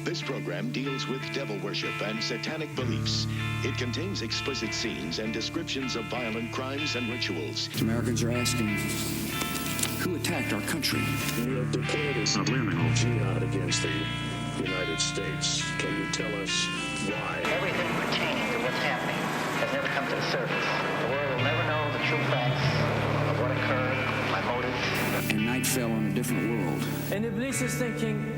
This program deals with devil worship and satanic beliefs. It contains explicit scenes and descriptions of violent crimes and rituals. Americans are asking, who attacked our country? We have declared a liminal jihad against the United States. Can you tell us why? Everything pertaining to what's happening has never come to the surface. The world will never know the true facts of what occurred, my motives. And night fell on a different world. And Iblis is thinking,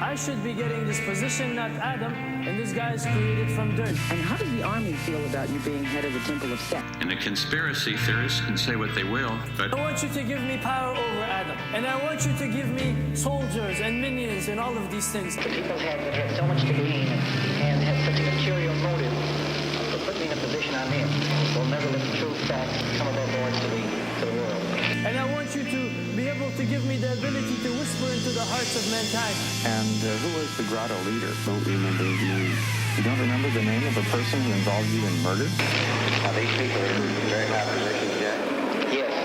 I should be getting this position, not Adam, and this guy is created from dirt. And how does the army feel about you being head of the Temple of Set? And the conspiracy theorists can say what they will, but I want you to give me power over Adam. And I want you to give me soldiers and minions and all of these things. The people have so much to gain and have such a material motive for putting me in a position I'm in. We'll never let the true facts come above board to the world. And I want you to be able to give me the ability to whisper into the hearts of mankind. And who was the grotto leader? Don't remember his name. You don't remember the name of a person who involved you in murder? Are these people in very high positions yet? Yes.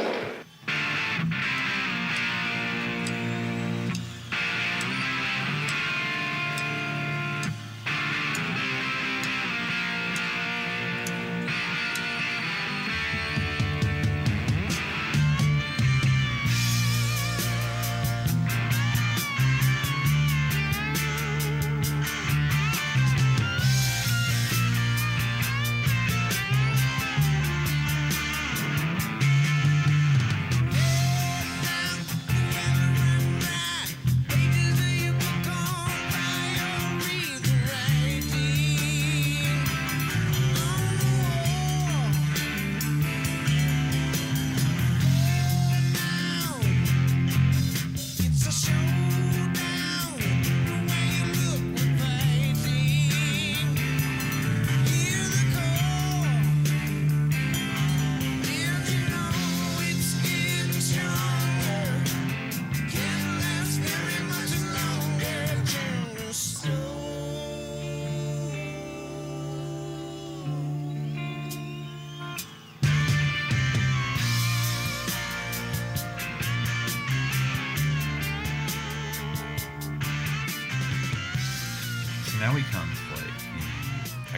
Now we come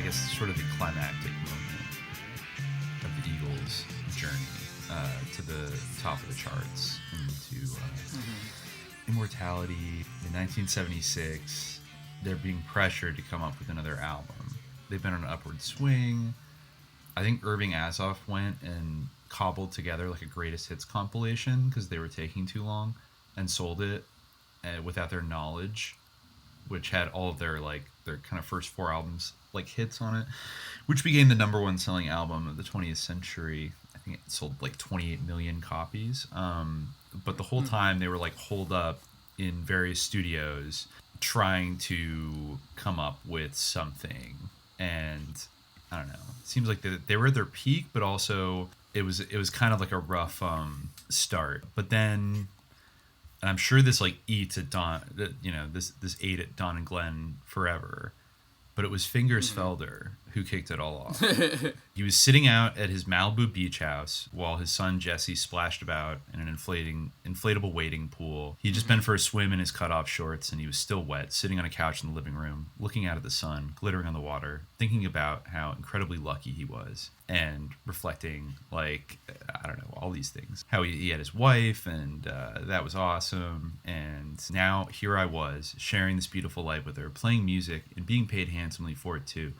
to sort of the climactic moment of the Eagles' journey to the top of the charts into immortality. In 1976, they're being pressured to come up with another album. They've been on an upward swing. I think Irving Azoff went and cobbled together like a greatest hits compilation because they were taking too long and sold it without their knowledge, which had all of their kind of first four albums hits on it, which became the number one selling album of the 20th century. I think it sold 28 million copies. But the whole time they were holed up in various studios trying to come up with something. And I don't know, it seems like they were at their peak, but also it was kind of like a rough start. But then, and I'm sure this eats at Don, this ate at Don and Glenn forever, but it was Fingers Felder who kicked it all off. He was sitting out at his Malibu beach house while his son Jesse splashed about in an inflatable wading pool. He'd just been for a swim in his cutoff shorts, and he was still wet, sitting on a couch in the living room, looking out at the sun, glittering on the water, thinking about how incredibly lucky he was, and reflecting, I don't know, all these things. How he had his wife, and that was awesome, and now here I was, sharing this beautiful life with her, playing music, and being paid handsomely for it too.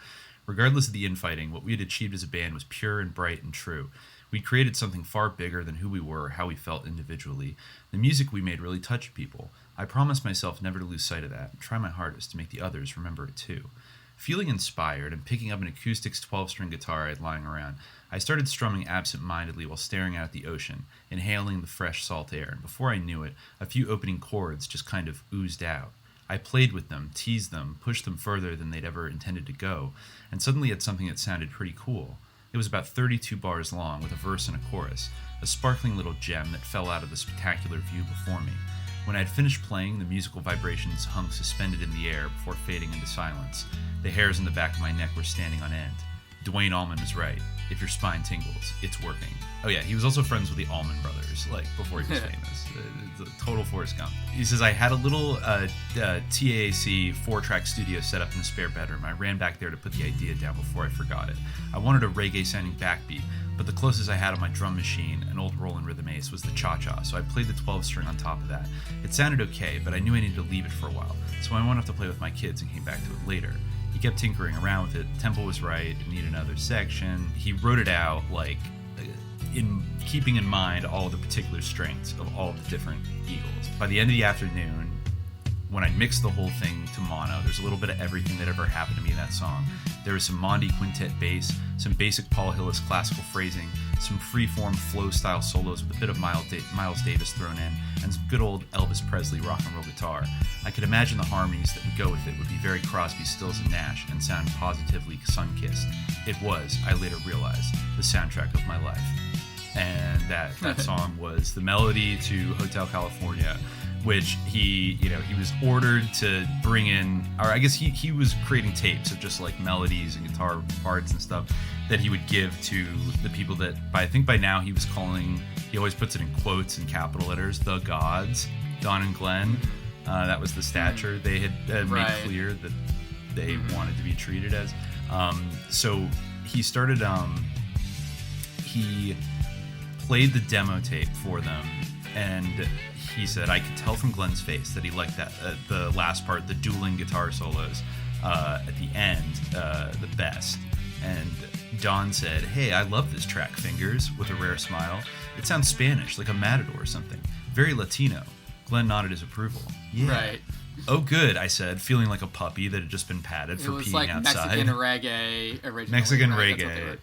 Regardless of the infighting, what we had achieved as a band was pure and bright and true. We created something far bigger than who we were or how we felt individually. The music we made really touched people. I promised myself never to lose sight of that and try my hardest to make the others remember it too. Feeling inspired and picking up an acoustics 12-string guitar I had lying around, I started strumming absent-mindedly while staring out at the ocean, inhaling the fresh salt air, and before I knew it, a few opening chords just kind of oozed out. I played with them, teased them, pushed them further than they'd ever intended to go, and suddenly had something that sounded pretty cool. It was about 32 bars long with a verse and a chorus, a sparkling little gem that fell out of the spectacular view before me. When I had finished playing, the musical vibrations hung suspended in the air before fading into silence. The hairs on the back of my neck were standing on end. Dwayne Allman was right. If your spine tingles, it's working. Oh yeah, he was also friends with the Allman Brothers, like, before he was famous. It's a total Forrest Gump. He says, I had a little TAAC 4-track studio set up in the spare bedroom. I ran back there to put the idea down before I forgot it. I wanted a reggae-sounding backbeat, but the closest I had on my drum machine, an old Roland Rhythm Ace, was the cha-cha, so I played the 12-string on top of that. It sounded okay, but I knew I needed to leave it for a while, so I went off to play with my kids and came back to it later. He kept tinkering around with it. The tempo was right. It needed another section. He wrote it out, like, in keeping in mind all the particular strengths of all the different Eagles. By the end of the afternoon, when I mixed the whole thing to mono, there's a little bit of everything that ever happened to me in that song. There was some Mondi quintet bass, some basic Paul Hillis classical phrasing, some free-form flow-style solos with a bit of Miles Davis thrown in, and some good old Elvis Presley rock and roll guitar. I could imagine the harmonies that would go with it would be very Crosby, Stills, and Nash, and sound positively sun-kissed. It was, I later realized, the soundtrack of my life. And that song was the melody to Hotel California, which he was ordered to bring in, or I guess he was creating tapes of just like melodies and guitar parts and stuff that he would give to the people that, I think by now he always puts it in quotes and capital letters, the gods, Don and Glenn. That was the stature they had made clear that they wanted to be treated as. So he started, he played the demo tape for them, and he said, I could tell from Glenn's face that he liked that the last part, the dueling guitar solos at the end, the best. And Don said, hey, I love this track, Fingers, with a rare smile. It sounds Spanish, like a matador or something. Very Latino. Glenn nodded his approval. Yeah. Right. Oh, good, I said, feeling like a puppy that had just been patted for peeing like outside. Mexican reggae originally. Mexican right? reggae.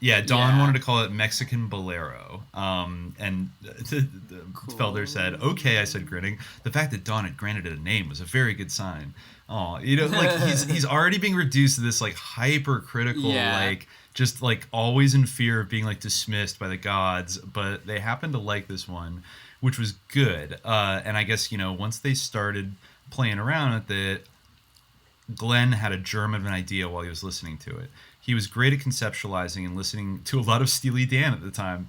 Yeah, Don wanted to call it Mexican Bolero. And Felder said, okay, I said, grinning. The fact that Don had granted it a name was a very good sign. Oh, like he's already being reduced to this like hypercritical, like just like always in fear of being like dismissed by the gods, but they happened to like this one, which was good. And I guess, once they started playing around with it, Glenn had a germ of an idea while he was listening to it. He was great at conceptualizing and listening to a lot of Steely Dan at the time.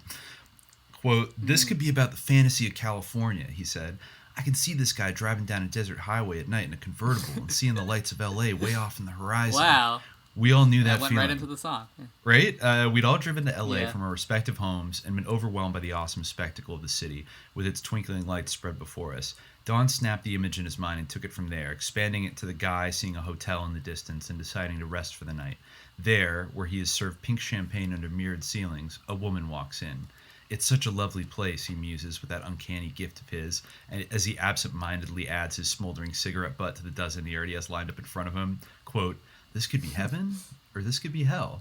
Quote, this could be about the fantasy of California, he said. I can see this guy driving down a desert highway at night in a convertible and seeing the lights of L.A. way off in the horizon. Wow. We all knew that went feeling. Right into the song. Yeah. Right? We'd all driven to L.A. from our respective homes and been overwhelmed by the awesome spectacle of the city with its twinkling lights spread before us. Don snapped the image in his mind and took it from there, expanding it to the guy seeing a hotel in the distance and deciding to rest for the night. There, where he is served pink champagne under mirrored ceilings, a woman walks in. It's such a lovely place, he muses with that uncanny gift of his, and as he absent-mindedly adds his smoldering cigarette butt to the dozen he already has lined up in front of him. Quote, this could be heaven, or this could be hell.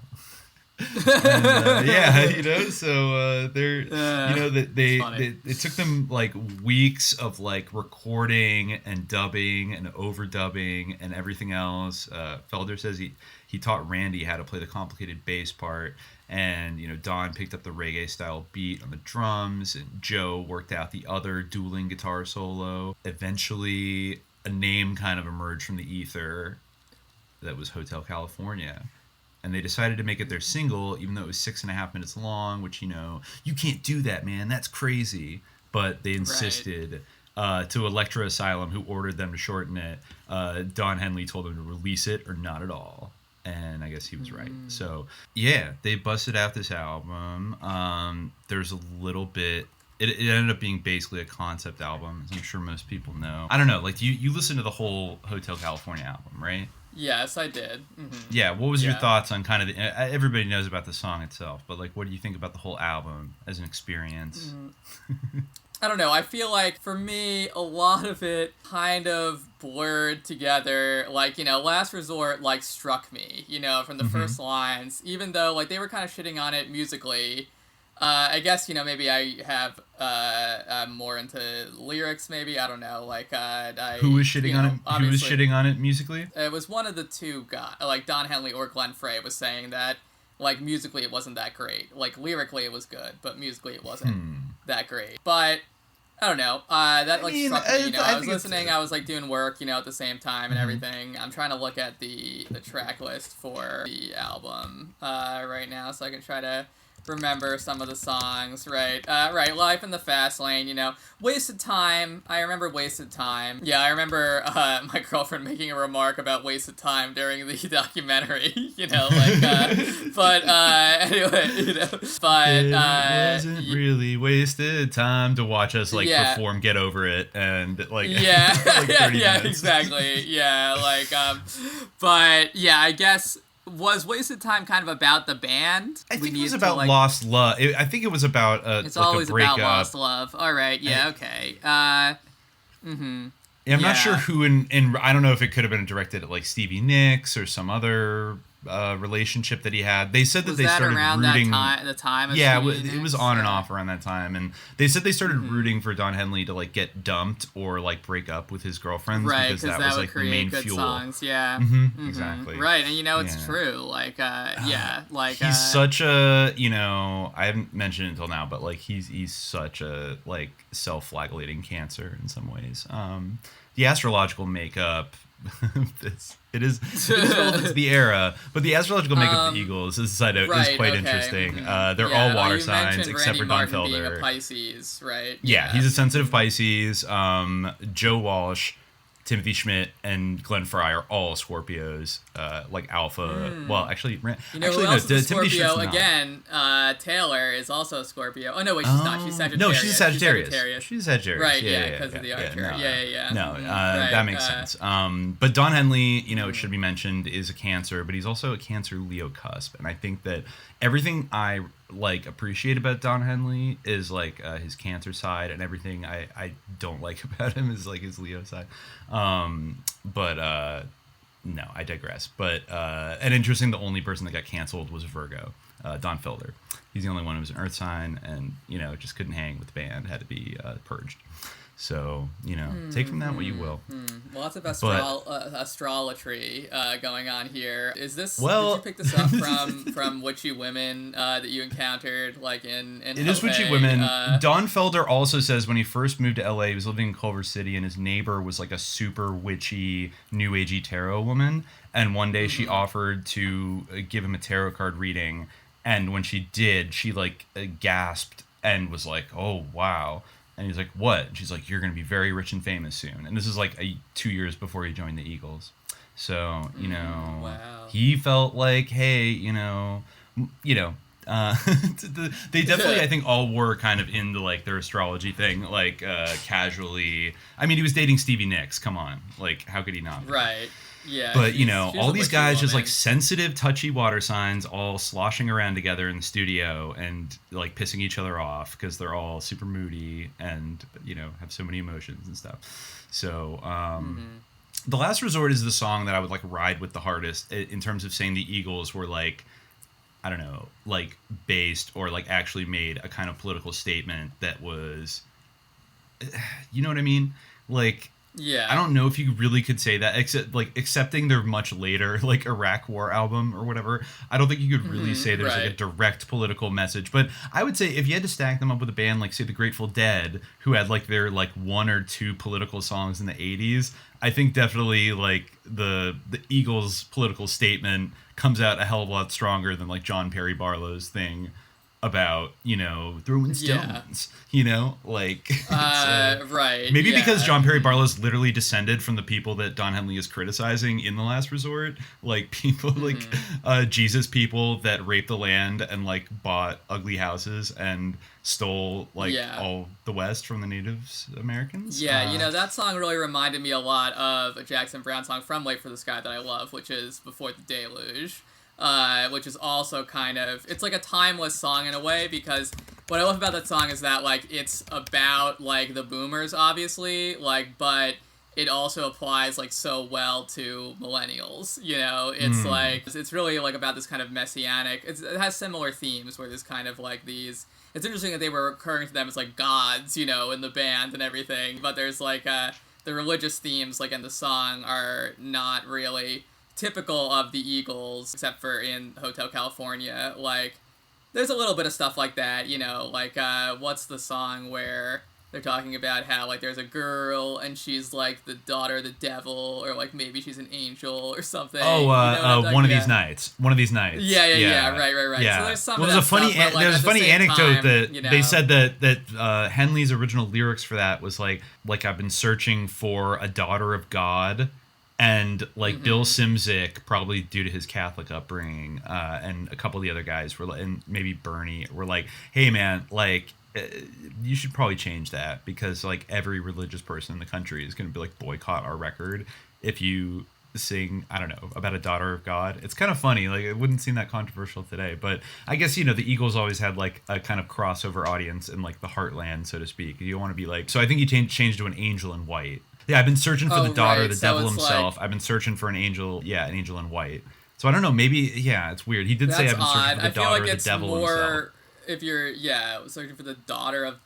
And, so they're, it took them like weeks of like recording and dubbing and overdubbing and everything else. Felder says he taught Randy how to play the complicated bass part, and Don picked up the reggae style beat on the drums, and Joe worked out the other dueling guitar solo. Eventually, a name kind of emerged from the ether that was Hotel California. And they decided to make it their single, even though it was 6.5 minutes long, which, you can't do that, man. That's crazy. But they insisted to Elektra Asylum, who ordered them to shorten it. Don Henley told them to release it or not at all. And I guess he was right. So, yeah, they busted out this album. There's a little bit... It ended up being basically a concept album, as I'm sure most people know. I don't know, like, you listened to the whole Hotel California album, right? Yes, I did. Mm-hmm. Yeah, what was your thoughts on kind of everybody knows about the song itself, but like, what do you think about the whole album as an experience? I don't know. I feel like for me, a lot of it kind of blurred together. Like, Last Resort like struck me, from the first lines, even though like they were kind of shitting on it musically. I guess, maybe I have I'm more into lyrics, maybe. I don't know. Like, who was shitting on it? Who was shitting on it musically? It was one of the two guys, like Don Henley or Glenn Frey, was saying that, like, musically it wasn't that great. Like, lyrically it was good, but musically it wasn't that great. But I don't know. That like struck me. You know, I was think listening. I was like doing work, you know, at the same time and everything. I'm trying to look at the track list for the album right now, so I can try to remember some of the songs. Right. Life in the Fast Lane. You know, Wasted Time. I remember Wasted Time. Yeah, I remember my girlfriend making a remark about Wasted Time during the documentary. You know, like. But anyway, you know. But it wasn't really wasted time to watch us like perform "Get Over It" and like like 30 minutes. Exactly. Yeah, like but yeah, I guess. Was Wasted Time kind of about the band? I think it was about lost love. I think it was about it's like always a breakup. about lost love. All right, yeah, okay. Yeah, I'm not sure who in I don't know if it could have been directed at like Stevie Nicks or some other relationship that he had. They said that they started around rooting the time of yeah, Stevie it was Nicks, on and off around that time, and they said they started rooting for Don Henley to like get dumped or like break up with his girlfriends, right? because that was like the main good fuel. Songs, yeah, exactly. Right, and you know it's true. Like, like he's such a, you know, I haven't mentioned it until now, but like he's such a like self-flagellating cancer in some ways. The astrological makeup. It is relevant to the era, but the astrological makeup of the Eagles is quite interesting. They're all water signs except for Don Felder. Being a Pisces, right? Yeah, he's a sensitive Pisces. Joe Walsh, Timothy Schmidt, and Glenn Fry are all Scorpios, like alpha. Well, actually, you know who else is a Scorpio again? Taylor is also a Scorpio. Oh no, wait, she's not. She's Sagittarius. No, she's Sagittarius. She's Sagittarius. Right? Yeah, because of the Archer. No, that makes sense. But Don Henley, you know, it should be mentioned, is a Cancer, but he's also a Cancer Leo cusp, and I think that everything I like appreciate about Don Henley is like his Cancer side, and everything I don't like about him is like his Leo side. No, I digress. But and interesting, the only person that got canceled was Virgo, Don Felder. He's the only one who was an Earth sign, and you know, just couldn't hang with the band, had to be purged. So, you know, take from that what you will. Lots of astrology going on here. Is this? Did you pick this up from Witchy Women that you encountered, like in It is Witchy Women. Don Felder also says when he first moved to LA, he was living in Culver City, and his neighbor was like a super witchy, new agey tarot woman. And one day she offered to give him a tarot card reading, and when she did, she like gasped and was like, "Oh wow." And he's like, "What?" And she's like, "You're going to be very rich and famous soon." And this is like 2 years before he joined the Eagles. So, you know, he felt like, hey, you know, they definitely, I think, all were kind of into like their astrology thing, like casually. I mean, he was dating Stevie Nicks. Come on. Like, how could he not? Right. Yeah, but you know, all these guys just like sensitive, touchy water signs, all sloshing around together in the studio and like pissing each other off because they're all super moody and, you know, have so many emotions and stuff. So, The Last Resort is the song that I would like ride with the hardest in terms of saying the Eagles were like, I don't know, like based or like actually made a kind of political statement that was, you know what I mean? Like, yeah, I don't know if you really could say that, except like accepting their much later like Iraq War album or whatever. I don't think you could really say there's like a direct political message. But I would say if you had to stack them up with a band like say the Grateful Dead, who had like their like one or two political songs in the 80s, I think definitely like the Eagles' political statement comes out a hell of a lot stronger than like John Perry Barlow's thing about, you know, throwing stones, you know, like right, maybe because John Perry Barlow's literally descended from the people that Don Henley is criticizing in The Last Resort, like people like Jesus people that raped the land and like bought ugly houses and stole like all the West from the Native Americans. You know, that song really reminded me a lot of a Jackson Browne song from Wait for the Sky that I love, which is Before the Deluge. Which is also kind of, it's like a timeless song in a way, because what I love about that song is that, like, it's about, like, the boomers, obviously, like, but it also applies, like, so well to millennials, you know? It's, like, it's really, like, about this kind of messianic, it has similar themes where there's kind of, like, these, it's interesting that they were recurring to them as, like, gods, you know, in the band and everything, but there's, like, the religious themes, like, in the song are not really typical of the Eagles, except for in Hotel California. Like, there's a little bit of stuff like that, you know, like, what's the song where they're talking about how, like, there's a girl and she's, like, the daughter of the devil, or, like, maybe she's an angel or something. One of these nights. One of these nights. Yeah, right. Yeah. So there's some well, of that stuff, but, like, there's a funny anecdote time, they said that Henley's original lyrics for that was, like, I've been searching for a daughter of God. And, like, Bill Simzik, probably due to his Catholic upbringing, and a couple of the other guys were, and maybe Bernie, were like, hey, man, like, you should probably change that, because, like, every religious person in the country is going to be like, boycott our record if you sing, I don't know, about a daughter of God. It's kind of funny. Like, it wouldn't seem that controversial today, but I guess, the Eagles always had, like, a kind of crossover audience in, like, the heartland, so to speak. You want to be like, so I think you changed to an angel in white. Yeah, I've been searching for the daughter of the devil himself. I've been searching for an angel in white. So I don't know, maybe, it's weird. He did say I've been searching for the daughter of the devil himself. If you're, searching for the daughter of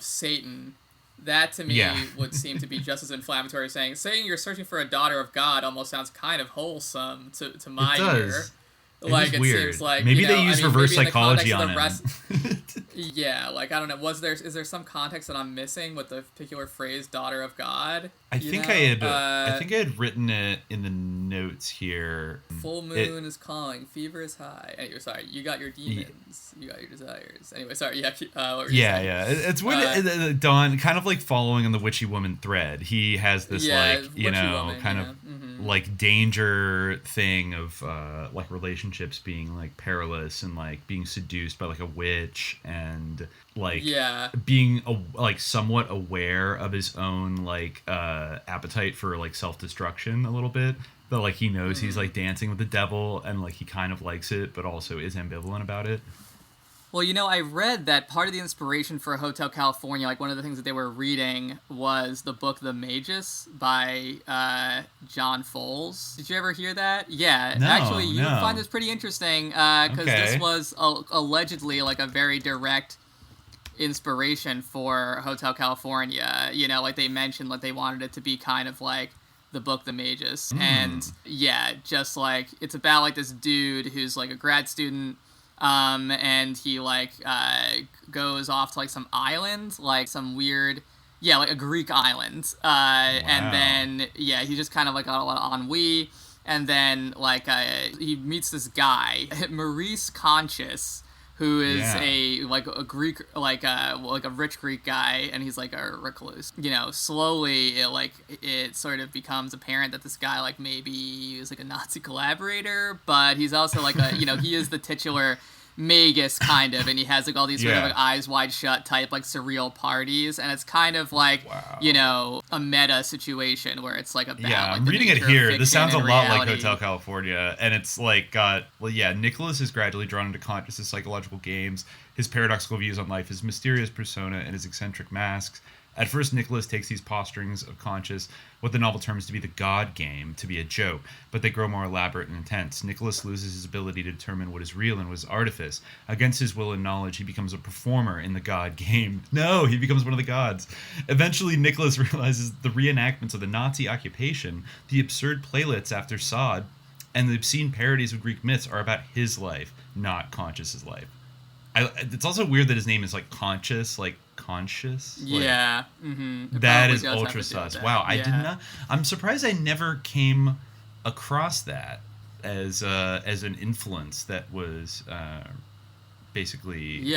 Satan, that to me would seem to be just as inflammatory. Saying you're searching for a daughter of God almost sounds kind of wholesome to my ear. Like, it weird. seems like maybe they use reverse psychology on him. Yeah, like, I don't know. Is there some context that I'm missing with the particular phrase "daughter of God"? I think I had written it in the notes here. Full moon is calling, fever is high. Anyway, sorry, you got your demons, you got your desires. Anyway, sorry, what were you saying? It's weird. Don, kind of like following on the witchy woman thread. He has this like danger thing of like relationships being like perilous and like being seduced by like a witch and like being like somewhat aware of his own like appetite for like self-destruction a little bit, but like he knows he's like dancing with the devil and like he kind of likes it but also is ambivalent about it. Well, I read that part of the inspiration for Hotel California, like one of the things that they were reading was the book The Magus by John Fowles. Did you ever hear that? Yeah, actually, you would find this pretty interesting because this was allegedly like a very direct inspiration for Hotel California. Like they mentioned like they wanted it to be kind of like the book The Magus. And just like it's about like this dude who's like a grad student. And he like goes off to like some island, like some weird, like a Greek island. And then he just kind of like got a lot of ennui. And then like he meets this guy, Maurice Conscious, who is a Greek, like a rich Greek guy, and he's like a recluse. Slowly it sort of becomes apparent that this guy like maybe is like a Nazi collaborator, but he's also like a he is the titular Magus kind of, and he has like all these sort of like eyes wide shut type like surreal parties, and it's kind of like a meta situation where it's like about like, I'm reading it here. This sounds a lot like Hotel California, and it's like Nicholas is gradually drawn into Conscious's psychological games, his paradoxical views on life, his mysterious persona, and his eccentric masks. At first, Nicholas takes these posturings of Conscious, what the novel terms to be the God game, to be a joke, but they grow more elaborate and intense. Nicholas loses his ability to determine what is real and what is artifice. Against his will and knowledge, he becomes a performer in the God game. No, he becomes one of the gods. Eventually, Nicholas realizes the reenactments of the Nazi occupation, the absurd playlets after Sod, and the obscene parodies of Greek myths are about his life, not Conscious's life. It's also weird that his name is like Conscious, like conscious. That is ultra sus. Wow, I did not. I'm surprised I never came across that as an influence that was basically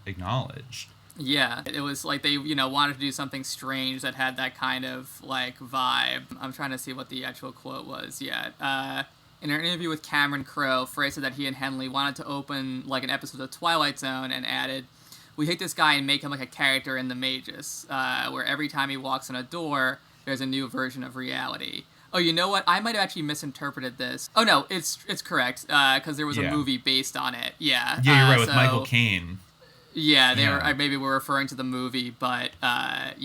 acknowledged. Yeah, it was like they wanted to do something strange that had that kind of like vibe. I'm trying to see what the actual quote was. In an interview with Cameron Crowe, Frey said that he and Henley wanted to open like an episode of Twilight Zone and added, "We take this guy and make him like a character in The Magus, where every time he walks in a door, there's a new version of reality." Oh, you know what? I might have actually misinterpreted this. Oh no, it's correct because there was a movie based on it. Yeah, you're right with Michael Caine. Yeah, they were. Maybe we're referring to the movie, but okay. I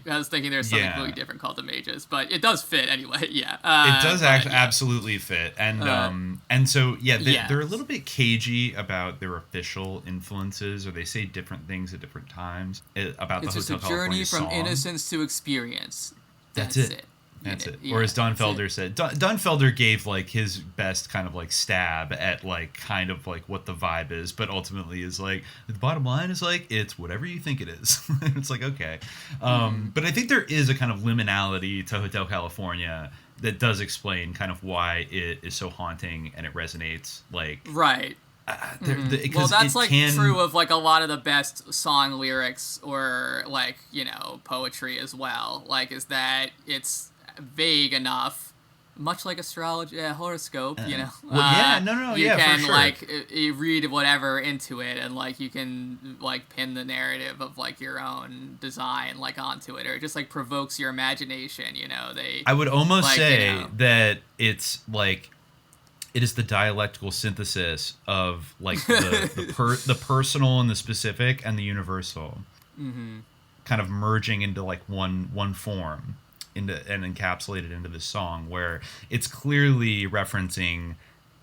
was thinking there's something completely different called The Magus, but it does fit anyway. It does absolutely fit, and so they're a little bit cagey about their official influences, or they say different things at different times about the Hotel California song. It's just a journey from innocence to experience. That's it. That's it. Yeah, or as Don Felder said, Don Felder gave like his best kind of like stab at like kind of like what the vibe is, but ultimately is like the bottom line is like it's whatever you think it is. It's like okay, but I think there is a kind of liminality to Hotel California that does explain kind of why it is so haunting and it resonates. Like right. Well, that's like true of like a lot of the best song lyrics or like, you know, poetry as well. Like, is that it's vague enough, much like astrology, horoscope, you know. Well, you yeah, can for sure. like you read whatever into it, and like you can like pin the narrative of like your own design like onto it, or it just like provokes your imagination. You know, I would almost like, say you know, that it's like. It is the dialectical synthesis of like the personal and the specific and the universal, kind of merging into like one form, and encapsulated into this song where it's clearly referencing,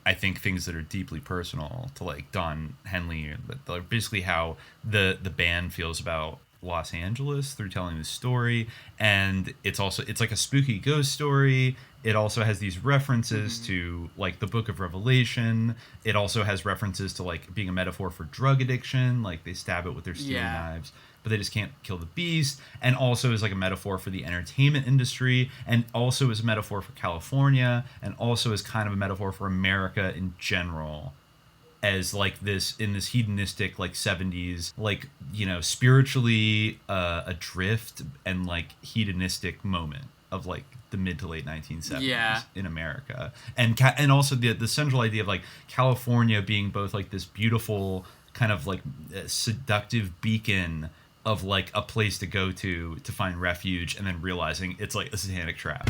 I think, things that are deeply personal to like Don Henley, but basically how the band feels about Los Angeles through telling this story. And it's like a spooky ghost story. It also has these references to like the Book of Revelation. It also has references to like being a metaphor for drug addiction, like they stab it with their stealing knives, but they just can't kill the beast. And also is like a metaphor for the entertainment industry, and also is a metaphor for California, and also is kind of a metaphor for America in general, as like this in this hedonistic like 70s, like, you know, spiritually adrift and like hedonistic moment of like the mid to late 1970s in America. And also the central idea of like California being both like this beautiful kind of like seductive beacon of like a place to go to find refuge, and then realizing it's like a satanic trap.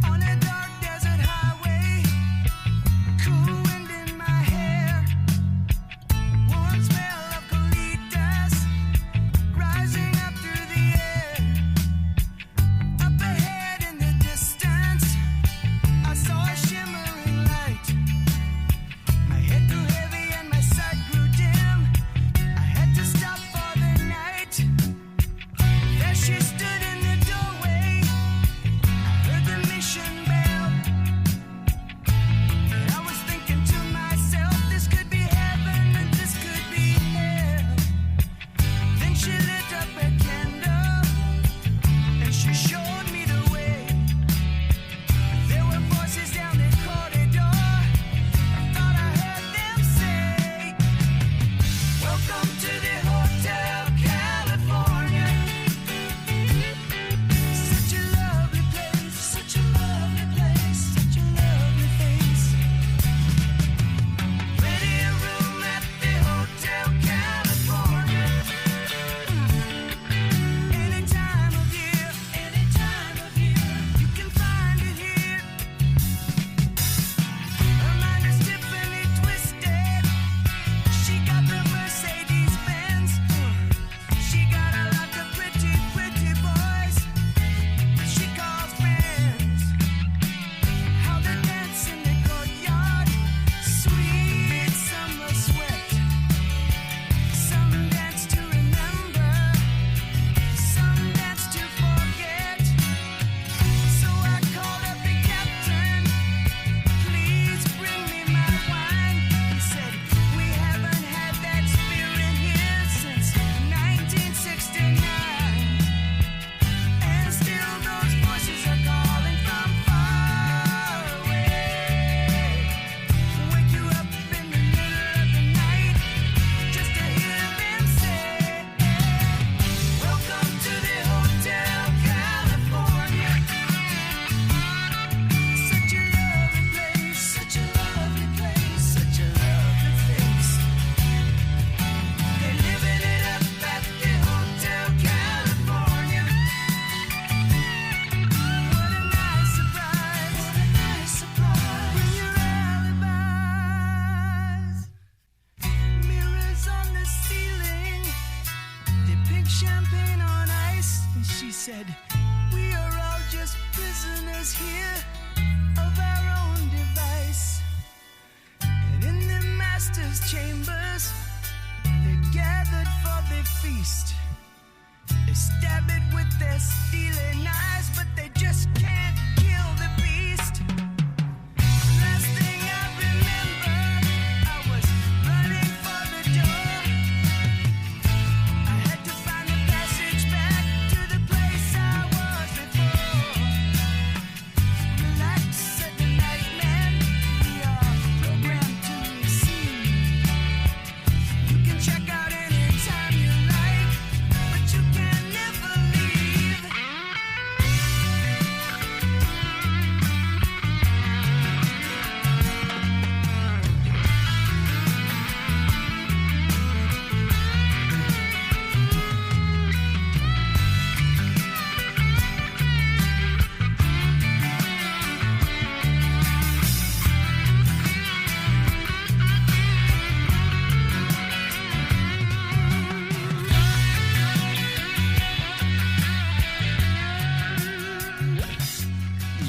On a dark desert highway, cool wind in my hair, warm smell of colitas rising up through the air. Up ahead in the distance, I saw a shimmering light. My head grew heavy and my sight grew dim. I had to stop for the night. There she stood in the doorway. I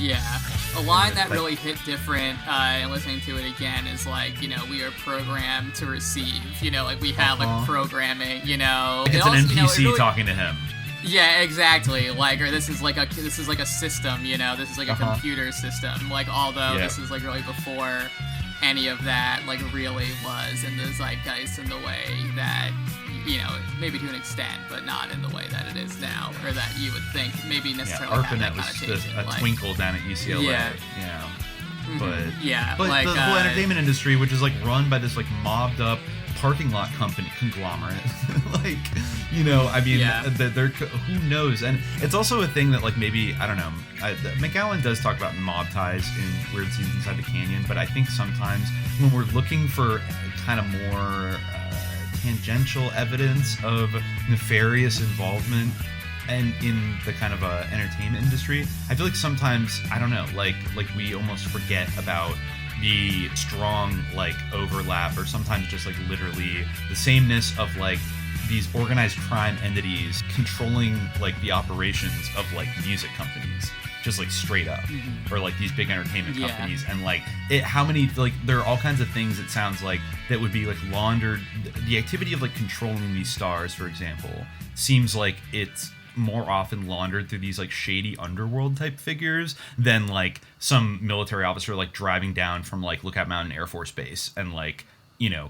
Yeah. A line that really hit different, and listening to it again, is like, we are programmed to receive. Like we have like programming. It's It an also, NPC it really, talking to him. Yeah, exactly. Like, or this is like a system. This is like a computer system. Like, although this is like really before any of that like really was in the zeitgeist in the way that maybe to an extent, but not in the way that it is now, or that you would think maybe necessarily. ARPANET was just a twinkle down at UCLA. Yeah. But like, the whole entertainment industry, which is like run by this like mobbed up parking lot company conglomerate, they're who knows. And it's also a thing that like maybe I don't know. McGowan does talk about mob ties in Weird Scenes Inside the Canyon, but I think sometimes when we're looking for kind of more tangential evidence of nefarious involvement and in the kind of entertainment industry, I feel like sometimes, I don't know, like we almost forget about the strong like overlap, or sometimes just like literally the sameness of like these organized crime entities controlling like the operations of like music companies, just like straight up, or like these big entertainment companies, and like how many, like there are all kinds of things, it sounds like, that would be like laundered. The activity of like controlling these stars, for example, seems like it's more often laundered through these like shady underworld type figures than like some military officer like driving down from like Lookout Mountain Air Force Base and like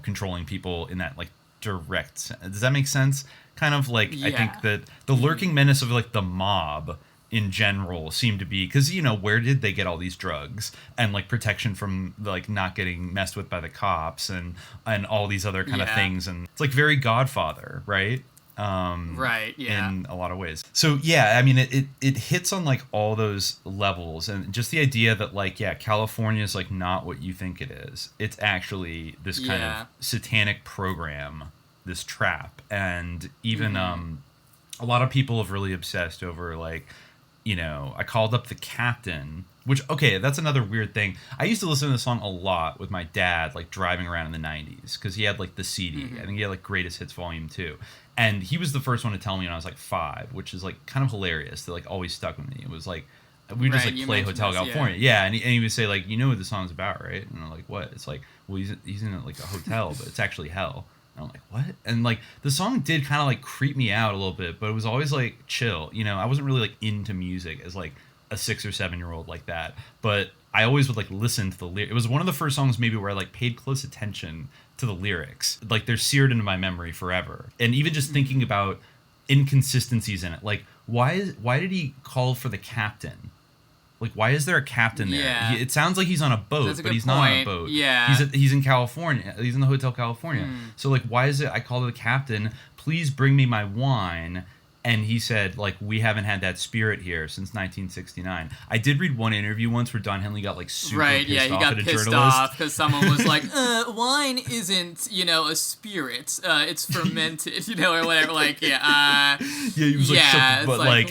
controlling people in that like direct sense. Does that make sense? Kind of like I think that the lurking menace of like the mob in general seem to be, because where did they get all these drugs and like protection from like not getting messed with by the cops and all these other kind of things, and it's like very Godfather, right? In a lot of ways. So I mean it hits on like all those levels, and just the idea that like California is like not what you think it is. It's actually this kind of satanic program, this trap. And even a lot of people have really obsessed over like, I called up the captain, which, okay, that's another weird thing. I used to listen to this song a lot with my dad, like driving around in the 90s, because he had like the CD. I think he had like Greatest Hits Volume 2. And he was the first one to tell me when I was like 5, which is like kind of hilarious. That like always stuck with me. It was like, we would just like play Hotel California. And he would say like, what the song's about, right? And I'm like, what? It's like, well, he's in like a hotel, but it's actually hell. And I'm like, what? And like the song did kind of like creep me out a little bit, but it was always like chill. I wasn't really like into music as like a 6 or 7 year old like that, but I always would like listen to the lyrics. It was one of the first songs maybe where I like paid close attention to the lyrics. Like they're seared into my memory forever. And even just thinking about inconsistencies in it, like why did he call for the captain? Like, why is there a captain there? It sounds like he's on a boat, but he's not on a boat. He's in California. He's in the Hotel California. So like, why is it I call the captain, please bring me my wine? And he said, like, we haven't had that spirit here since 1969. I did read one interview once where Don Henley got, like, super pissed off at a journalist. Right, yeah, he got pissed off because someone was like, wine isn't, a spirit. It's fermented, or whatever. Like, he was like,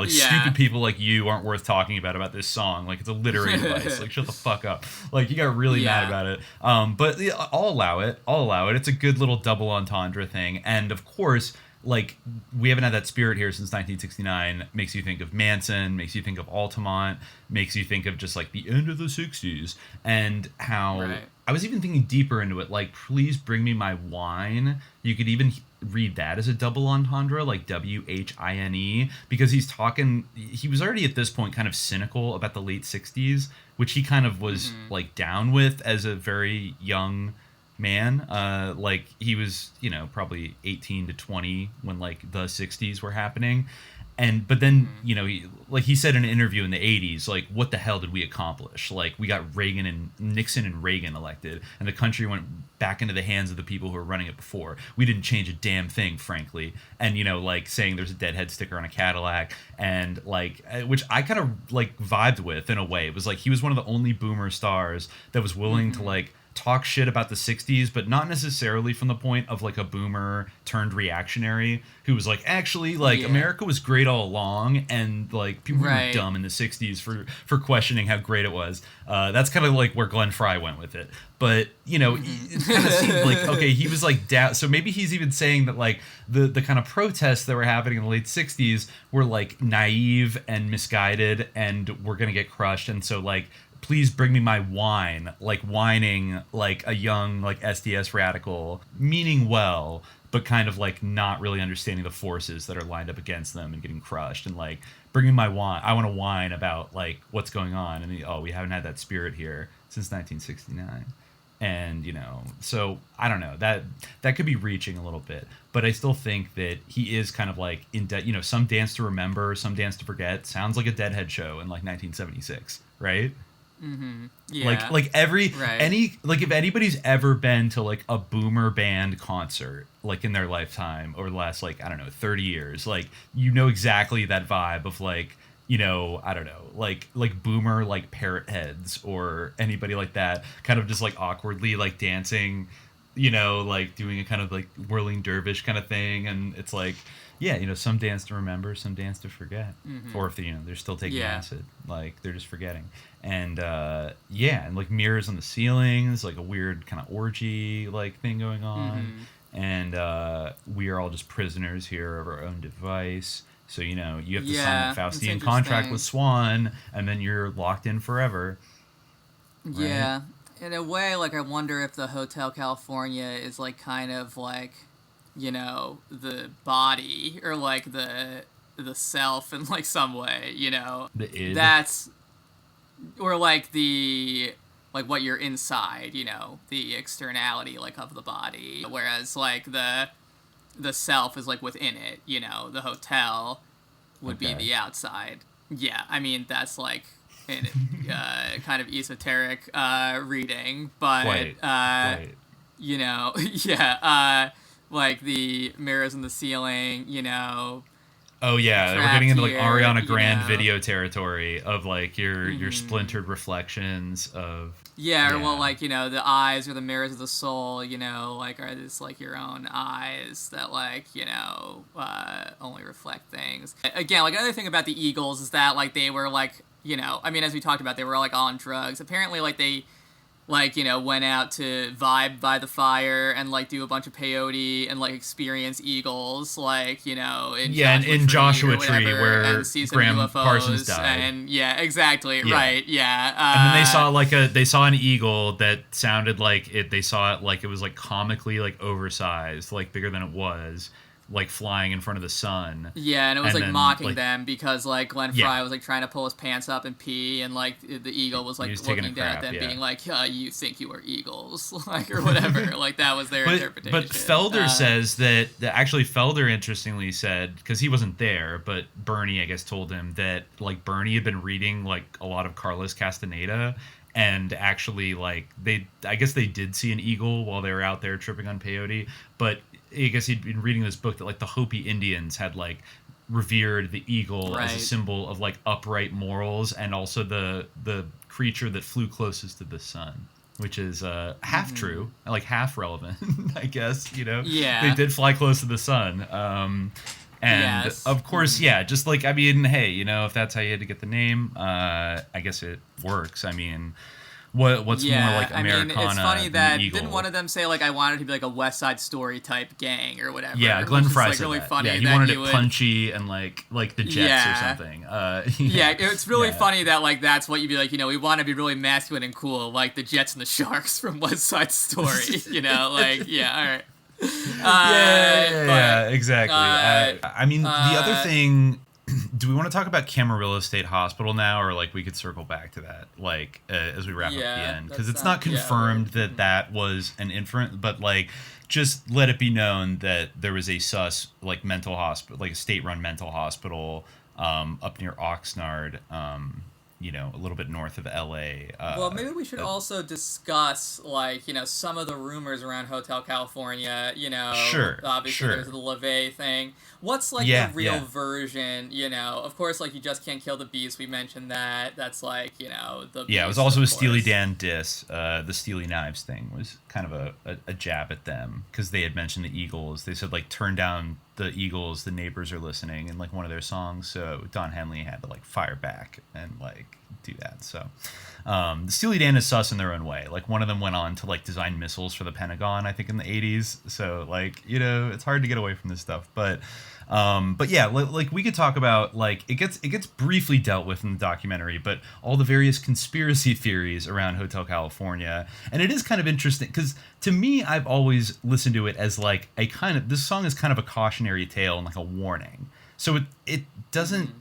stupid people like you aren't worth talking about this song. Like, it's a literary device. Like, shut the fuck up. Like, he got really mad about it. But I'll allow it. It's a good little double entendre thing. And, of course, like, we haven't had that spirit here since 1969 makes you think of Manson, makes you think of Altamont, makes you think of just like the end of the 60s, and how I was even thinking deeper into it, like, please bring me my wine. You could even read that as a double entendre, like WHINE, because he was already at this point kind of cynical about the late 60s, which he kind of was like down with as a very young man. Like he was, probably 18 to 20 when like the 60s were happening. But then, he said in an interview in the 80s, like, what the hell did we accomplish? Like, we got Nixon and Reagan elected, and the country went back into the hands of the people who were running it before. We didn't change a damn thing, frankly. And, like, saying there's a Deadhead sticker on a Cadillac, and, like, which I kind of, like, vibed with in a way. It was like he was one of the only boomer stars that was willing to, like, talk shit about the 60s, but not necessarily from the point of like a boomer turned reactionary who was like, actually, like America was great all along, and like people were dumb in the 60s for questioning how great it was. That's kind of like where Glenn Fry went with it. But, you know, it kind of seemed like, okay, he was like down. So maybe he's even saying that like the kind of protests that were happening in the late 60s were like naive and misguided, and we're going to get crushed. And so like, please bring me my wine, like whining like a young like SDS radical, meaning well, but kind of like not really understanding the forces that are lined up against them and getting crushed, and like bringing my wine. I want to whine about like what's going on, and we haven't had that spirit here since 1969. And, you know, so I don't know, that could be reaching a little bit, but I still think that he is kind of like in debt, you know, some Dance to Remember, some Dance to Forget sounds like a Deadhead show in like 1976, right? Mm-hmm. Yeah. Like if anybody's ever been to like a boomer band concert, like in their lifetime over the last, like, I don't know, 30 years, like, you know exactly that vibe of like, you know, I don't know, like boomer, like parrot heads or anybody like that, kind of just like awkwardly like dancing, you know, like doing a kind of like whirling dervish kind of thing. And it's like, yeah, you know, some dance to remember, some dance to forget. Mm-hmm. Or if they, you know, they're still taking acid, like they're just forgetting. And and like mirrors on the ceilings, like a weird kind of orgy like thing going on. Mm-hmm. And we are all just prisoners here of our own device. So, you know, you have to sign that Faustian contract with Swan, and then you're locked in forever. Right? Yeah. In a way, like, I wonder if the Hotel California is, like, kind of, like, you know, the body, or, like, the self in, like, some way, you know? The id. That's... Or, like, the... Like, what you're inside, you know? The externality, like, of the body. Whereas, like, the self is like within it, you know. The hotel would be the outside. Yeah, I mean, that's like an kind of esoteric reading, but you know, like the mirrors in the ceiling, you know. Oh yeah, we're getting into like Ariana Grande video territory of like your splintered reflections of or well, like, you know, the eyes are the mirrors of the soul, you know, like are this like your own eyes that like, you know, only reflect things. Again, like another thing about the Eagles is that like they were like, you know, I mean, as we talked about, they were like on drugs. Apparently, like they like, you know, went out to vibe by the fire and like do a bunch of peyote and like experience eagles, like, you know, in Joshua Tree where Graham Parsons died. And exactly, right, and then they saw an eagle that sounded like it. They saw it like it was like comically like oversized, like bigger than it was, like flying in front of the sun. Yeah, and it was like then, mocking them because like Glenn Fry was like trying to pull his pants up and pee, and like the eagle was like looking down at them, being like, "You think you are eagles," like or whatever. Like that was their interpretation. But Felder says that actually Felder interestingly said, because he wasn't there, but Bernie I guess told him that like Bernie had been reading like a lot of Carlos Castaneda. And actually, like I guess they did see an eagle while they were out there tripping on peyote. But I guess he'd been reading this book that like the Hopi Indians had like revered the eagle as a symbol of like upright morals, and also the creature that flew closest to the sun, which is half true, like half relevant, I guess. You know, they did fly close to the sun. And of course, just like, I mean, hey, you know, if that's how you had to get the name, I guess it works. I mean, what's more like Americana? I mean, it's funny that Eagle? Didn't one of them say like I wanted to be like a West Side Story type gang or whatever? Yeah, Glenn Fry like said really that. Funny he that wanted it punchy and like the Jets or something. It's really funny that like that's what you'd be like. You know, we want to be really masculine and cool, like the Jets and the Sharks from West Side Story. You know, like all right. Exactly. I mean, the other thing, do we want to talk about Camarillo State Hospital now, or like we could circle back to that like as we wrap up the end, because it's not confirmed that was an inference, but like just let it be known that there was a sus like mental hospital, like a state-run mental hospital up near Oxnard, a little bit north of LA. Well, maybe we should also discuss, like, some of the rumors around Hotel California, Sure, obviously sure. there's the LaVey thing. What's, like, the real version, Of course, like, You Just Can't Kill the Beast, we mentioned that. That's, like, the Yeah, it was Beast, also of a Steely course. Dan diss. The Steely Knives thing was kind of a jab at them, because they had mentioned the Eagles. They said, like, turn down the Eagles, the neighbors are listening, in, like, one of their songs. So Don Henley had to, like, fire back and, like, do that. So the Steely Dan is sus in their own way. Like, one of them went on to, like, design missiles for the Pentagon, I think, in the 80s. So, like, it's hard to get away from this stuff. But yeah, like, we could talk about, like, it gets briefly dealt with in the documentary, but all the various conspiracy theories around Hotel California. And it is kind of interesting because, to me, I've always listened to it as, like, this song is kind of a cautionary tale and, like, a warning. So it doesn't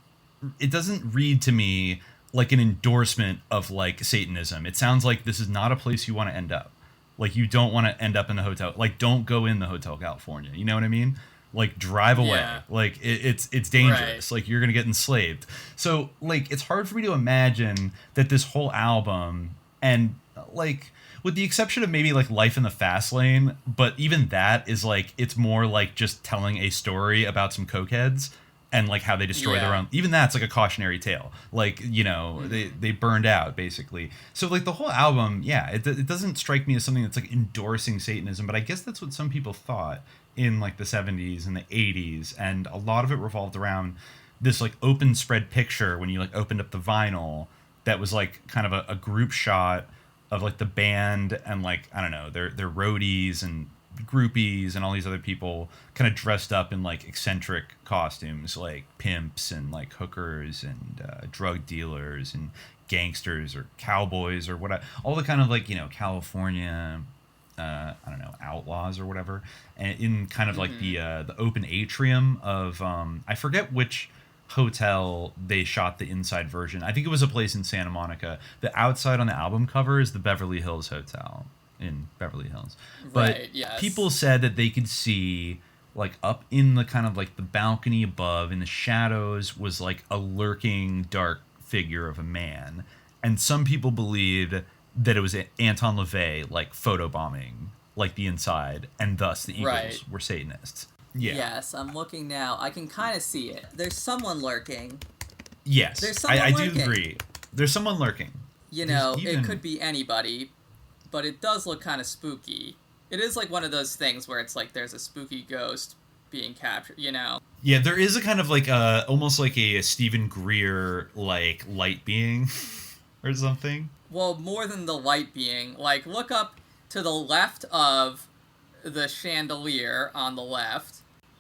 read to me like an endorsement of, like, Satanism. It sounds like this is not a place you want to end up. Like, you don't want to end up in the hotel. Like, don't go in the Hotel California. You know what I mean? Like, drive away. Yeah. Like, it's dangerous. Right. Like, you're gonna get enslaved. So, like, it's hard for me to imagine that this whole album, and, like, with the exception of maybe, like, Life in the Fast Lane, but even that is, like, it's more like just telling a story about some cokeheads and, like, how they destroy their own. Even that's, like, a cautionary tale. Like, they burned out, basically. So, like, the whole album, it doesn't strike me as something that's, like, endorsing Satanism, but I guess that's what some people thought in, like, the 70s and the 80s, and a lot of it revolved around this, like, open spread picture when you, like, opened up the vinyl that was, like, kind of a group shot of, like, the band and, like, I don't know, their roadies and groupies and all these other people kind of dressed up in, like, eccentric costumes, like pimps and, like, hookers and drug dealers and gangsters or cowboys or what, all the kind of, like, California, I don't know, outlaws or whatever, and in kind of like the open atrium of I forget which hotel they shot the inside version. I think it was a place in Santa Monica. The outside on the album cover is the Beverly Hills Hotel in Beverly Hills. But Right, yes. people said that they could see, like, up in the kind of, like, the balcony above in the shadows was, like, a lurking dark figure of a man. And some people believed that it was Anton LaVey, like, photobombing, like, the inside, and thus the Eagles were Satanists. Yeah. Yes, I'm looking now. I can kind of see it. There's someone lurking. Yes, There's someone I do lurking. agree. There's someone lurking. It could be anybody, but it does look kind of spooky. It is like one of those things where it's like there's a spooky ghost being captured, Yeah, there is a kind of, like, almost like a Stephen Greer, like, light being or something. Well, more than the light being. Like, look up to the left of the chandelier on the left.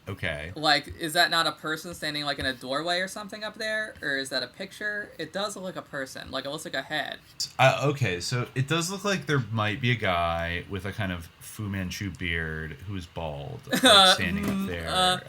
Okay. Like, is that not a person standing, like, in a doorway or something up there? Or is that a picture? It does look like a person. Like, it looks like a head. Okay, so it does look like there might be a guy with a kind of Fu Manchu beard who's bald, like, standing up there.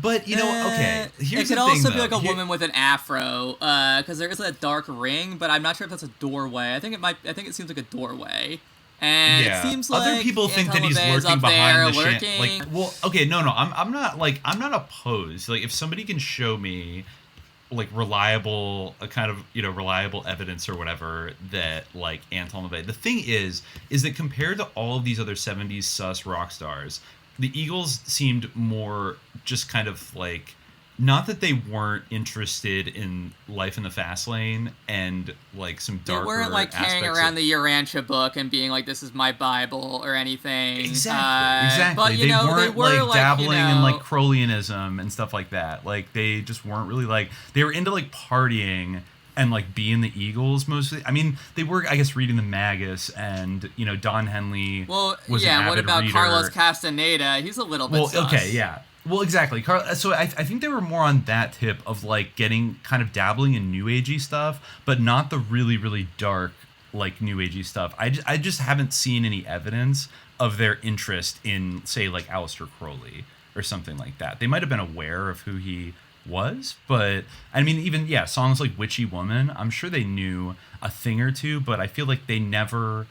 But, okay, here's the it could thing, also though. be like a woman with an afro, because there is a dark ring, but I'm not sure if that's a doorway. I think it seems like a doorway. And it seems like other people think that he's Anton LaVey's lurking up there, behind the lurking. like, well, okay, no, I'm not opposed. Like, if somebody can show me, like, reliable evidence or whatever that, like, Anton LaVey. The thing is that compared to all of these other 70s sus rock stars, the Eagles seemed more just kind of, like, not that they weren't interested in Life in the Fast Lane and, like, some darker They weren't, like, carrying around the Urantia book and being like, this is my Bible or anything. Exactly. But, they weren't, like, dabbling in, like, like, Crowleyanism and stuff like that. Like, they just weren't really, like, they were into, like, partying and, like, being the Eagles mostly. I mean, they were, I guess, reading the Magus, and, Don Henley was an avid what about reader. Carlos Castaneda? He's a little bit sus. Okay, yeah. Well, exactly. So I think they were more on that tip of, like, getting kind of dabbling in New Agey stuff, but not the really, really dark, like, New Agey stuff. I just haven't seen any evidence of their interest in, say, like, Aleister Crowley or something like that. They might have been aware of who he was, but I mean, even songs like Witchy Woman, I'm sure they knew a thing or two, but I feel like they never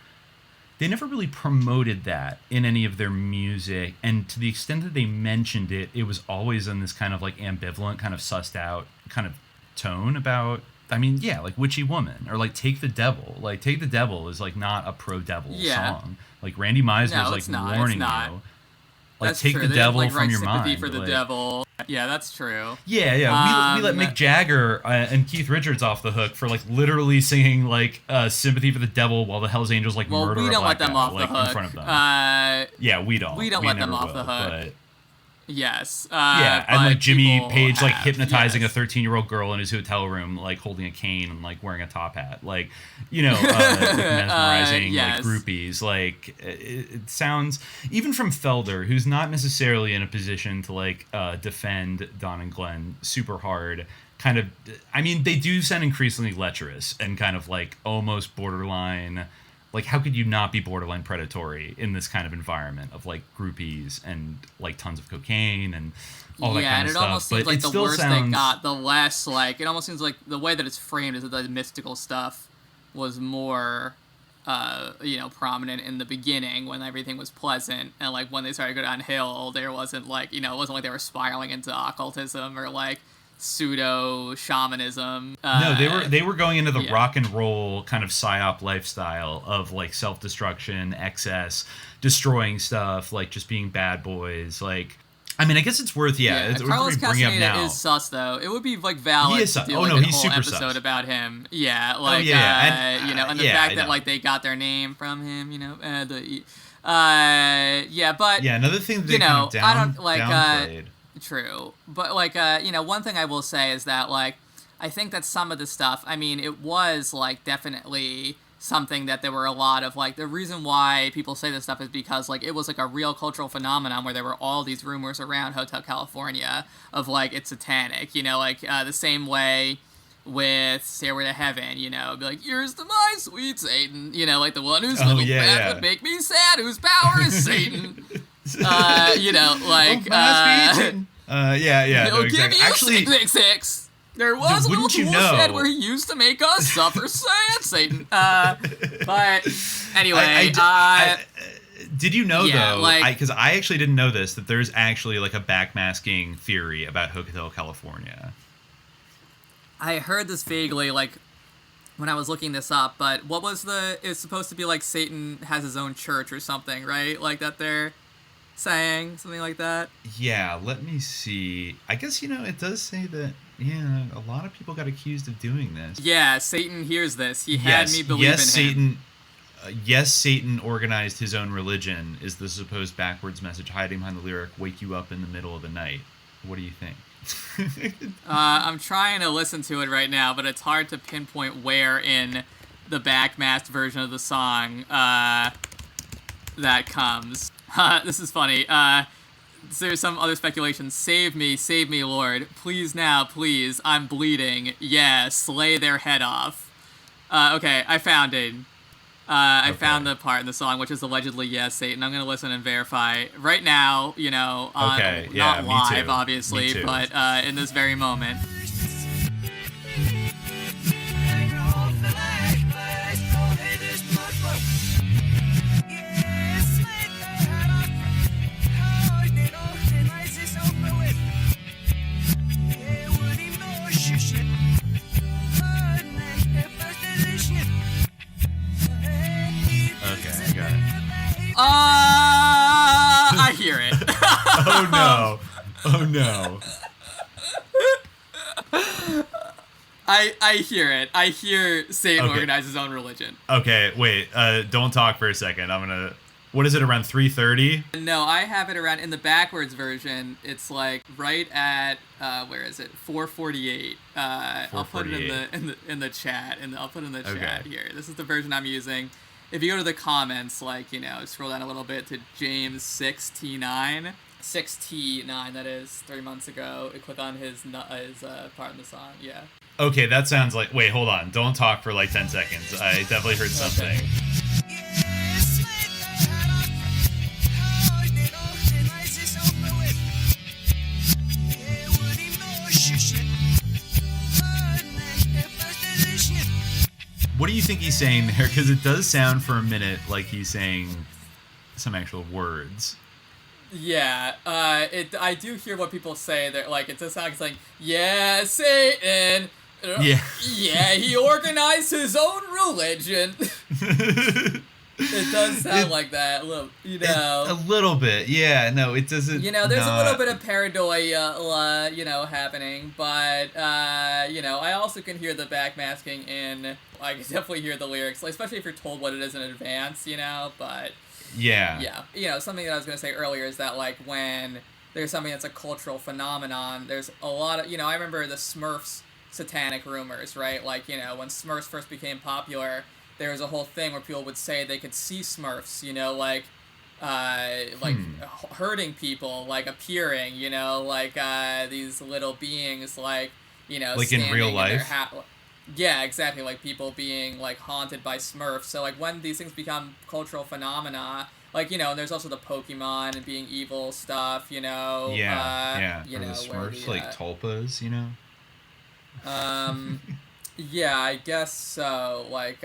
they never really promoted that in any of their music. And to the extent that they mentioned it, it was always in this kind of like ambivalent, kind of sussed out kind of tone about, I mean, yeah, like Witchy Woman or like Take the Devil. Like Take the Devil is like not a pro-devil song. Like Randy Meisner's warning you. Like, that's take true. the devil from your mind. For the devil. Yeah, that's true. Yeah. We let Mick Jagger and Keith Richards off the hook for like literally singing like "Sympathy for the Devil" while the Hell's Angels like murder a black guy, like, in front of them. Yeah, we don't. We don't let them off the hook. But... Yes. And like Jimmy Page like hypnotizing a 13-year-old girl in his hotel room, like holding a cane and like wearing a top hat, like, you know, mesmerizing like groupies. Like it sounds, even from Felder, who's not necessarily in a position to like defend Don and Glenn super hard. Kind of, I mean, they do sound increasingly lecherous and kind of like almost borderline. Like, how could you not be borderline predatory in this kind of environment of, like, groupies and, like, tons of cocaine and all that kind of stuff? Yeah, and it almost seems like the worse they got, the less, like, it almost seems like the way that it's framed is that the mystical stuff was more, you know, prominent in the beginning when everything was pleasant. And, like, when they started to go downhill, there wasn't, like, you know, it wasn't like they were spiraling into occultism or, like, pseudo shamanism. No, they were going into the rock and roll kind of psyop lifestyle of like self-destruction, excess, destroying stuff, like just being bad boys. Like, I mean, I guess it's worth it's Carlos worth bringing up now. Is sus though. It would be like valid. He is sus. To do, oh like, no, a he's whole super episode sus. About him. Yeah, like and, you know, and the fact that like they got their name from him. You know, but another thing that they you know, kind of I don't like downplayed. True. But, like, you know, one thing I will say is that, like, I think that some of the stuff, I mean, it was, like, definitely something that there were a lot of, like, the reason why people say this stuff is because, like, it was, like, a real cultural phenomenon where there were all these rumors around Hotel California of, like, it's satanic, you know, like, the same way with Stairway to Heaven, you know, be like, here's to my sweet Satan, you know, like, the one whose little breath would make me sad, whose power is Satan. You know, like, no, exactly. Actually, 666. There was a little shed where he used to make us suffer sad, Satan. But anyway, did you know though? Because I actually didn't know this, that there's actually like a backmasking theory about Hotel California. I heard this vaguely, like, when I was looking this up, but what was it's supposed to be like Satan has his own church or something, right? Like that they're saying something like that. Yeah, let me see. I guess, you know, it does say that, yeah, a lot of people got accused of doing this. Yeah, Satan hears this. He had me believe in him. Yes, Satan organized his own religion is the supposed backwards message hiding behind the lyric, wake you up in the middle of the night. What do you think? I'm trying to listen to it right now, but it's hard to pinpoint where in the backmasked version of the song that comes. This is funny. There's some other speculation. Save me, Lord. Please now, please. I'm bleeding. Yeah, slay their head off. Okay, I found it. I found the part in the song which is allegedly yes, Satan. I'm going to listen and verify right now, you know, not live, obviously, but in this very moment. I hear it. Oh no. I hear it. I hear Satan organize his own religion. Okay, wait. Don't talk for a second. I'm gonna. What is it, around 3:30? No, I have it around in the backwards version. It's like right at where is it? 4:48. I'll put it in the chat. I'll put it in the chat here. This is the version I'm using. If you go to the comments, like, you know, scroll down a little bit to James 6T9. 6T9, that is, 3 months ago. Click on his part in the song, yeah. Okay, that sounds like... Wait, hold on. Don't talk for like 10 seconds. I definitely heard something. What do you think he's saying there? Because it does sound for a minute like he's saying some actual words. Yeah, I do hear what people say that, like, it does sound like, yeah, Satan. Yeah. Yeah, he organized his own religion. It does sound like that, you know. A little bit, yeah. No, it doesn't. You know, there's a little bit of paranoia, you know, happening, but, you know, I also can hear the backmasking in, I can definitely hear the lyrics, especially if you're told what it is in advance, you know, but... Yeah. Yeah. You know, something that I was going to say earlier is that, like, when there's something that's a cultural phenomenon, there's a lot of, you know, I remember the Smurfs satanic rumors, right? Like, you know, when Smurfs first became popular, there was a whole thing where people would say they could see Smurfs, you know, like hurting people, like appearing, you know, like these little beings, like, you know, like in real life. Yeah, exactly, like people being like haunted by Smurfs. So like when these things become cultural phenomena, like, you know, and there's also the Pokemon and being evil stuff, you know. Yeah. You or know, the Smurfs, like tulpas, you know. Yeah, I guess so. Like,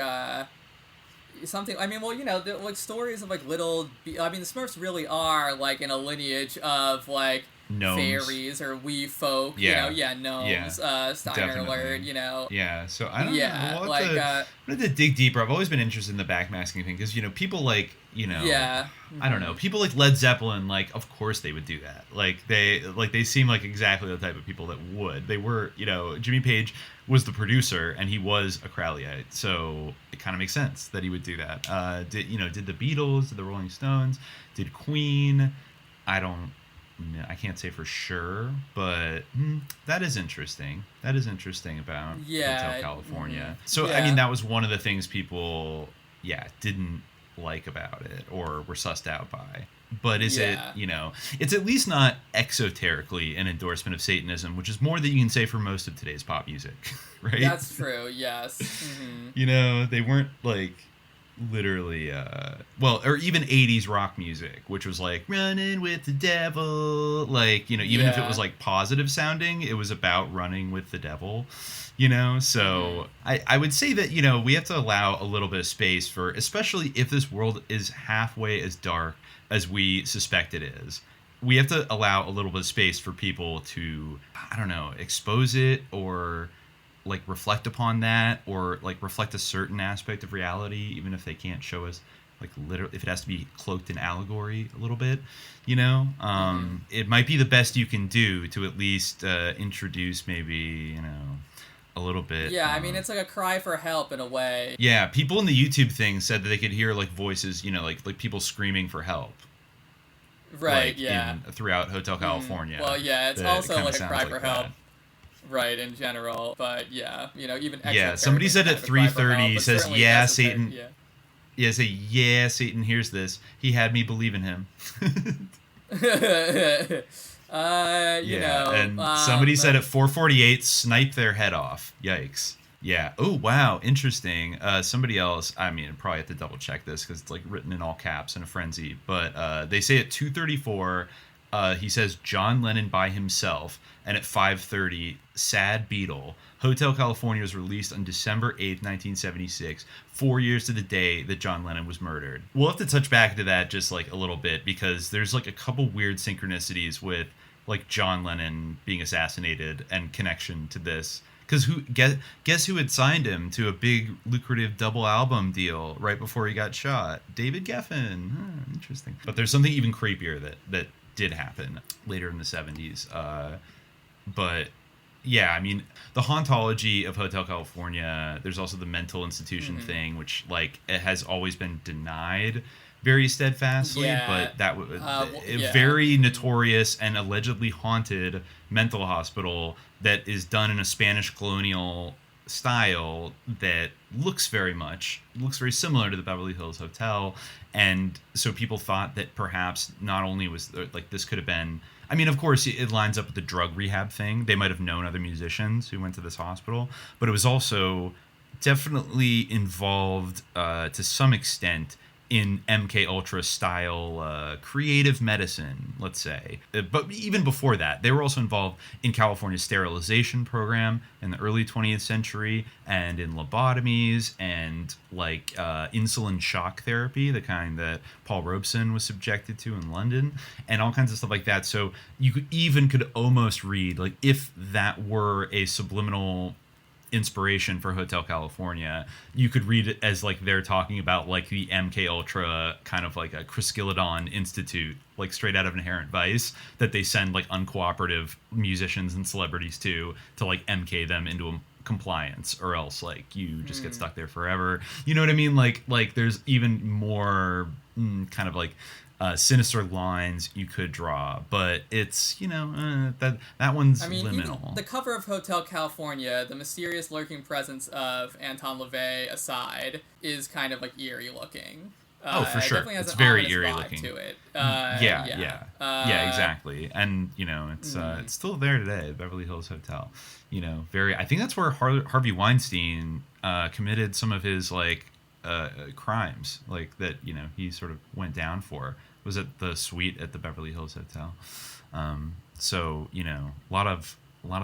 something. I mean, well, you know, like stories of like little. I mean, the Smurfs really are like in a lineage of like gnomes. Fairies or wee folk. Yeah. You know, gnomes. Steiner Definitely. alert. You know. Yeah. So I don't know. Yeah, We'll like have to dig deeper. I've always been interested in the backmasking thing because, you know, people like, you know. Yeah. I don't know. People like Led Zeppelin, like, of course they would do that. Like they seem like exactly the type of people that would. They were, you know, Jimmy Page was the producer and he was a Crowleyite, so it kind of makes sense that he would do that. Did the Beatles, did the Rolling Stones, did Queen? I can't say for sure, but that is interesting. That is interesting about Hotel California. So I mean, that was one of the things people, didn't like about it or were sussed out by. But is it, you know, it's at least not exoterically an endorsement of Satanism, which is more than you can say for most of today's pop music, right? That's true, yes. Mm-hmm. You know, they weren't like literally, or even 80s rock music, which was like, running with the devil. Like, you know, even if it was like positive sounding, it was about running with the devil. You know, so I would say that, you know, we have to allow a little bit of space for, especially if this world is halfway as dark as we suspect it is. We have to allow a little bit of space for people to, I don't know, expose it or like reflect upon that or like reflect a certain aspect of reality, even if they can't show us like literally, if it has to be cloaked in allegory a little bit, you know. It might be the best you can do to at least introduce maybe, you know, a little bit. Yeah, I mean, it's like a cry for help in a way. Yeah, people in the YouTube thing said that they could hear like voices, you know, like people screaming for help. Right, like, throughout Hotel California. Well, yeah, it's also like a cry like for that. help. Right, in general. But yeah, you know, even somebody said at 3:30, he says, yeah, Satan. Yeah. Yeah, say, yeah, Satan hears this. He had me believe in him. You know, and somebody said at 4:48, snipe their head off. Yikes. Yeah. Oh, wow. Interesting. Somebody else, I mean, I probably have to double check this because it's like written in all caps in a frenzy. But they say at 2:34, he says John Lennon by himself. And at 5:30, Sad Beetle. Hotel California was released on December 8th, 1976, 4 years to the day that John Lennon was murdered. We'll have to touch back to that just like a little bit because there's like a couple weird synchronicities with like John Lennon being assassinated and connection to this. Because guess who had signed him to a big lucrative double album deal right before he got shot? David Geffen. Interesting. But there's something even creepier that did happen later in the 70s. But yeah, I mean, the hauntology of Hotel California, there's also the mental institution thing, which like it has always been denied very steadfastly, but that was a very notorious and allegedly haunted mental hospital that is done in a Spanish colonial style that looks very similar to the Beverly Hills Hotel. And so people thought that perhaps not only was like this could have been, I mean, of course it lines up with the drug rehab thing. They might have known other musicians who went to this hospital, but it was also definitely involved to some extent in MK Ultra style creative medicine, let's say. But even before that, they were also involved in California's sterilization program in the early 20th century, and in lobotomies, and like insulin shock therapy, the kind that Paul Robeson was subjected to in London, and all kinds of stuff like that. So you could almost read, like, if that were a subliminal inspiration for Hotel California, you could read it as like they're talking about like the MK Ultra kind of like a Chryskilodon Institute, like straight out of Inherent Vice, that they send like uncooperative musicians and celebrities to like MK them into a compliance, or else like you just get stuck there forever. You know what I mean? Like there's even more kind of like sinister lines you could draw, but it's, you know, that one's liminal. Even the cover of Hotel California, the mysterious lurking presence of Anton LaVey aside, is kind of like eerie looking. For sure. It It's very eerie looking to it. Yeah, exactly. And you know, it's still there today, Beverly Hills Hotel. You know, I think that's where Harvey Weinstein committed some of his like crimes, like that, you know, he sort of went down for. Was at the suite at the Beverly Hills Hotel. So, you know, a lot of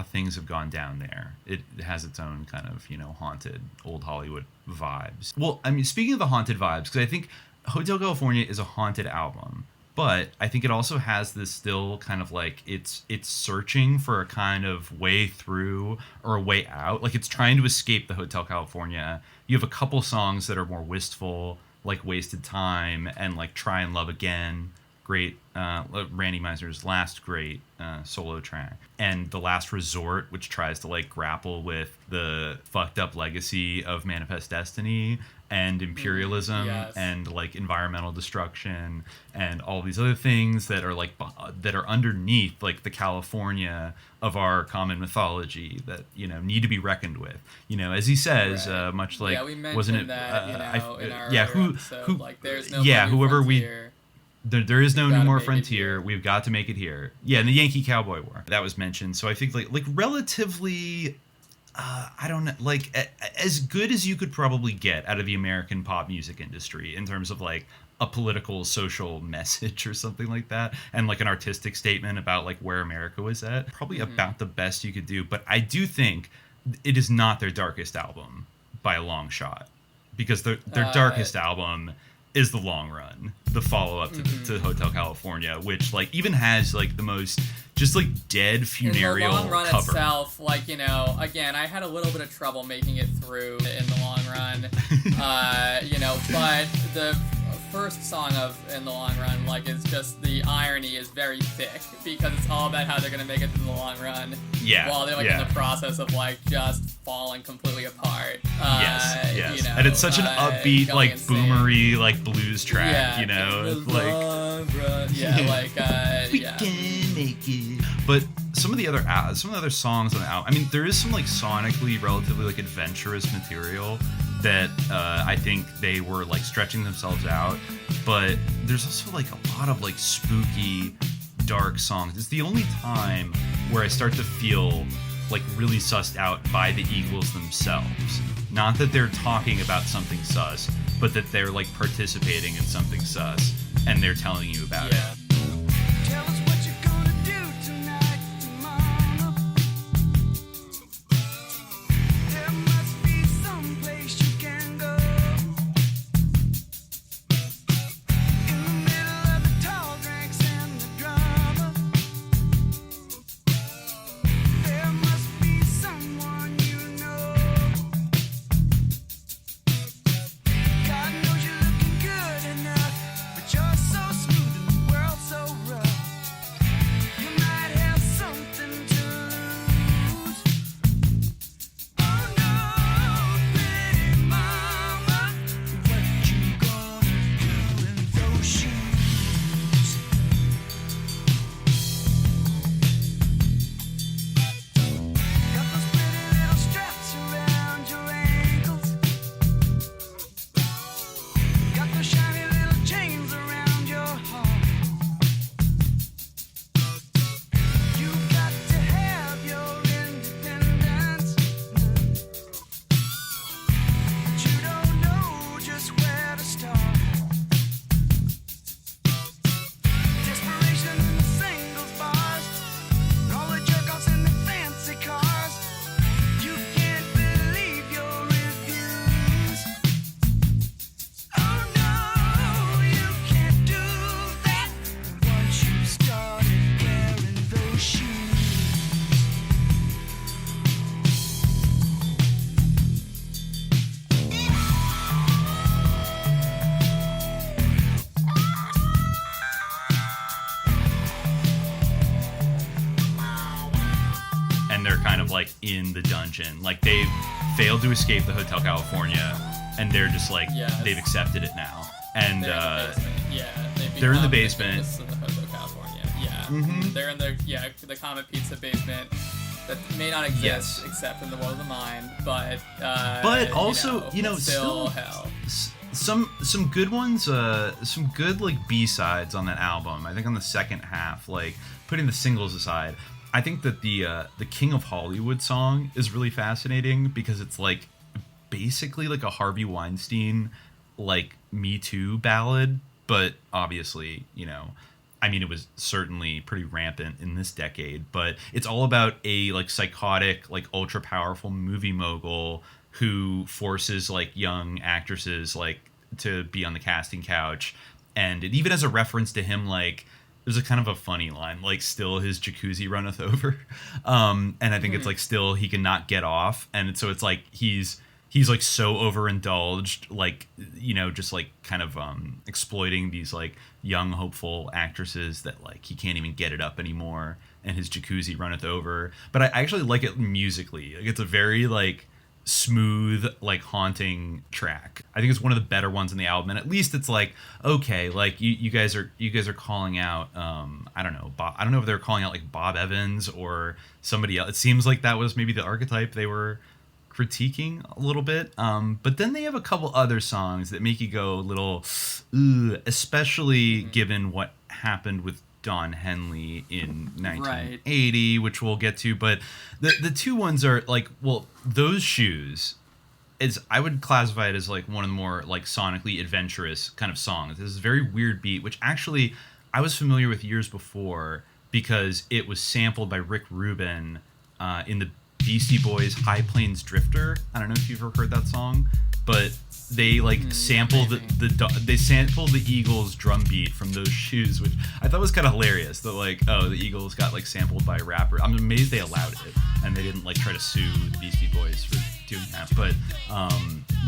things have gone down there. It has its own kind of, you know, haunted old Hollywood vibes. Well, I mean, speaking of the haunted vibes, because I think Hotel California is a haunted album, but I think it also has this still kind of like it's searching for a kind of way through or a way out. Like it's trying to escape the Hotel California. You have a couple songs that are more wistful, like Wasted Time and like Try and Love Again, great Randy Meisner's last great solo track, and The Last Resort, which tries to like grapple with the fucked up legacy of Manifest Destiny and imperialism and like environmental destruction and all these other things that are like that are underneath like the California of our common mythology that, you know, need to be reckoned with. You know, as he says, much like, we mentioned wasn't it that, you know, in our episode, like there's no whoever frontier. There is no new more frontier. We've got to make it here. Yeah, and the Yankee Cowboy War that was mentioned. So I think like relatively, I don't know, like as good as you could probably get out of the American pop music industry in terms of like a political social message or something like that, and like an artistic statement about like where America was at. Probably about the best you could do. But I do think it is not their darkest album by a long shot, because their darkest album is The Long Run, the follow-up to Hotel California, which like even has like the most just like dead funereal in the long run cover itself. Like, you know, again, I had a little bit of trouble making it through in the long run, you know, but the first song of In the Long Run, like, is just, the irony is very thick, because it's all about how they're gonna make it in the long run, while they're like in the process of like just falling completely apart. Yes. You know, and it's such an upbeat, like insane. boomery, like blues track, you know, like we can make it. But some of the other songs on the album, I mean, there is some like sonically relatively like adventurous material that I think they were like stretching themselves out, but there's also like a lot of like spooky, dark songs. It's the only time where I start to feel like really sussed out by the Eagles themselves. Not that they're talking about something sus, but that they're like participating in something sus and they're telling you about it. Tell us what you're gonna do tonight, mama. There must be some place you can go. In the middle of the tall drinks and the drama, there must be someone you know. God knows you're looking good enough, but you're so smooth and the world's like in the dungeon. Like they've failed to escape the Hotel California, and they're just like they've accepted it now. And they're in the basement. Of the Hotel California. Yeah, they're in the Comet Pizza basement that may not exist except in the world of the mind, but also still hell. Some good ones, some good like B-sides on that album. I think on the second half, like putting the singles aside, I think that the King of Hollywood song is really fascinating because it's like basically like a Harvey Weinstein like Me Too ballad, but obviously, I mean, it was certainly pretty rampant in this decade, but it's all about a like psychotic, like ultra powerful movie mogul who forces like young actresses like to be on the casting couch. And it even has a reference to him, like there's a kind of a funny line, like still his jacuzzi runneth over. And I think it's like still he cannot get off. And so it's like he's like so overindulged, like, just like kind of exploiting these like young hopeful actresses that like he can't even get it up anymore and his jacuzzi runneth over. But I actually like it musically. Like it's a very like smooth, like haunting track. I think it's one of the better ones in the album, and at least it's like, okay, like you guys are calling out I don't know if they're calling out like Bob Evans or somebody else. It seems like that was maybe the archetype they were critiquing a little bit, but then they have a couple other songs that make you go a little especially given what happened with Don Henley in 1980, which we'll get to. But the two ones are like, well, Those Shoes is, I would classify it as like one of the more like sonically adventurous kind of songs. This is a very weird beat, which actually I was familiar with years before because it was sampled by Rick Rubin in the Beastie Boys' High Plains Drifter. I don't know if you've ever heard that song, but they like sampled the Eagles drum beat from Those Shoes, which I thought was kind of hilarious. That like, oh, the Eagles got like sampled by a rapper. I'm amazed they allowed it and they didn't like try to sue the Beastie Boys for doing that.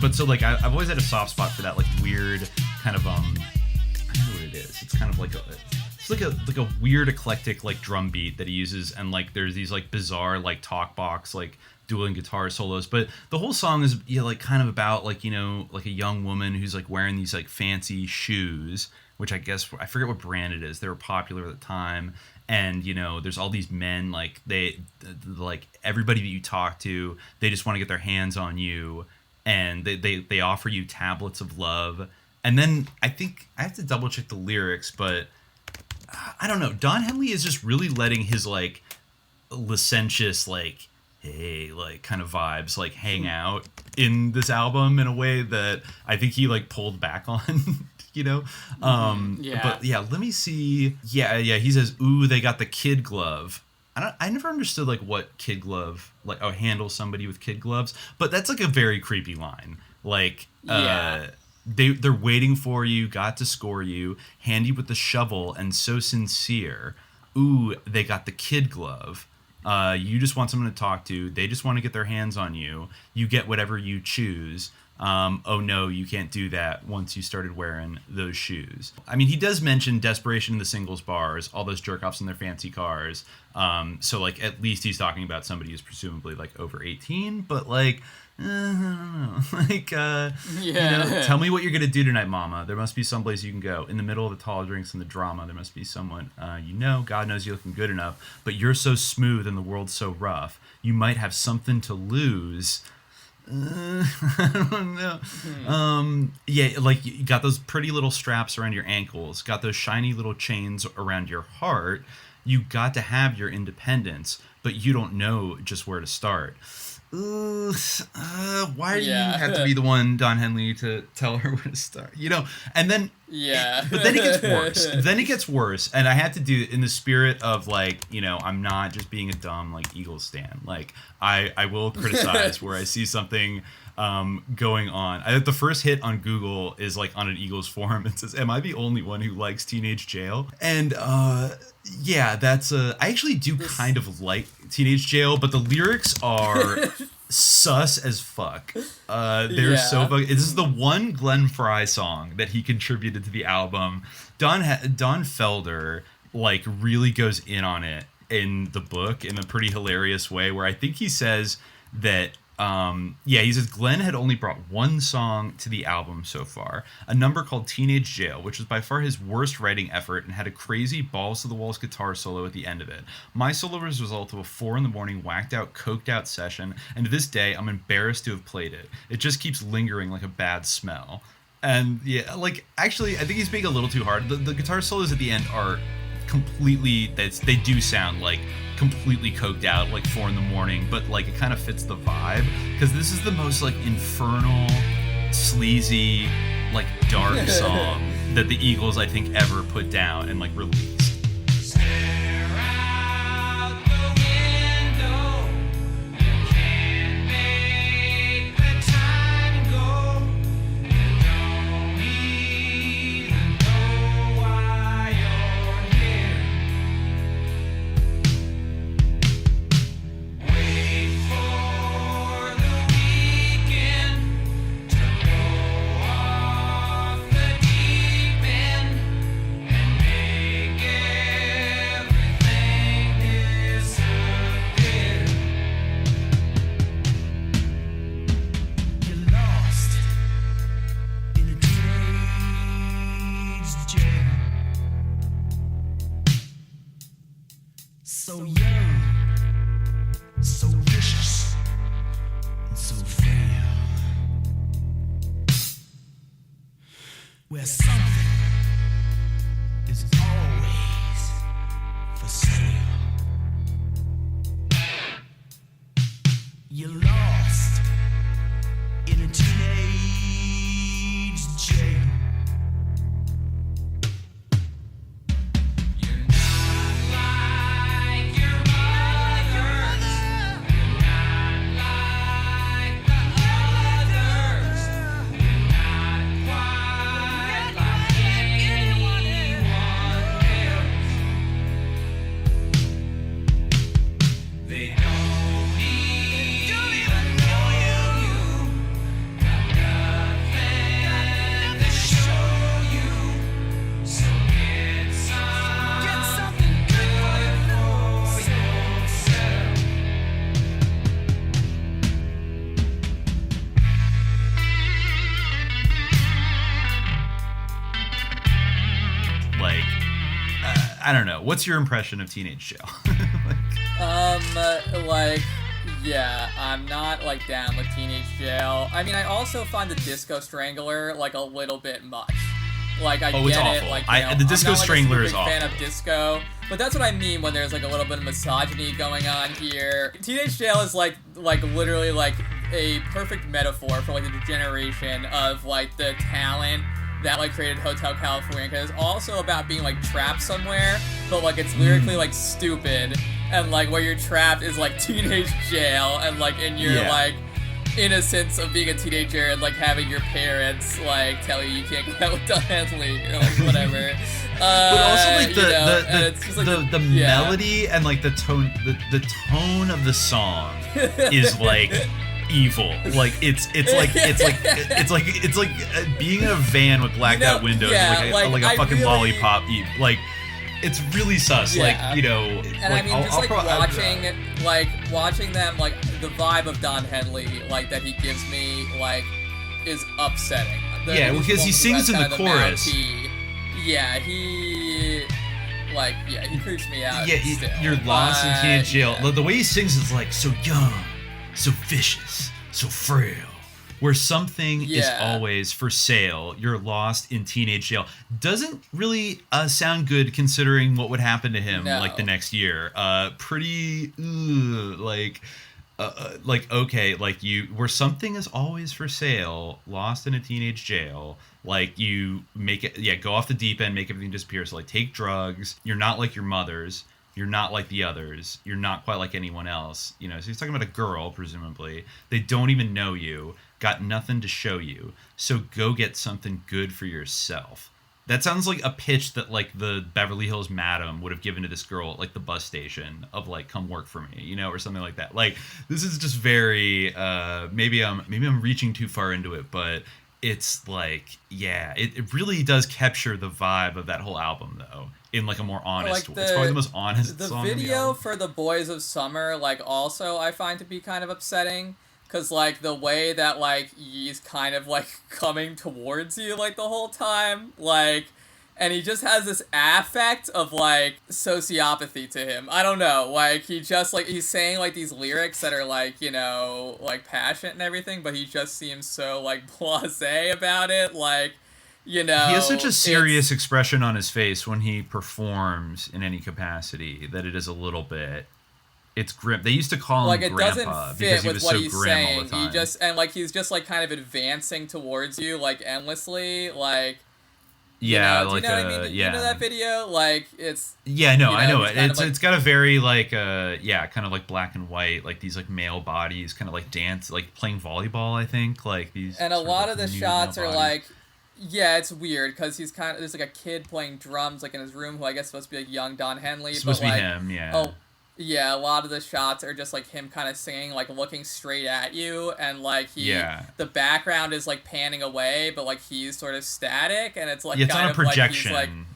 But so like I've always had a soft spot for that like weird kind of I don't know what it is. It's kind of like it's like a weird eclectic like drum beat that he uses, and like there's these like bizarre like talk box like dueling guitar solos. But the whole song is like kind of about like like a young woman who's like wearing these like fancy shoes, which I guess I forget what brand it is. They were popular at the time, and there's all these men like they like everybody that you talk to, they just want to get their hands on you, and they offer you tablets of love. And then I think I have to double check the lyrics, but I don't know. Don Henley is just really letting his like licentious like hey like kind of vibes like hang out in this album in a way that I think he like pulled back on. But yeah, let me see. He says, ooh, they got the kid glove. I never understood like what kid glove, like handle somebody with kid gloves, but that's like a very creepy line. Like they're waiting for you, got to score you, handy with the shovel and so sincere. Ooh, they got the kid glove. You just want someone to talk to. They just want to get their hands on you. You get whatever you choose. Oh no, you can't do that once you started wearing those shoes. I mean, he does mention desperation in the singles bars, all those jerk-offs in their fancy cars. So like at least he's talking about somebody who's presumably like over 18, but like I don't know. Like tell me what you're gonna do tonight, mama. There must be someplace you can go. In the middle of the tall drinks and the drama, there must be someone God knows you're looking good enough, but you're so smooth and the world's so rough. You might have something to lose. I don't know. Like you got those pretty little straps around your ankles, got those shiny little chains around your heart. You got to have your independence, but you don't know just where to start. Why do you have to be the one, Don Henley, to tell her where to start? And then but then it gets worse. And I had to do it in the spirit of like, I'm not just being a dumb like Eagles stan. Like I will criticize where I see something going on. The first hit on Google is like on an Eagles forum. It says, "Am I the only one who likes Teenage Jail?" And that's I actually do kind of like Teenage Jail, but the lyrics are sus as fuck. They're so fuck. This is the one Glenn Frey song that he contributed to the album. Don Felder like really goes in on it. in the book in a pretty hilarious way, where I think he says that he says Glenn had only brought one song to the album so far, a number called Teenage Jail, which was by far his worst writing effort and had a crazy balls-to-the-walls guitar solo at the end of it. My solo was a result of a 4 a.m, whacked-out, coked-out session, and to this day, I'm embarrassed to have played it. It just keeps lingering like a bad smell. And yeah, like, actually, I think he's being a little too hard. The guitar solos at the end are completely, they do sound like completely coked out, like 4 a.m, but like it kind of fits the vibe, because this is the most like infernal, sleazy, like dark song that the Eagles I think ever put down and like released. So young, so vicious, and so frail. Where something is always for sale. You're lost in a teenage jail. I don't know. What's your impression of Teenage Jail? Yeah, I'm not, like, down with Teenage Jail. I mean, I also find the Disco Strangler, like, a little bit much. Like, I it's get awful. it. Like, you know, the Disco I'm not, like, Strangler a is super awful. big fan of disco, but that's what I mean when there's, like, a little bit of misogyny going on here. Teenage Jail is, like literally, like, a perfect metaphor for, like, the degeneration of, like, the talent that, like, created Hotel California, because it's also about being, like, trapped somewhere, but, like, it's lyrically, like, stupid, and, like, where you're trapped is, like, teenage jail, and, like, in your, like, innocence of being a teenager and, like, having your parents, like, tell you can't go out with Don Henley, or, like, whatever. But also, like, the yeah. melody and, like, the tone of the song is, like, evil. Like, it's like being in a van with blacked out windows, like a fucking really, lollipop. Like, it's really sus. Yeah. Like, you know, and like, I mean, just watching them, like, the vibe of Don Henley, like, that he gives me, like, is upsetting. Because he sings in the chorus. He creeps me out. Yeah, still. You're lost in teenage jail. Yeah. The way he sings is like so young, so vicious, so frail. Where something is always for sale, you're lost in teenage jail. Doesn't really sound good considering what would happen to him like the next year. Pretty okay, like where something is always for sale, lost in a teenage jail. Like, you make it, go off the deep end, make everything disappear. So, like, take drugs. You're not like your mothers. You're not like the others. You're not quite like anyone else. You know, so he's talking about a girl, presumably. They don't even know you. Got nothing to show you. So go get something good for yourself. That sounds like a pitch that, like, the Beverly Hills Madam would have given to this girl at, like, the bus station of, like, come work for me, you know, or something like that. Like, this is just very, maybe I'm reaching too far into it, but it's like, yeah, it really does capture the vibe of that whole album, though, in like a more honest way. It's probably the most honest the song. The video for The Boys of Summer, like, also I find to be kind of upsetting. Because, like, the way that, like, he's kind of, like, coming towards you, like, the whole time, like, and he just has this affect of, like, sociopathy to him. I don't know, like, he just, like, he's saying, like, these lyrics that are, like, you know, like, passionate and everything, but he just seems so, like, blasé about it, like, you know. He has such a serious expression on his face when he performs in any capacity that it is a little bit... It's grim. They used to call him like, it Grandpa doesn't because fit he with was what so he's grim saying. all the time. He just, and, like, he's just, like, kind of advancing towards you, like, endlessly, like... Yeah, you know, like do you know what I mean? yeah. You know that video? Like, it's... Yeah, no, you know, I know it. It's got a very, like, yeah, kind of like black and white, like these, like, male bodies, kind of like dance, like playing volleyball, I think, like these... And a lot of the shots are, bodies. like... Yeah, it's weird, because he's kind of... There's, like, a kid playing drums, like, in his room, who I guess is supposed to be, like, young Don Henley, It's supposed but, to be like... him, yeah. Oh, yeah, a lot of the shots are just, like, him kind of singing, like, looking straight at you, and, like, the background is, like, panning away, but, like, he's sort of static, and it's, like, yeah, it's kind on a of projection, like, in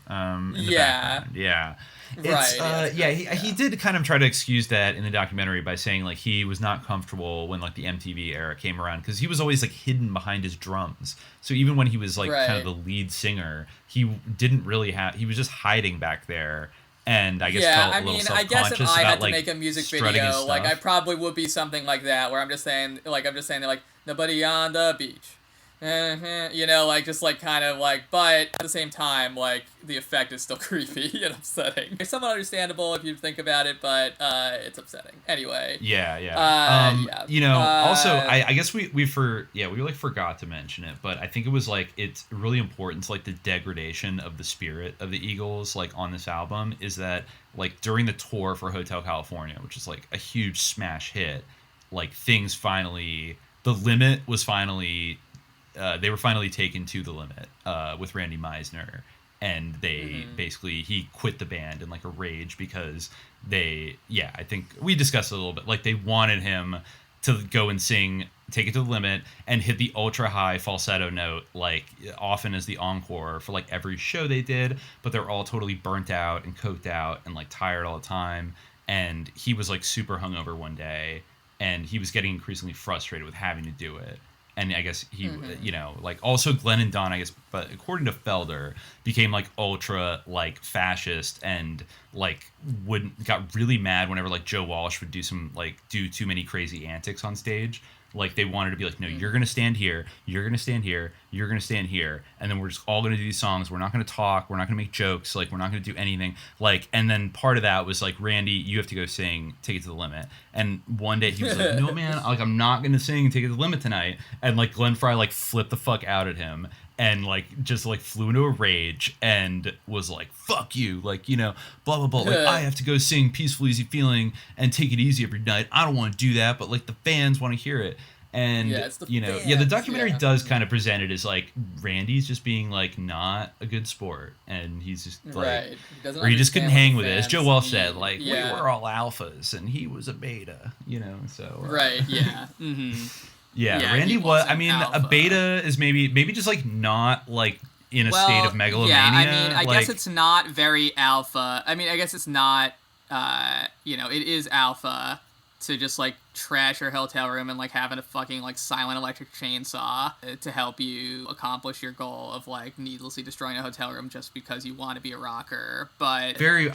the background. Yeah. It's, right. He did kind of try to excuse that in the documentary by saying, like, he was not comfortable when, like, the MTV era came around, because he was always, like, hidden behind his drums. So even when he was, like, kind of the lead singer, he didn't really have... He was just hiding back there. And I guess felt a little I guess if I had to like, make a music video, like, I probably would be something like that, where I'm just saying, like, nobody on the beach. You know, like, just, like, kind of, like, but at the same time, like, the effect is still creepy and upsetting. It's somewhat understandable if you think about it, but it's upsetting. Anyway. Yeah. You know, also, I guess we like forgot to mention it, but I think it was, like, it's really important to, like, the degradation of the spirit of the Eagles, like, on this album, is that, like, during the tour for Hotel California, which is, like, a huge smash hit, like, things finally... The limit was finally... they were finally taken to the limit with Randy Meisner, and they basically, he quit the band in, like, a rage because I think we discussed it a little bit, like, they wanted him to go and sing Take It to the Limit and hit the ultra high falsetto note, like, often as the encore for, like, every show they did, but they're all totally burnt out and coked out and, like, tired all the time, and he was, like, super hungover one day, and he was getting increasingly frustrated with having to do it. And I guess he, you know, like, also Glenn and Don, I guess, but according to Felder, became, like, ultra, like, fascist and, like, got really mad whenever, like, Joe Walsh would do too many crazy antics on stage. Like, they wanted to be like, no, you're going to stand here, you're going to stand here, you're going to stand here, and then we're just all going to do these songs. We're not going to talk. We're not going to make jokes. Like, we're not going to do anything. Like, and then part of that was, like, Randy, you have to go sing Take It to the Limit. And one day he was like, no, man, like, I'm not going to sing Take It to the Limit tonight. And, like, Glenn Frey, like, flipped the fuck out at him and, like, just, like, flew into a rage and was like, fuck you, like, you know, blah, blah, blah. Like, I have to go sing Peaceful Easy Feeling and Take It Easy every night. I don't want to do that, but, like, the fans want to hear it. And, you know, the documentary does kind of present it as, like, Randy's just being, like, not a good sport. And he's just, like, or he just couldn't hang with it. As Joe Walsh said, like, we were all alphas and he was a beta, you know, so. Yeah, Randy was. I mean, alpha. A beta is maybe just, like, not, like, in a state of megalomania. Yeah, I mean, I guess it's not very alpha. I mean, I guess it's not. You know, it is alpha to just, like, trash your hotel room and, like, having a fucking, like, silent electric chainsaw to help you accomplish your goal of, like, needlessly destroying a hotel room just because you want to be a rocker. But you're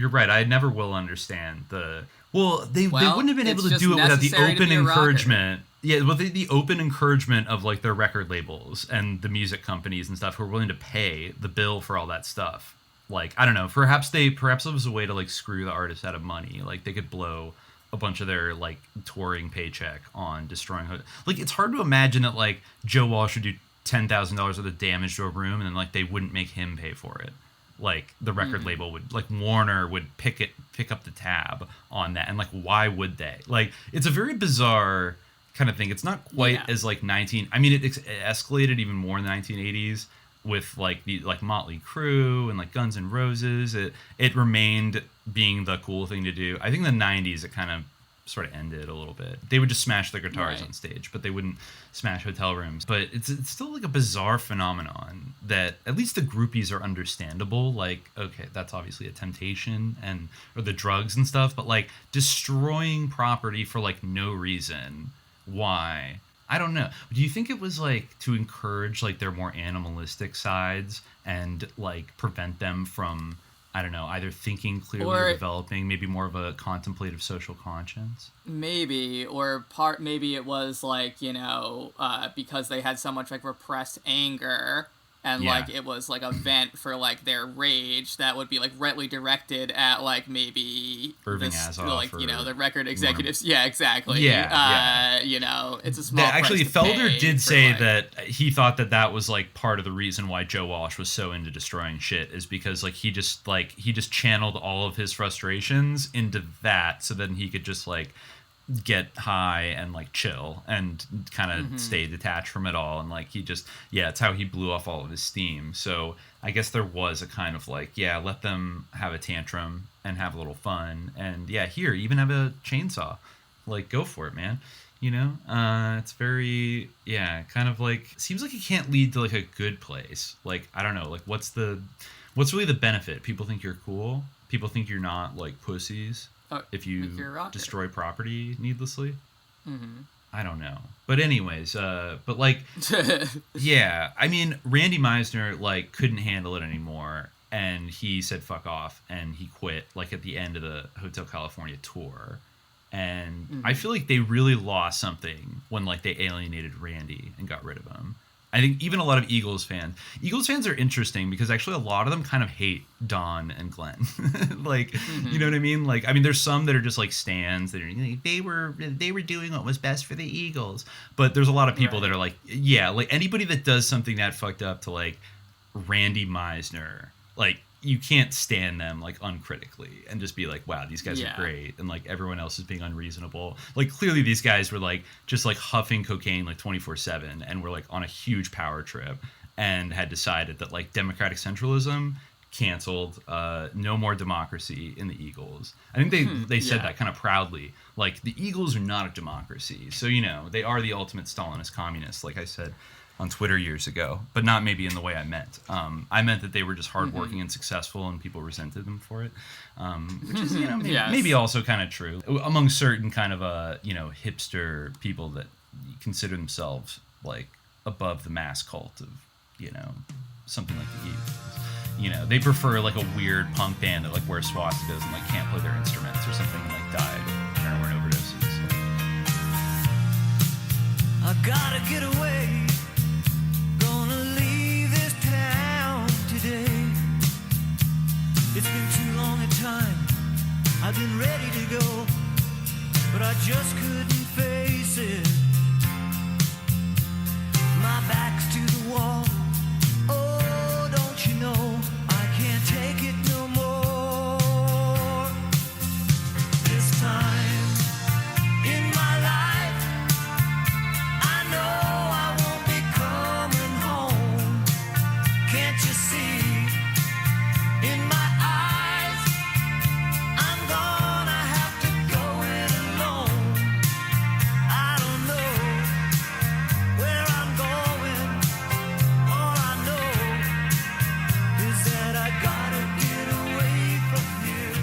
right. I never will understand the. Well, they wouldn't have been able to do it without the open encouragement. Yeah, well, the open encouragement of, like, their record labels and the music companies and stuff who are willing to pay the bill for all that stuff. Like, I don't know, perhaps it was a way to, like, screw the artists out of money. Like, they could blow a bunch of their, like, touring paycheck on destroying. Like, it's hard to imagine that, like, Joe Walsh would do $10,000 worth of damage to a room and then, like, they wouldn't make him pay for it. Like, the record label would, like, Warner would pick up the tab on that. And, like, why would they? Like, it's a very bizarre kind of thing. It's not quite as, like, I mean, it escalated even more in the 1980s with, like, the, like, Motley Crue and, like, Guns N' Roses. It remained being the cool thing to do. I think in the 90s it kind of sort of ended a little bit. They would just smash their guitars Right. on stage, but they wouldn't smash hotel rooms. But it's still like a bizarre phenomenon that at least the groupies are understandable. Like, okay, that's obviously a temptation or the drugs and stuff, but like destroying property for like no reason. Why? I don't know. Do you think it was like to encourage like their more animalistic sides and like prevent them from, I don't know, either thinking clearly or developing maybe more of a contemplative social conscience? Maybe, or maybe it was like, you know, because they had so much like repressed anger and like it was like a vent for like their rage that would be like rightly directed at like maybe Irving Azoff, like, you know, the record executives. Yeah, exactly. You know, it's a small actually, price to Felder pay did for, say like, that he thought that was like part of the reason why Joe Walsh was so into destroying shit is because like he just channeled all of his frustrations into that, so then he could just like get high and like chill and kind of stay detached from it all, and like he just it's how he blew off all of his steam. So I guess there was a kind of like let them have a tantrum and have a little fun, and here even have a chainsaw, like go for it, man. You know, it's very kind of like seems like it can't lead to like a good place. Like I don't know, like what's really the benefit? People think you're cool. People think you're not like pussies. If you destroy property needlessly. I don't know. But anyways, but like, I mean, Randy Meisner like couldn't handle it anymore, and he said fuck off, and he quit like at the end of the Hotel California tour. And I feel like they really lost something when like they alienated Randy and got rid of him. I think even a lot of Eagles fans are interesting because actually a lot of them kind of hate Don and Glenn. Like, you know what I mean? Like, I mean, there's some that are just like stans that are like, they were doing what was best for the Eagles. But there's a lot of people that are like, like anybody that does something that fucked up to like Randy Meisner, like you can't stand them like uncritically and just be like, wow, these guys are great, and like everyone else is being unreasonable. Like clearly these guys were like just like huffing cocaine like 24/7 and were like on a huge power trip and had decided that like democratic centralism canceled, no more democracy in the Eagles. I think they said that kind of proudly, like the Eagles are not a democracy, so you know they are the ultimate Stalinist communists, like I said on Twitter years ago, but not maybe in the way I meant. I meant that they were just hardworking and successful, and people resented them for it, which is, you know, maybe also kind of true among certain kind of hipster people that consider themselves like above the mass cult of, you know, something like the Eagles. You know, they prefer like a weird punk band that like wears swastikas and like can't play their instruments or something, and like died of heroin overdoses. I gotta get away. It's been too long a time, I've been ready to go, but I just couldn't face it. My back's to the wall, oh, don't you know, I can't take it no more. This time in my life, I know I won't be coming home. Can't you see? In my eyes, I'm gonna have to go it alone. I don't know where I'm going. All I know is that I gotta get away from here.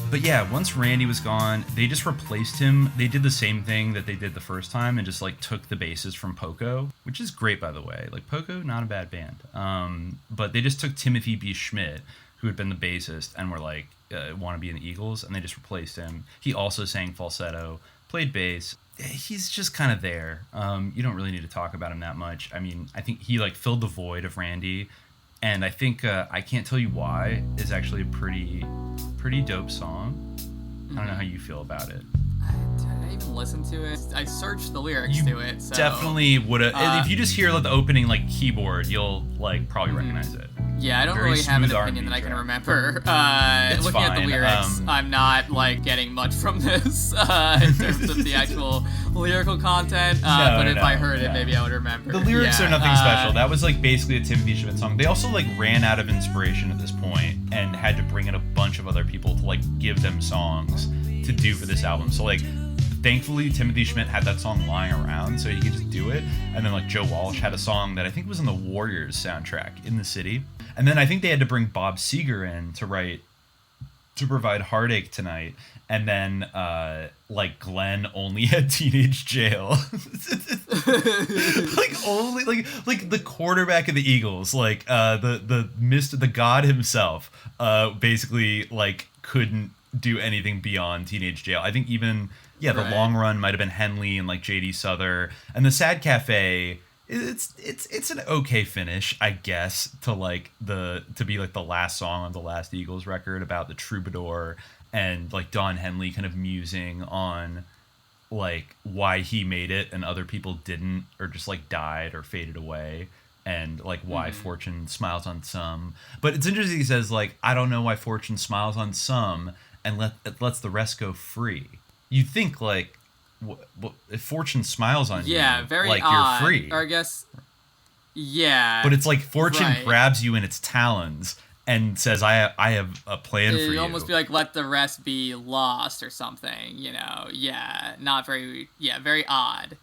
But yeah, once Randy was gone, they just replaced him. They did the same thing that they did the first time and just like took the basses from Poco, which is great, by the way. Like Poco, not a bad band. But they just took Timothy B. Schmidt, who had been the bassist, and were like, want to be in the Eagles, and they just replaced him. He also sang falsetto, played bass. He's just kind of there. You don't really need to talk about him that much. I mean, I think he like filled the void of Randy, and I think I Can't Tell You Why is actually a pretty dope song. I don't know how you feel about it. Did I even listen to it? I searched the lyrics to it. So, definitely would have. If you just hear the opening like keyboard, you'll like probably recognize it. Yeah, I don't Very really have an smooth opinion R&B that I can track. remember. It's Looking at the fine. lyrics, I'm not like getting much from this in terms of the actual lyrical content. But if I heard it, maybe I would remember. The lyrics are nothing special. That was like basically a Timothy Schmidt song. They also like ran out of inspiration at this point and had to bring in a bunch of other people to like give them songs. to do for this album. So like, thankfully Timothy Schmidt had that song lying around so he could just do it. And then like Joe Walsh had a song that I think was in the Warriors soundtrack, In the City. And then I think they had to bring Bob Seger in to provide Heartache Tonight. And then like Glenn only had Teenage Jail. Like only like the quarterback of the Eagles, like the god himself, basically like couldn't do anything beyond Teenage Jail. I think even the long run might have been Henley and like JD Souther, and the Sad Cafe. It's an okay finish, I guess, to be like the last song on the last Eagles record about the troubadour and like Don Henley kind of musing on like why he made it and other people didn't, or just like died or faded away, and like why fortune smiles on some. But it's interesting, he says like, I don't know why fortune smiles on some and lets the rest go free. You think like, if fortune smiles on you, very like odd. you're free. Or I guess, but it's like fortune grabs you in its talons and says, I have a plan for you. It'd almost be like, let the rest be lost or something, not very, very odd.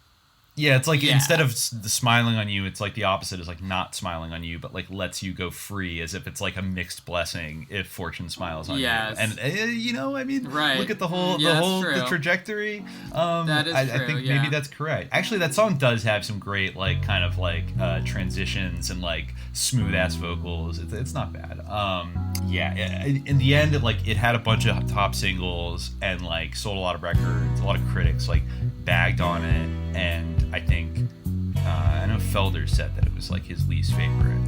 Yeah, it's like instead of smiling on you, it's like the opposite is like not smiling on you, but like lets you go free, as if it's like a mixed blessing if fortune smiles on you. And I mean, look at the trajectory. That is I think maybe that's correct. Actually, that song does have some great like kind of like transitions and like smooth ass vocals. It's not bad. In the end, it had a bunch of top singles and like sold a lot of records. A lot of critics like bagged on it, and I think I know Felder said that it was like his least favorite,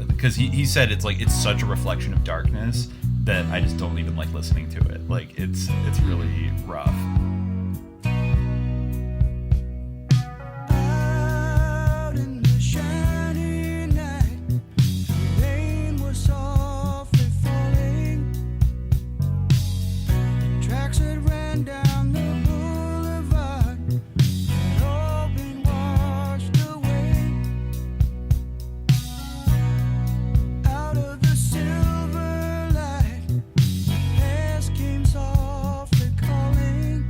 because he said it's such a reflection of darkness that I just don't even like listening to it. Like it's really rough. Out in the shiny night, the rain was softly falling. The tracks that ran down the boulevard had all been washed away. Out of the silver light, past came softly calling.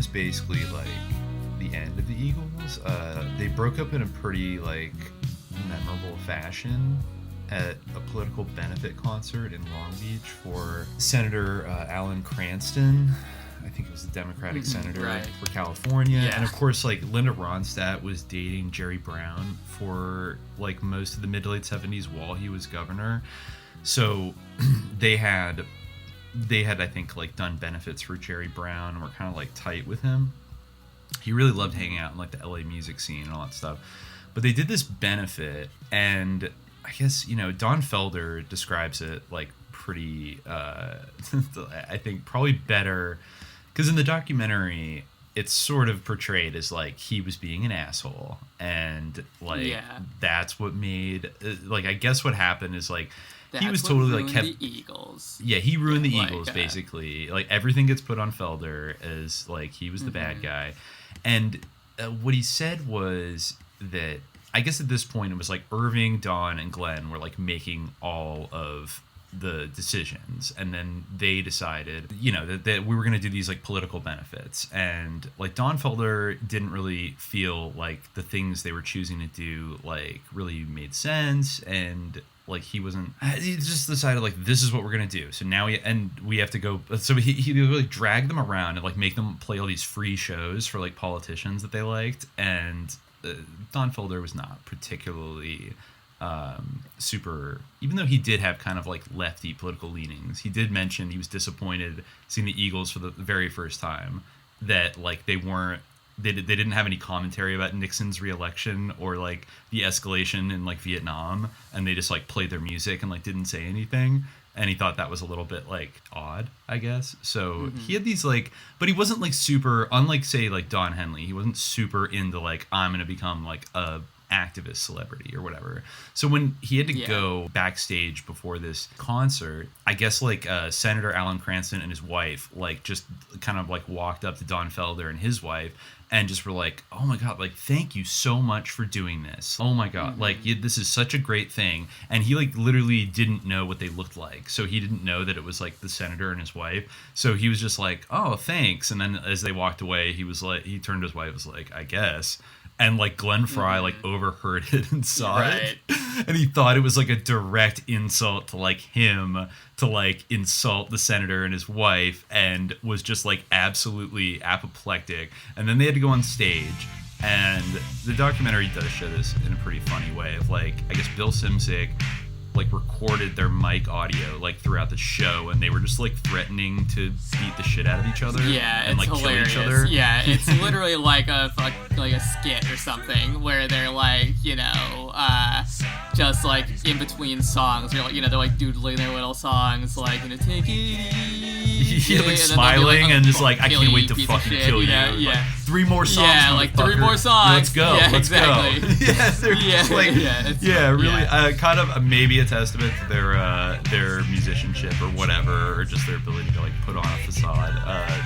was basically like the end of the Eagles. They broke up in a pretty like memorable fashion at a political benefit concert in Long Beach for Senator Alan Cranston. I think it was the Democratic senator for California. Yeah. And of course, like Linda Ronstadt was dating Jerry Brown for like most of the mid to late 70s while he was governor. So they had I think like done benefits for Jerry Brown and were kind of like tight with him. He really loved hanging out in like the LA music scene and all that stuff. But they did this benefit, and I guess, you know, Don Felder describes it like pretty I think probably better, because in the documentary it's sort of portrayed as like he was being an asshole, and like that's what made like I guess what happened is like he was totally like kept the Eagles. Yeah, he ruined the Eagles basically. Like everything gets put on Felder as like he was the bad guy, and what he said was that I guess at this point it was like Irving, Don, and Glenn were like making all of the decisions, and then they decided, you know, that we were going to do these like political benefits, and like Don Felder didn't really feel like the things they were choosing to do like really made sense, and like he just decided like this is what we're gonna do. So now we have to go. So he really dragged them around and like make them play all these free shows for like politicians that they liked, and Don Felder was not particularly super, even though he did have kind of like lefty political leanings. He did mention he was disappointed seeing the Eagles for the very first time, that like they didn't have any commentary about Nixon's re-election or like the escalation in like Vietnam, and they just like played their music and like didn't say anything. And he thought that was a little bit like odd, I guess. So he had these like, but he wasn't like super, unlike say like Don Henley, he wasn't super into like, I'm going to become like a activist celebrity or whatever. So when he had to go backstage before this concert, I guess like Senator Alan Cranston and his wife like just kind of like walked up to Don Felder and his wife and just were like, oh my God, like, thank you so much for doing this. Oh my God, like, this is such a great thing. And he like literally didn't know what they looked like. So he didn't know that it was like the senator and his wife. So he was just like, oh, thanks. And then as they walked away, he was like, he turned to his wife, was like, I guess. And like Glenn Fry like overheard it and saw it, and he thought it was like a direct insult to like him to like insult the senator and his wife, and was just like absolutely apoplectic. And then they had to go on stage, and the documentary does show this in a pretty funny way of like, I guess Bill Simsick like recorded their mic audio like throughout the show, and they were just like threatening to beat the shit out of each other. Yeah, and it's like hilarious. kill each other. Yeah, it's literally like a skit or something where they're like, you know, just like in between songs, or like, you know, they're like doodling their little songs, like, you know, take it easy, like smiling and just like, I can't wait to fucking kill you. Yeah, like, 3 more songs. Yeah, like 3 more songs. Let's go. Yeah, let's exactly. go. Yeah, they're just like, really, kind of maybe a testament to their musicianship or whatever, or just their ability to like put on a facade.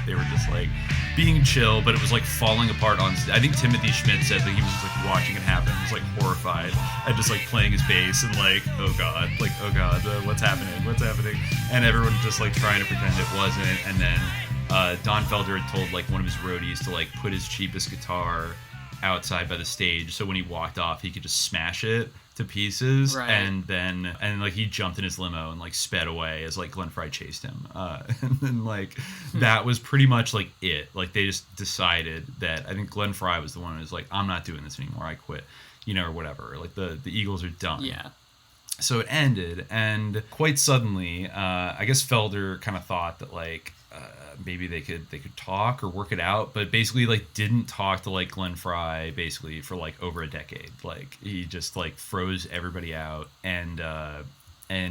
They were just like being chill, but it was like falling apart on stage. I think Timothy Schmidt said that he was like watching it happen, was like horrified, and just like playing his bass and like, oh god, what's happening, and everyone just like trying to pretend it wasn't. And then Don Felder had told like one of his roadies to like put his cheapest guitar outside by the stage, so when he walked off he could just smash it to pieces. And like he jumped in his limo and like sped away as like Glenn Fry chased him, and then like that was pretty much like it. Like they just decided that, I think Glenn Fry was the one who was like, I'm not doing this anymore, I quit, you know, or whatever, like the Eagles are done. So it ended, and quite suddenly I guess Felder kind of thought that like maybe they could talk or work it out, but basically like didn't talk to like Glenn Fry basically for like over a decade. Like he just like froze everybody out, and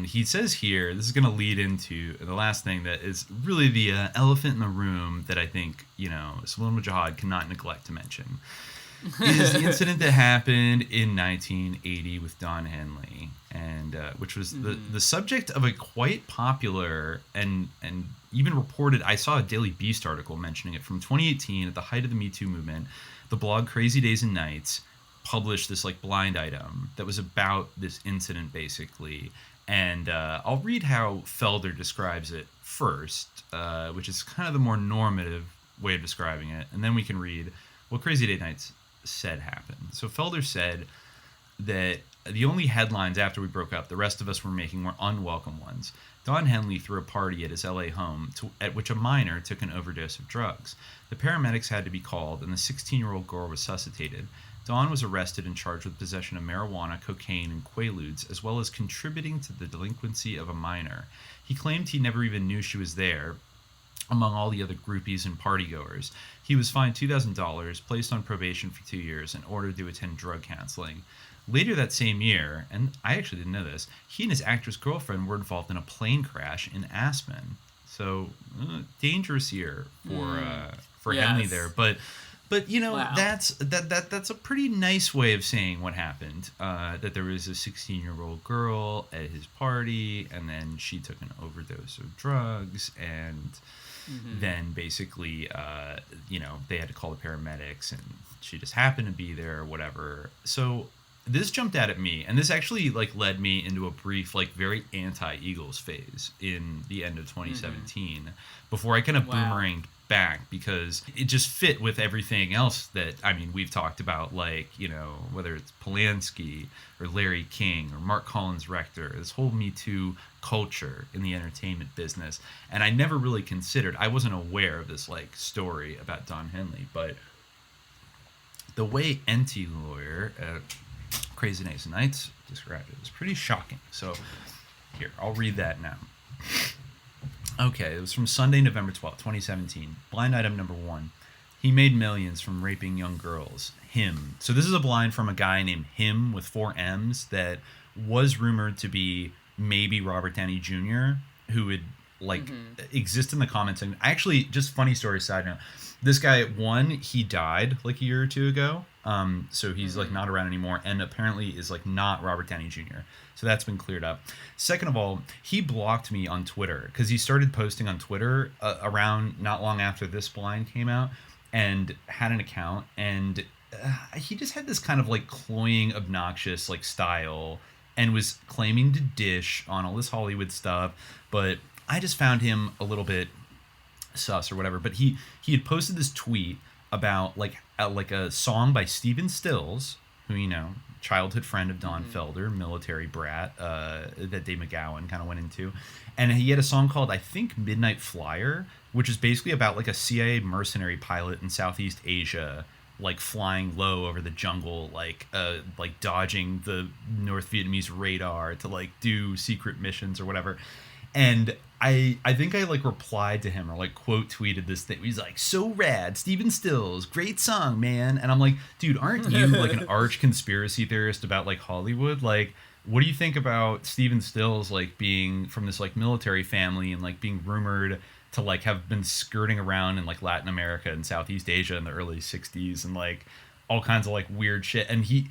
he says here, this is going to lead into the last thing that is really the elephant in the room that I think, you know, Subliminal Jihad cannot neglect to mention, is the incident that happened in 1980 with Don Henley, and which was the subject of a quite popular and even reported, I saw a Daily Beast article mentioning it from 2018 at the height of the Me Too movement. The blog Crazy Days and Nights published this like blind item that was about this incident basically, and I'll read how Felder describes it first, which is kind of the more normative way of describing it, and then we can read what Crazy Date Nights said happened. So Felder said that the only headlines after we broke up, the rest of us were making, were unwelcome ones. Don Henley threw a party at his LA home at which a minor took an overdose of drugs. The paramedics had to be called, and the 16-year-old girl resuscitated. Don was arrested and charged with possession of marijuana, cocaine, and quaaludes, as well as contributing to the delinquency of a minor. He claimed he never even knew she was there, among all the other groupies and partygoers. He was fined $2,000, placed on probation for 2 years, and ordered to attend drug counseling. Later that same year, and I actually didn't know this, he and his actress girlfriend were involved in a plane crash in Aspen. So, dangerous year for Henley there. But you know, Wow. that's a pretty nice way of saying what happened. That there was a 16-year-old girl at his party, and then she took an overdose of drugs, and then basically, they had to call the paramedics, and she just happened to be there or whatever. So this jumped out at me, and this actually led me into a brief, very anti-Eagles phase in the end of 2017, before I kind of boomeranged back, because it just fit with everything else that, we've talked about, whether it's Polanski or Larry King or Mark Collins Rector, this whole Me Too culture in the entertainment business. And I never really considered, I wasn't aware of this story about Don Henley, but the way NT Lawyer at Crazy Nights described it was pretty shocking. So here, I'll read that now. Okay, it was from Sunday, November 12th, 2017. Blind item number 1. He made millions from raping young girls. Him. So this is a blind from a guy named Him with 4 M's that was rumored to be maybe Robert Downey Jr., who would exist in the comments. And actually, just funny story, side note, this guy, he died a year or 2 ago. So he's not around anymore, and apparently is not Robert Downey Jr. So that's been cleared up. Second of all, he blocked me on Twitter because he started posting on Twitter around not long after this blind came out, and had an account, and he just had this kind of cloying, obnoxious style, and was claiming to dish on all this Hollywood stuff. But I just found him a little bit sus or whatever. But he had posted this tweet about a song by Stephen Stills, who, childhood friend of Don Felder, military brat, that Dave McGowan kind of went into. And he had a song called, I think, Midnight Flyer, which is basically about a CIA mercenary pilot in Southeast Asia, flying low over the jungle, dodging the North Vietnamese radar to do secret missions or whatever. And I think I replied to him, or quote tweeted this thing. He's so rad, Stephen Stills, great song, man. And I'm like, dude, aren't you an arch conspiracy theorist about Hollywood? What do you think about Stephen Stills being from this military family and being rumored to have been skirting around in Latin America and Southeast Asia in the early 60s and all kinds of weird shit? And he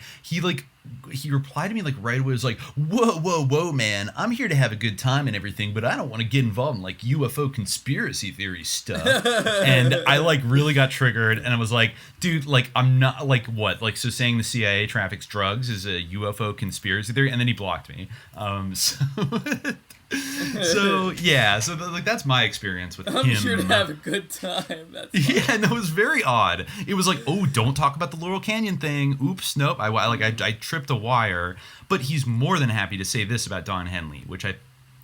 replied to me right away. It was whoa, man, I'm here to have a good time and everything, but I don't want to get involved in UFO conspiracy theory stuff. And I really got triggered, and I was like, dude, I'm not what? So saying the CIA traffics drugs is a UFO conspiracy theory? And then he blocked me. So yeah, so that's my experience with him. I'm sure to have a good time. That's yeah, no, it was very odd. It was oh, don't talk about the Laurel Canyon thing. Oops, nope. I tripped a wire. But he's more than happy to say this about Don Henley, which I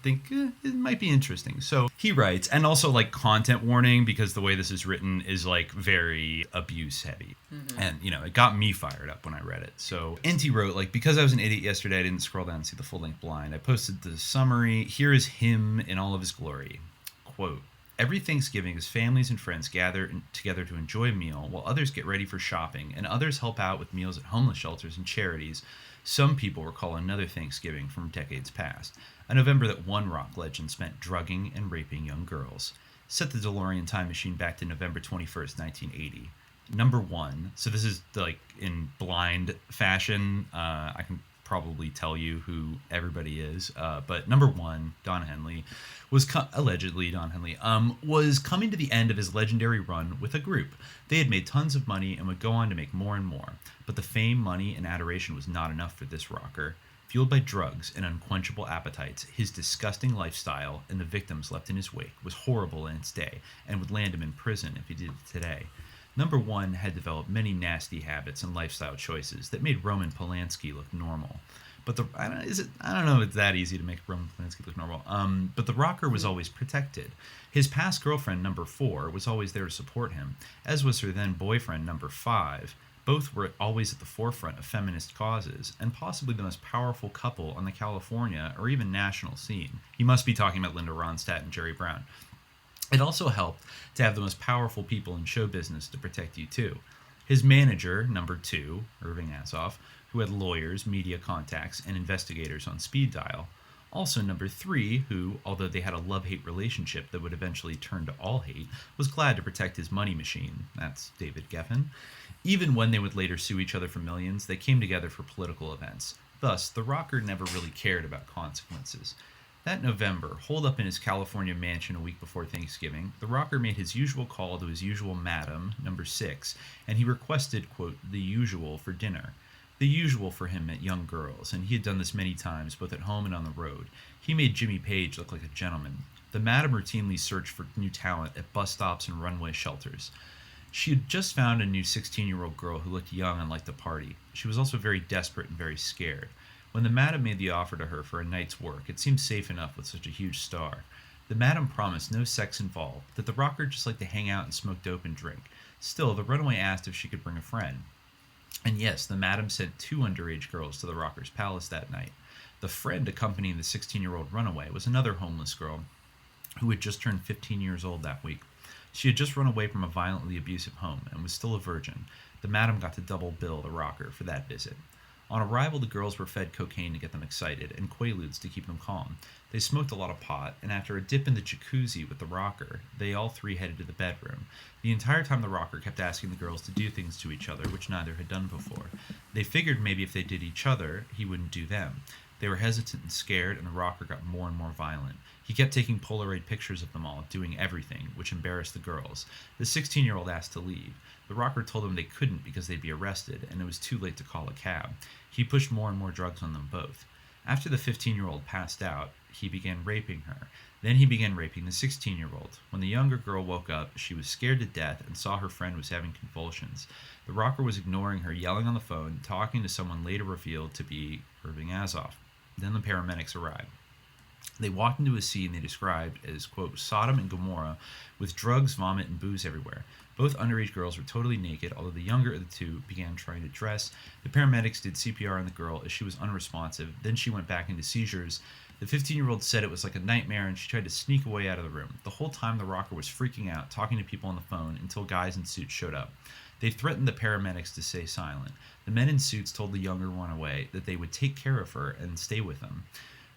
think it might be interesting. So he writes, and also content warning, because the way this is written is very abuse heavy. And it got me fired up when I read it. So NT wrote, because I was an idiot yesterday, I didn't scroll down and see the full length blind. I posted the summary. Here is him in all of his glory. Quote, every Thanksgiving, his families and friends gather together to enjoy a meal, while others get ready for shopping, and others help out with meals at homeless shelters and charities. Some people recall another Thanksgiving from decades past, a November that one rock legend spent drugging and raping young girls. Set the DeLorean time machine back to November 21st, 1980. Number 1, so this is in blind fashion. I can probably tell you who everybody is, but number 1, Don Henley, allegedly Don Henley, was coming to the end of his legendary run with a group. They had made tons of money and would go on to make more and more, but the fame, money, and adoration was not enough for this rocker. Fueled by drugs and unquenchable appetites, his disgusting lifestyle and the victims left in his wake was horrible in its day and would land him in prison if he did it today. Number 1 had developed many nasty habits and lifestyle choices that made Roman Polanski look normal. But I don't know if it's that easy to make Roman Polanski look normal. But the rocker was always protected. His past girlfriend, number 4, was always there to support him, as was her then boyfriend, number 5. Both were always at the forefront of feminist causes, and possibly the most powerful couple on the California or even national scene. He must be talking about Linda Ronstadt and Jerry Brown. It also helped to have the most powerful people in show business to protect you too. His manager, number 2, Irving Azoff, who had lawyers, media contacts, and investigators on speed dial. Also number 3, who, although they had a love-hate relationship that would eventually turn to all hate, was glad to protect his money machine. That's David Geffen. Even when they would later sue each other for millions, they came together for political events. Thus, the rocker never really cared about consequences. That November, holed up in his California mansion a week before Thanksgiving, the rocker made his usual call to his usual madam, number 6, and he requested, quote, the usual for dinner. The usual for him meant young girls, and he had done this many times, both at home and on the road. He made Jimmy Page look like a gentleman. The madam routinely searched for new talent at bus stops and runway shelters. She had just found a new 16-year-old girl who looked young and liked to party. She was also very desperate and very scared. When the madam made the offer to her for a night's work, it seemed safe enough with such a huge star. The madam promised no sex involved, that the rocker just liked to hang out and smoke dope and drink. Still, the runaway asked if she could bring a friend. And yes, the madam sent 2 underage girls to the rocker's palace that night. The friend accompanying the 16-year-old runaway was another homeless girl who had just turned 15 years old that week. She had just run away from a violently abusive home and was still a virgin. The madam got to double bill the rocker for that visit. On arrival, the girls were fed cocaine to get them excited and Quaaludes to keep them calm. They smoked a lot of pot, and after a dip in the jacuzzi with the rocker, they all 3 headed to the bedroom. The entire time the rocker kept asking the girls to do things to each other, which neither had done before. They figured maybe if they did each other, he wouldn't do them. They were hesitant and scared, and the rocker got more and more violent. He kept taking Polaroid pictures of them all, doing everything, which embarrassed the girls. The 16-year-old asked to leave. The rocker told them they couldn't because they'd be arrested, and it was too late to call a cab. He pushed more and more drugs on them both. After the 15-year-old passed out, he began raping her. Then he began raping the 16-year-old. When the younger girl woke up, she was scared to death and saw her friend was having convulsions. The rocker was ignoring her, yelling on the phone, talking to someone later revealed to be Irving Azoff. Then the paramedics arrived. They walked into a scene they described as, quote, Sodom and Gomorrah, with drugs, vomit, and booze everywhere. Both underage girls were totally naked, although the younger of the 2 began trying to dress. The paramedics did CPR on the girl as she was unresponsive. Then she went back into seizures. The 15-year-old said it was like a nightmare, and she tried to sneak away out of the room. The whole time the rocker was freaking out, talking to people on the phone, until guys in suits showed up. They threatened the paramedics to stay silent. The men in suits told the younger runaway that they would take care of her and stay with them.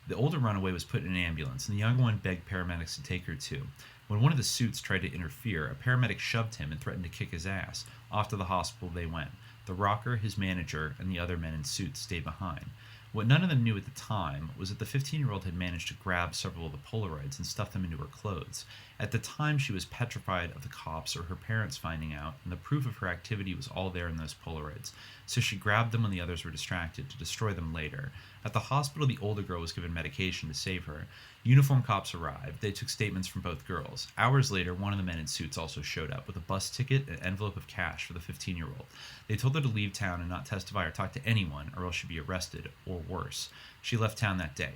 The older runaway was put in an ambulance, and the younger one begged paramedics to take her too. When one of the suits tried to interfere, a paramedic shoved him and threatened to kick his ass. Off to the hospital they went. The rocker, his manager, and the other men in suits stayed behind. What none of them knew at the time was that the 15-year-old had managed to grab several of the Polaroids and stuff them into her clothes. At the time, she was petrified of the cops or her parents finding out, and the proof of her activity was all there in those Polaroids. So she grabbed them when the others were distracted to destroy them later. At the hospital, the older girl was given medication to save her. Uniformed cops arrived. They took statements from both girls. Hours later, one of the men in suits also showed up with a bus ticket and an envelope of cash for the 15-year-old. They told her to leave town and not testify or talk to anyone, or else she'd be arrested, or worse. She left town that day.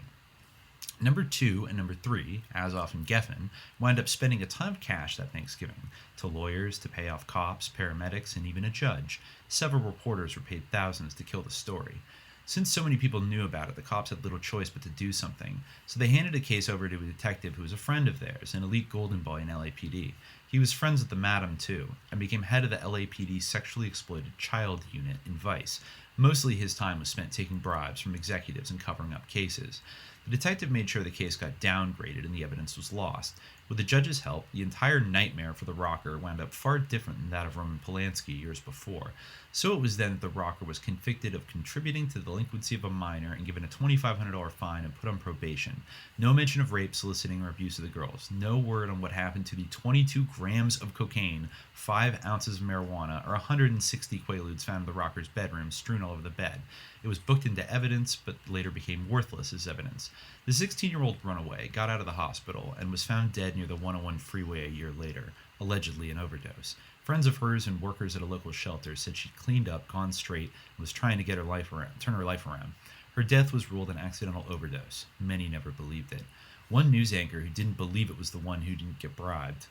Number 2 and number 3, Azoff and Geffen, wound up spending a ton of cash that Thanksgiving, to lawyers, to pay off cops, paramedics, and even a judge. Several reporters were paid thousands to kill the story. Since so many people knew about it, the cops had little choice but to do something, so they handed a case over to a detective who was a friend of theirs, an elite golden boy in LAPD. He was friends with the madam, too, and became head of the LAPD Sexually Exploited Child Unit in Vice. Mostly his time was spent taking bribes from executives and covering up cases. The detective made sure the case got downgraded and the evidence was lost. With the judge's help, the entire nightmare for the rocker wound up far different than that of Roman Polanski years before. So it was then that the rocker was convicted of contributing to the delinquency of a minor and given a $2,500 fine and put on probation. No mention of rape, soliciting, or abuse of the girls. No word on what happened to the 22 grams of cocaine, 5 ounces of marijuana, or 160 Quaaludes found in the rocker's bedroom strewn all over the bed. It was booked into evidence, but later became worthless as evidence. The 16-year-old runaway got out of the hospital and was found dead near the 101 freeway a year later, allegedly an overdose. Friends of hers and workers at a local shelter said she'd cleaned up, gone straight, and was trying to turn her life around. Her death was ruled an accidental overdose. Many never believed it. One news anchor who didn't believe it was the one who didn't get bribed.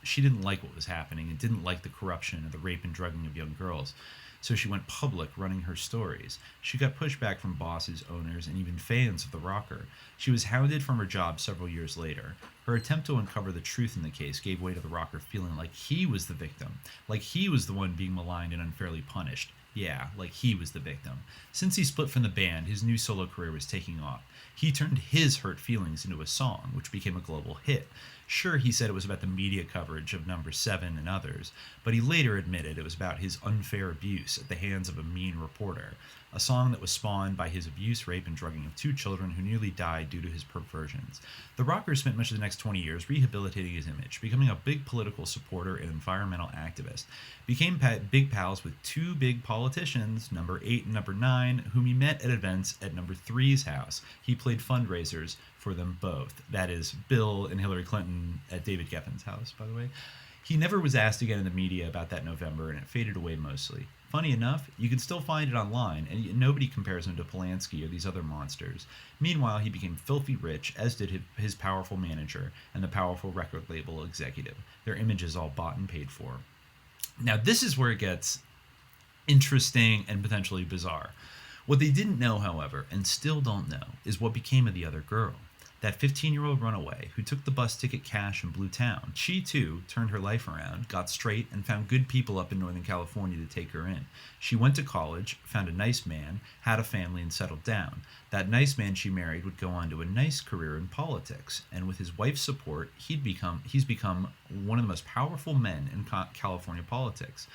She didn't like what was happening and didn't like the corruption and the rape and drugging of young girls. So she went public running her stories. She got pushback from bosses, owners, and even fans of the rocker. She was hounded from her job several years later. Her attempt to uncover the truth in the case gave way to the rocker feeling like he was the victim, like he was the one being maligned and unfairly punished. Yeah, like he was the victim. Since he split from the band, his new solo career was taking off. He turned his hurt feelings into a song, which became a global hit. Sure, he said it was about the media coverage of Number 7 and others, but he later admitted it was about his unfair abuse at the hands of a mean reporter, a song that was spawned by his abuse, rape, and drugging of 2 children who nearly died due to his perversions. The rocker spent much of the next 20 years rehabilitating his image, becoming a big political supporter and environmental activist, became big pals with 2 big politicians, Number 8 and Number 9, whom he met at events at Number 3's house. He played fundraisers for them both. That is, Bill and Hillary Clinton at David Geffen's house, by the way. He never was asked again in the media about that November, and it faded away mostly. Funny enough, you can still find it online, and nobody compares him to Polanski or these other monsters. Meanwhile, he became filthy rich, as did his powerful manager and the powerful record label executive. Their images all bought and paid for. Now, this is where it gets interesting and potentially bizarre. What they didn't know, however, and still don't know, is what became of the other girl. That 15-year-old runaway who took the bus ticket cash and blew town. She, too, turned her life around, got straight, and found good people up in Northern California to take her in. She went to college, found a nice man, had a family, and settled down. That nice man she married would go on to a nice career in politics, and with his wife's support, he's become one of the most powerful men in California politics.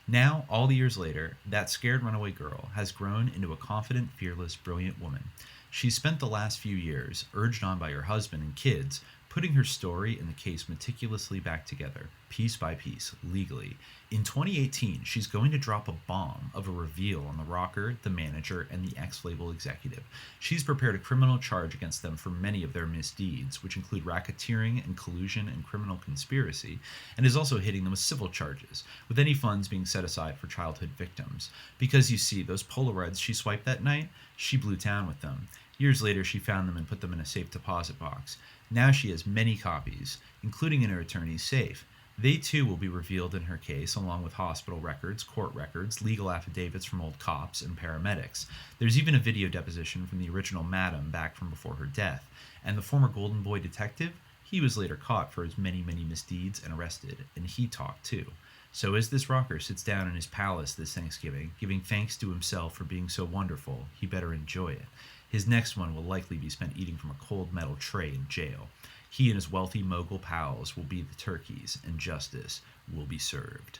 Now, all the years later, that scared runaway girl has grown into a confident, fearless, brilliant woman. She spent the last few years, urged on by her husband and kids, putting her story and the case meticulously back together, piece by piece, legally. In 2018, she's going to drop a bomb of a reveal on the rocker, the manager, and the ex-label executive. She's prepared a criminal charge against them for many of their misdeeds, which include racketeering and collusion and criminal conspiracy, and is also hitting them with civil charges, with any funds being set aside for childhood victims. Because you see, those Polaroids she swiped that night, she blew town with them. Years later, she found them and put them in a safe deposit box. Now she has many copies, including in her attorney's safe. They too will be revealed in her case, along with hospital records, court records, legal affidavits from old cops and paramedics. There's even a video deposition from the original Madam back from before her death. And the former Golden Boy detective, he was later caught for his many, many misdeeds and arrested, and he talked too. So as this rocker sits down in his palace this Thanksgiving, giving thanks to himself for being so wonderful, he better enjoy it. His next one will likely be spent eating from a cold metal tray in jail. He and his wealthy mogul pals will be the turkeys, and justice will be served.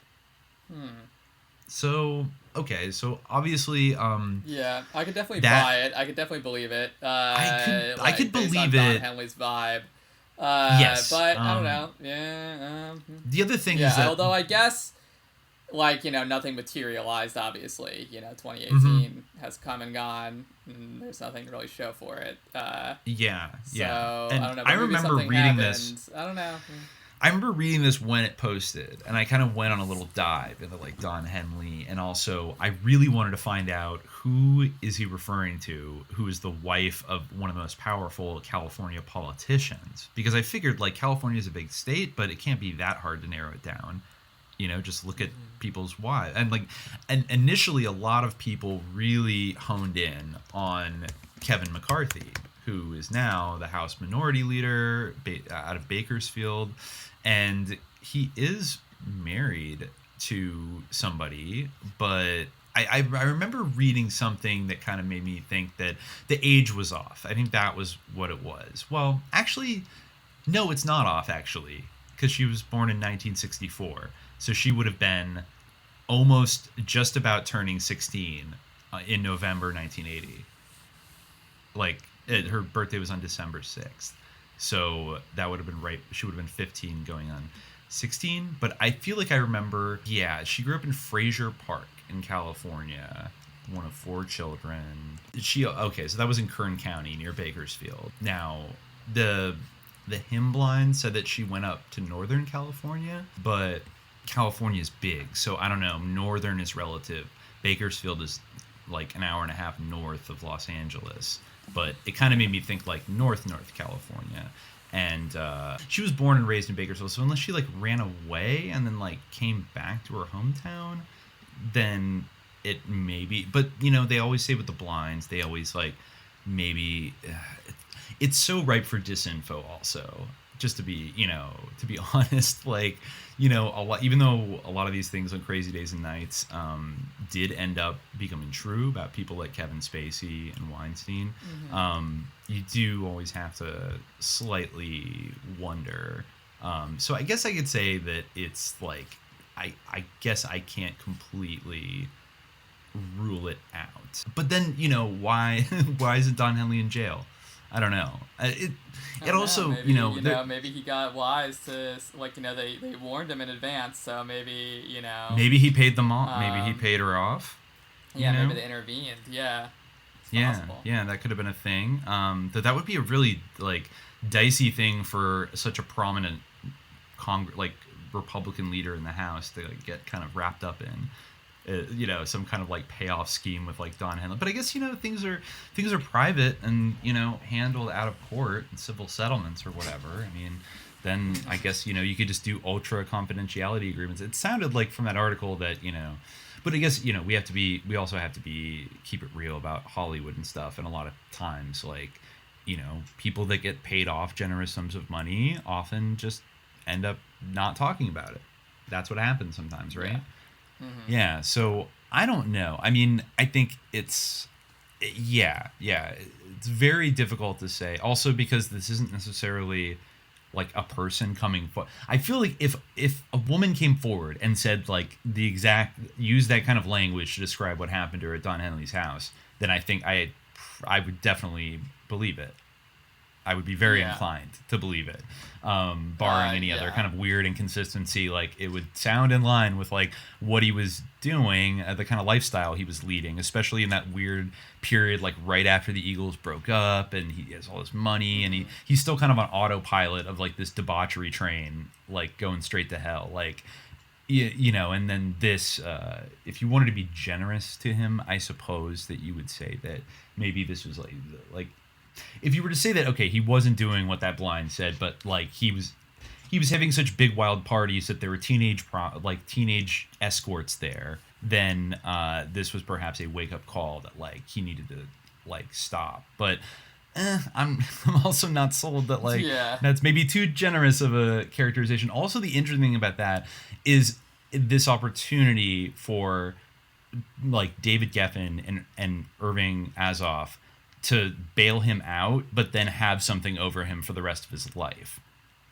So, okay, so obviously, yeah, I could definitely buy it. I could definitely believe it. I could believe Don it. Henley's vibe. Yes, but I don't know. Yeah. The other thing is that, although I guess, like, nothing materialized. Obviously, 2018 has come and gone. And there's nothing to really show for it. Yeah. So, And I don't know. I remember reading this. I don't know. I remember reading this when it posted, and I kind of went on a little dive into like Don Henley, and also I really wanted to find out who is he referring to, who is the wife of one of the most powerful California politicians, because I figured like California is a big state, but it can't be that hard to narrow it down. Just look at people's wives. And initially a lot of people really honed in on Kevin McCarthy, who is now the House Minority Leader out of Bakersfield. And he is married to somebody, but I remember reading something that kind of made me think that the age was off. I think that was what it was. Well, actually, No, it's not off, actually, because she was born in 1964. So she would have been almost just about turning 16 in November 1980. Like, her birthday was on December 6th. So that would have been right. She would have been 15 going on 16. But I feel like I remember, yeah, she grew up in Fraser Park in California, one of 4 children. Okay, so that was in Kern County near Bakersfield. Now, the hymnline said that she went up to Northern California, but California is big, so I don't know. Northern is relative. Bakersfield is like an hour and a half north of Los Angeles, but it kind of made me think like North California. And she was born and raised in Bakersfield, so unless she like ran away and then like came back to her hometown, then it maybe. But you know, they always say with the blinds, they always like maybe it's so ripe for disinfo also, just to be honest, like, you know, a lot, even though a lot of these things on Crazy Days and Nights did end up becoming true about people like Kevin Spacey and Weinstein, you do always have to slightly wonder. So I guess I could say that it's like, I guess I can't completely rule it out. But then, you know, why isn't Don Henley in jail? I don't know. It also, maybe, you know, maybe he got wise to, like, you know, they warned him in advance, so maybe, you know. Maybe he paid them off. Maybe he paid her off. Yeah, you know? maybe they intervened. Yeah. Yeah, that could have been a thing. That would be a really, like, dicey thing for such a prominent, Republican leader in the House to like, get kind of wrapped up in. You know, some kind of like payoff scheme with like Don Henley. But I guess, you know, things are private and, you know, handled out of court and civil settlements or whatever. I mean, then I guess, you know, you could just do ultra confidentiality agreements. It sounded like from that article that, you know, but I guess, you know, we also have to keep it real about Hollywood and stuff. And a lot of times, like, you know, people that get paid off generous sums of money often just end up not talking about it. That's what happens sometimes, right? Yeah, so I don't know. I mean, I think it's very difficult to say. Also because this isn't necessarily like a person coming forward. I feel like if a woman came forward and said like use that kind of language to describe what happened to her at Don Henley's house, then I think I would definitely believe it. I would be very inclined to believe it, barring any other kind of weird inconsistency. Like, it would sound in line with like what he was doing, the kind of lifestyle he was leading, especially in that weird period, like right after the Eagles broke up, and he has all this money, and he's still kind of on autopilot of like this debauchery train, like going straight to hell, like. You know, and then this, if you wanted to be generous to him, I suppose that you would say that maybe this was like. If you were to say that, okay, he wasn't doing what that blind said, but like he was having such big wild parties that there were teenage escorts there, then this was perhaps a wake up call that like he needed to like stop. But I'm also not sold that like that's maybe too generous of a characterization. Also, the interesting thing about that is this opportunity for like David Geffen and Irving Azoff to bail him out, but then have something over him for the rest of his life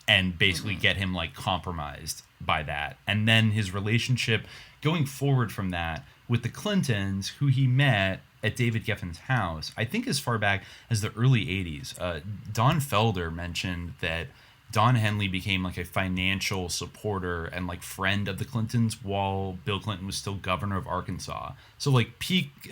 and basically get him like compromised by that. And then his relationship going forward from that with the Clintons, who he met at David Geffen's house, I think as far back as the early 80s. Don Felder mentioned that Don Henley became like a financial supporter and like friend of the Clintons while Bill Clinton was still governor of Arkansas. So like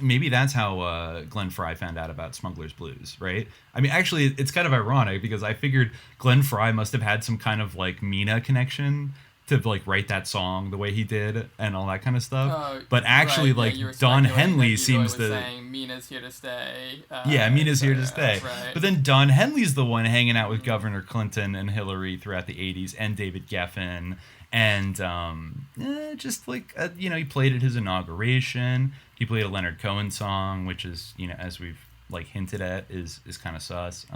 maybe that's how Glenn Frey found out about Smuggler's Blues, right? I mean, actually, it's kind of ironic because I figured Glenn Frey must have had some kind of like Mina connection to like write that song the way he did and all that kind of stuff. But actually, like Don Henley seems to saying Mina's here to stay. Mina's here to stay. Right. But then Don Henley's the one hanging out with Governor Clinton and Hillary throughout the 80s and David Geffen. And just like, you know, he played at his inauguration. He played a Leonard Cohen song, which is, you know, as we've like hinted at, is kind of sus.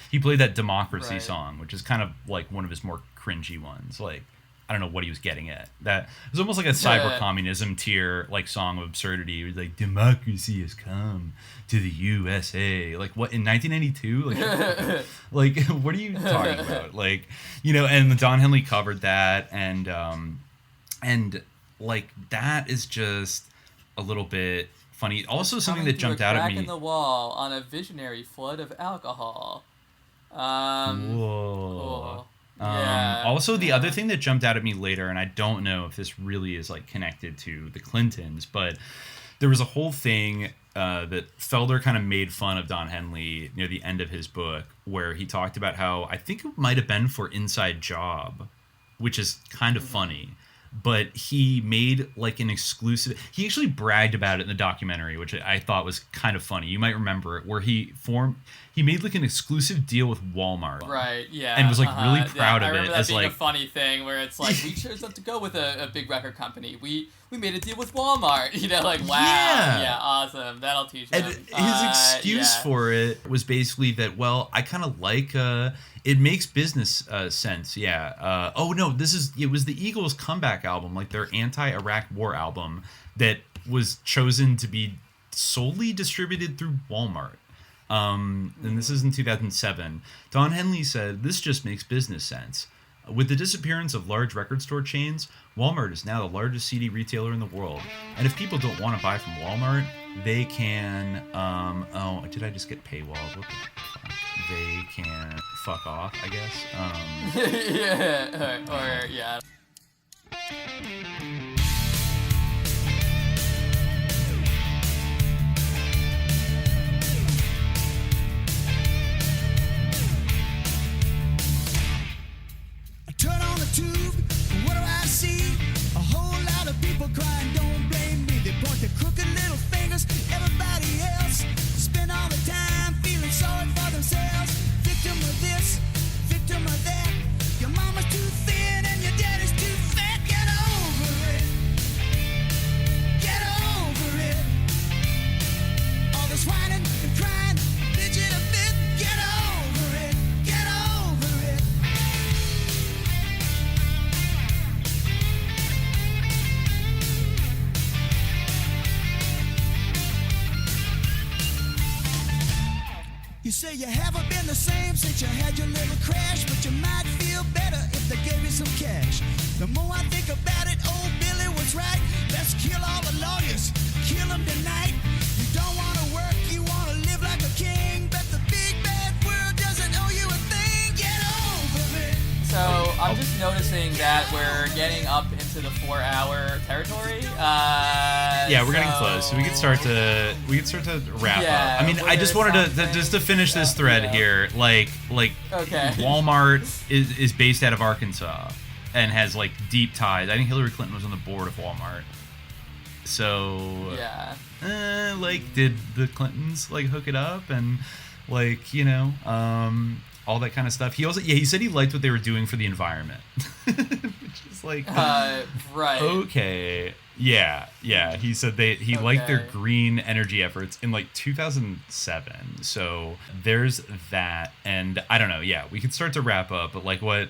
He played that Democracy song, which is kind of like one of his more cringy ones. Like, I don't know what he was getting at. That it was almost like a cyber communism tier like song of absurdity. It was like, democracy has come to the USA. Like, what, in 1992? Like, what are you talking about? Like, you know, and the Don Henley covered that, and like that is just a little bit funny. Also, something that jumped out at me. Crack in the wall on a visionary flood of alcohol. Cool. Also, the other thing that jumped out at me later, and I don't know if this really is like connected to the Clintons, but there was a whole thing that Felder kind of made fun of Don Henley near the end of his book, where he talked about how, I think it might have been for Inside Job, which is kind of funny, but he made like an exclusive, he actually bragged about it in the documentary, which I thought was kind of funny. You might remember it, where he made like an exclusive deal with Wal-Mart. Right, yeah. And was like really proud of it. I remember that being like a funny thing where it's like, we chose not to go with a big record company. We made a deal with Walmart. You know, like, wow. Yeah, awesome. That'll teach him. And his excuse for it was basically that, well, I kind of like, it makes business sense, yeah. Oh, no, it was the Eagles' comeback album, like their anti-Iraq war album that was chosen to be solely distributed through Walmart. And this is in 2007. Don Henley said, "This just makes business sense. With the disappearance of large record store chains, Walmart is now the largest CD retailer in the world. And if people don't want to buy from Walmart, they can, oh, did I just get paywalled? What the fuck? They can fuck off, I guess. Yeah, or yeah. Turn on the tube, what do I see? A whole lot of people crying, don't blame me. They point their crooked little fingers, everybody else. Spend all the time feeling sorry for themselves. Victim of this, victim of that. Your mama's too thin and your daddy's too fat. Get over it. Get over it. All this whining and crying, bitching a bit. Get over it. Get over it. You say you haven't been the same since you had your little crash, but you might feel better if they gave you some cash. The more I think about it, old Billy was right. Let's kill all the lawyers, kill them tonight. You don't want to work, you want to live like a king, but the big bad world doesn't owe you a thing. Get over it. So I'm just noticing that we're getting up into the 4-hour territory. Yeah, we're getting close. So we could start to wrap up. I mean, I just wanted to finish this thread here. Like okay. Walmart is based out of Arkansas and has like deep ties. I think Hillary Clinton was on the board of Walmart. So yeah, like, did the Clintons like hook it up and like, you know, all that kind of stuff. He also, he said he liked what they were doing for the environment, which is like, right. Okay. Yeah. He said he liked their green energy efforts in like 2007. So there's that. And I don't know. Yeah, we could start to wrap up, but like, what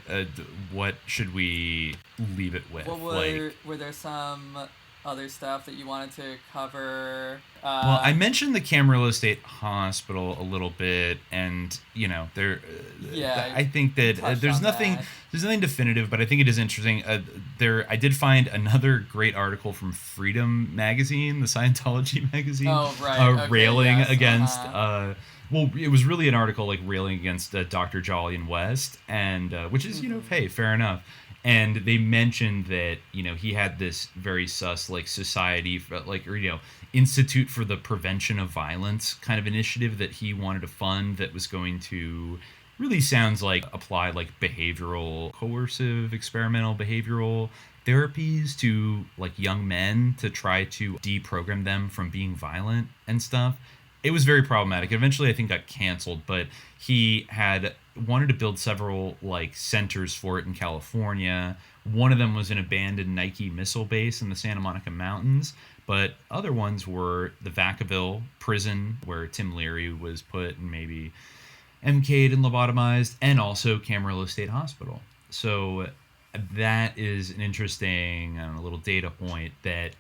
should we leave it with? Were there some other stuff that you wanted to cover? Well, I mentioned the Camarillo State Hospital a little bit, and you know, I think that there's nothing definitive, but I think it is interesting. I did find another great article from Freedom Magazine, the Scientology magazine, railing against. Well, it was really an article like railing against Dr. Jolyon West, and which is, you know, hey, fair enough. And they mentioned that, you know, he had this very sus like society for, like, or, you know, Institute for the Prevention of Violence kind of initiative that he wanted to fund that was going to really sounds like apply like behavioral, coercive, experimental behavioral therapies to like young men to try to deprogram them from being violent and stuff. It was very problematic. Eventually, I think got canceled, but he had wanted to build several like centers for it in California. One of them was an abandoned Nike missile base in the Santa Monica Mountains, but other ones were the Vacaville prison where Tim Leary was put and maybe MK'd and lobotomized, and also Camarillo State Hospital. So that is an interesting little data point that,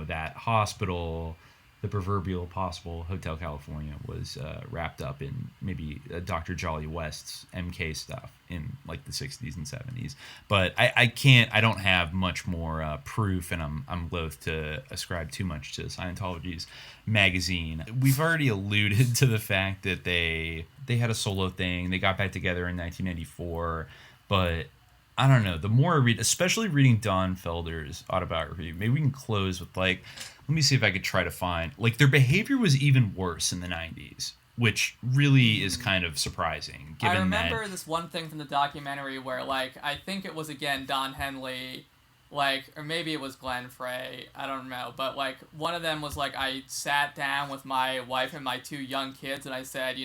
that hospital, the proverbial possible Hotel California, was wrapped up in maybe Dr. Jolly West's MK stuff in like the 60s and 70s. But I don't have much more proof, and I'm loath to ascribe too much to Scientology's magazine. We've already alluded to the fact that they had a solo thing. They got back together in 1994, but I don't know. The more I read, especially reading Don Felder's autobiography, maybe we can close with let me see if I could try to find, their behavior was even worse in the 90s, which really is kind of surprising. Given I remember this one thing from the documentary where, I think it was, again, Don Henley, or maybe it was Glenn Frey, I don't know, but, one of them was, I sat down with my wife and my 2 young kids, and I said,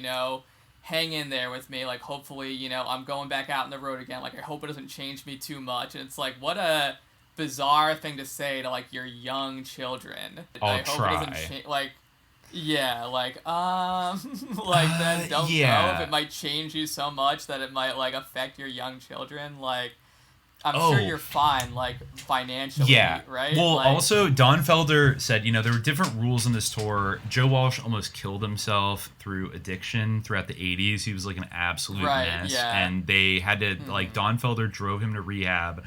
hang in there with me, hopefully, I'm going back out on the road again, I hope it doesn't change me too much, and it's what a bizarre thing to say to, your young children. I'll I hope try. It doesn't then don't know if it might change you so much that it might, affect your young children, I'm sure you're fine, financially, right? Well, also, Don Felder said, there were different rules in this tour. Joe Walsh almost killed himself through addiction throughout the 80s. He was, an absolute mess. Yeah. And they had to, Don Felder drove him to rehab.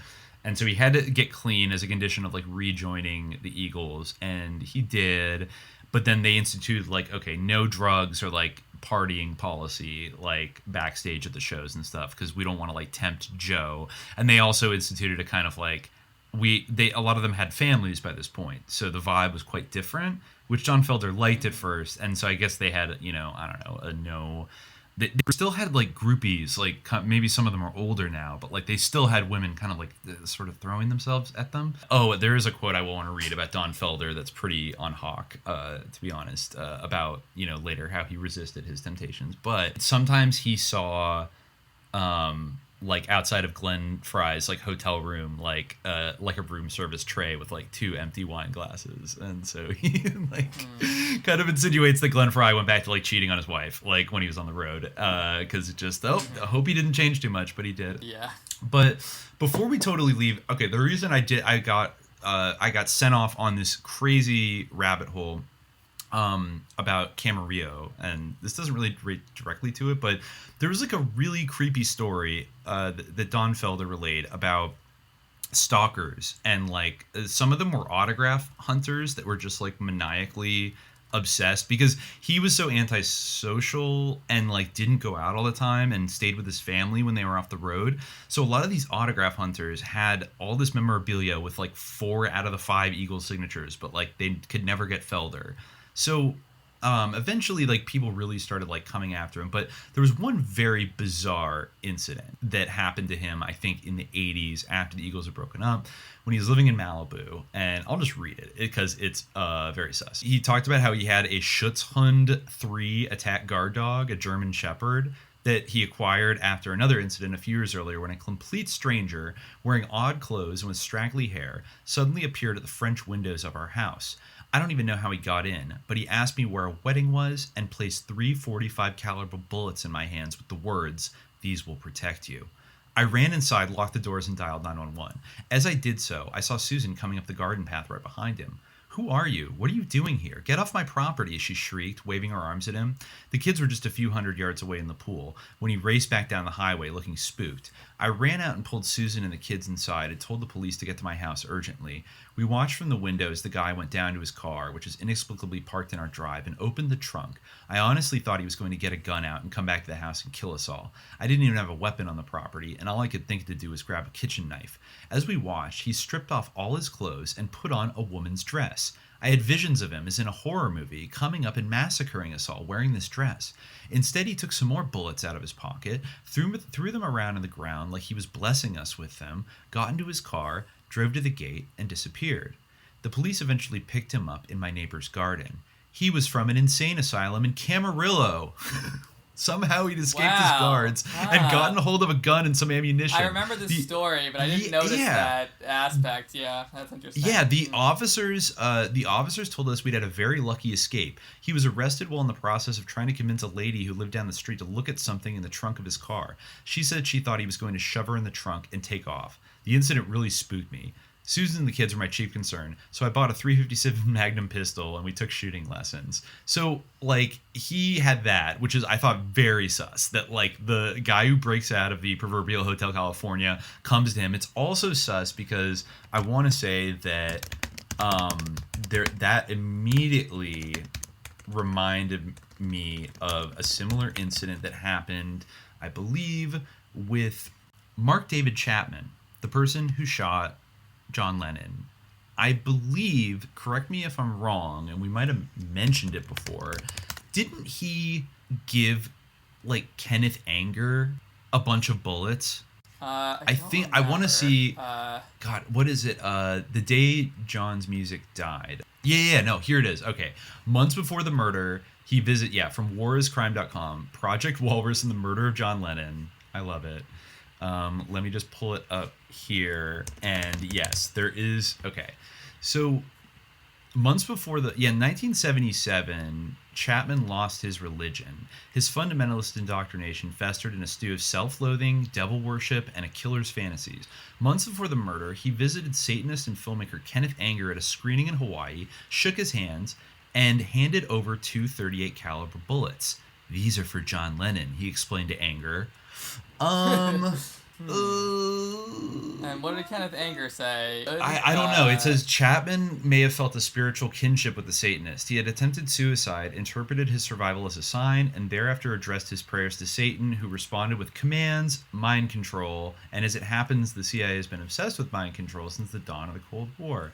And so he had to get clean as a condition of, rejoining the Eagles. And he did. But then they instituted, okay, no drugs or, partying policy backstage at the shows and stuff, because we don't want to tempt Joe. And they also instituted a kind of a lot of them had families by this point, so the vibe was quite different, which Don Felder liked at first. And so I guess they had they still had groupies, maybe some of them are older now, but they still had women kind of sort of throwing themselves at them. Oh, there is a quote I want to read about Don Felder that's pretty on hawk, to be honest, about later how he resisted his temptations. But sometimes he saw outside of Glenn Fry's hotel room, a room service tray with 2 empty wine glasses, and so he kind of insinuates that Glenn Fry went back to cheating on his wife when he was on the road, because it just I hope he didn't change too much, but he did. Yeah. But before we totally leave, okay, the reason I got sent off on this crazy rabbit hole about Camarillo, and this doesn't really relate directly to it, but there was a really creepy story that Don Felder relayed about stalkers, and some of them were autograph hunters that were just maniacally obsessed, because he was so antisocial and didn't go out all the time and stayed with his family when they were off the road. So a lot of these autograph hunters had all this memorabilia with 4 out of the 5 Eagles signatures, but they could never get Felder. So eventually people really started coming after him. But there was one very bizarre incident that happened to him, I think, in the 80s after the Eagles had broken up, when he was living in Malibu. And I'll just read it because it's very sus. He talked about how he had a Schutzhund 3 attack guard dog, a German Shepherd, that he acquired after another incident a few years earlier, when a complete stranger wearing odd clothes and with straggly hair suddenly appeared at the French windows of our house. I don't even know how he got in, but he asked me where a wedding was and placed 3 .45 caliber bullets in my hands with the words, "These will protect you." I ran inside, locked the doors, and dialed 911. As I did so, I saw Susan coming up the garden path right behind him. "Who are you? What are you doing here? Get off my property," she shrieked, waving her arms at him. The kids were just a few hundred yards away in the pool when he raced back down the highway looking spooked. I ran out and pulled Susan and the kids inside and told the police to get to my house urgently. We watched from the window as the guy went down to his car, which was inexplicably parked in our drive, and opened the trunk. I honestly thought he was going to get a gun out and come back to the house and kill us all. I didn't even have a weapon on the property, and all I could think to do was grab a kitchen knife. As we watched, he stripped off all his clothes and put on a woman's dress. I had visions of him as in a horror movie, coming up and massacring us all wearing this dress. Instead, he took some more bullets out of his pocket, threw them around on the ground like he was blessing us with them, got into his car, drove to the gate, and disappeared. The police eventually picked him up in my neighbor's garden. He was from an insane asylum in Camarillo. Somehow he'd escaped his guards and gotten a hold of a gun and some ammunition. I remember this story, but I didn't notice that aspect. Yeah, that's interesting. Yeah, the officers told us we'd had a very lucky escape. He was arrested while in the process of trying to convince a lady who lived down the street to look at something in the trunk of his car. She said she thought he was going to shove her in the trunk and take off. The incident really spooked me. Susan and the kids were my chief concern, so I bought a .357 Magnum pistol and we took shooting lessons. So, like, he had that, which is, I thought, very sus. That, like, the guy who breaks out of the proverbial Hotel California comes to him. It's also sus because I want to say that that immediately reminded me of a similar incident that happened, I believe, with Mark David Chapman, the person who shot John Lennon. I believe, correct me if I'm wrong, and we might have mentioned it before, didn't he give, like, Kenneth Anger a bunch of bullets? I want to see, God, what is it? The day John's music died. No, here it is. Okay. Months before the murder, he from wariscrime.com, Project Walrus and the Murder of John Lennon. I love it. Let me just pull it up here. And yes, there is. Okay. So months before in 1977, Chapman lost his religion. His fundamentalist indoctrination festered in a stew of self-loathing, devil worship, and a killer's fantasies. Months before the murder, he visited Satanist and filmmaker Kenneth Anger at a screening in Hawaii, shook his hands, and handed over 2 .38 caliber bullets. These are for John Lennon, he explained to Anger. And what did Kenneth Anger say? I don't know. It says Chapman may have felt a spiritual kinship with the Satanist. He had attempted suicide, interpreted his survival as a sign, and thereafter addressed his prayers to Satan, who responded with commands, mind control, and as it happens, the CIA has been obsessed with mind control since the dawn of the Cold War.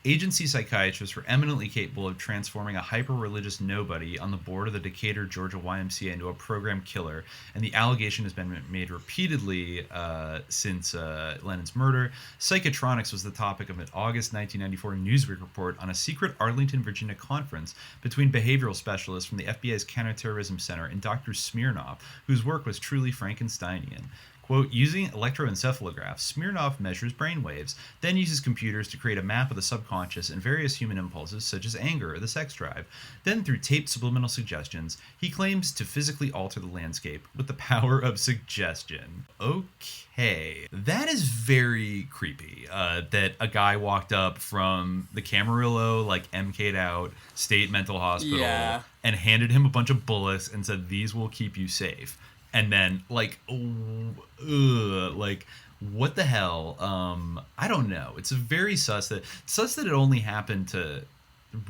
Agency psychiatrists were eminently capable of transforming a hyper-religious nobody on the board of the Decatur, Georgia YMCA into a program killer, and the allegation has been made repeatedly since Lennon's murder. Psychotronics was the topic of an August 1994 Newsweek report on a secret Arlington, Virginia conference between behavioral specialists from the FBI's Counterterrorism Center and Dr. Smirnov, whose work was truly Frankensteinian. Quote, using electroencephalographs, Smirnov measures brainwaves, then uses computers to create a map of the subconscious and various human impulses such as anger or the sex drive. Then, through taped subliminal suggestions, he claims to physically alter the landscape with the power of suggestion. Okay, that is very creepy, that a guy walked up from the Camarillo, like, MK'd out state mental hospital and handed him a bunch of bullets and said, these will keep you safe. And then, like, what the hell? I don't know. It's very sus that it only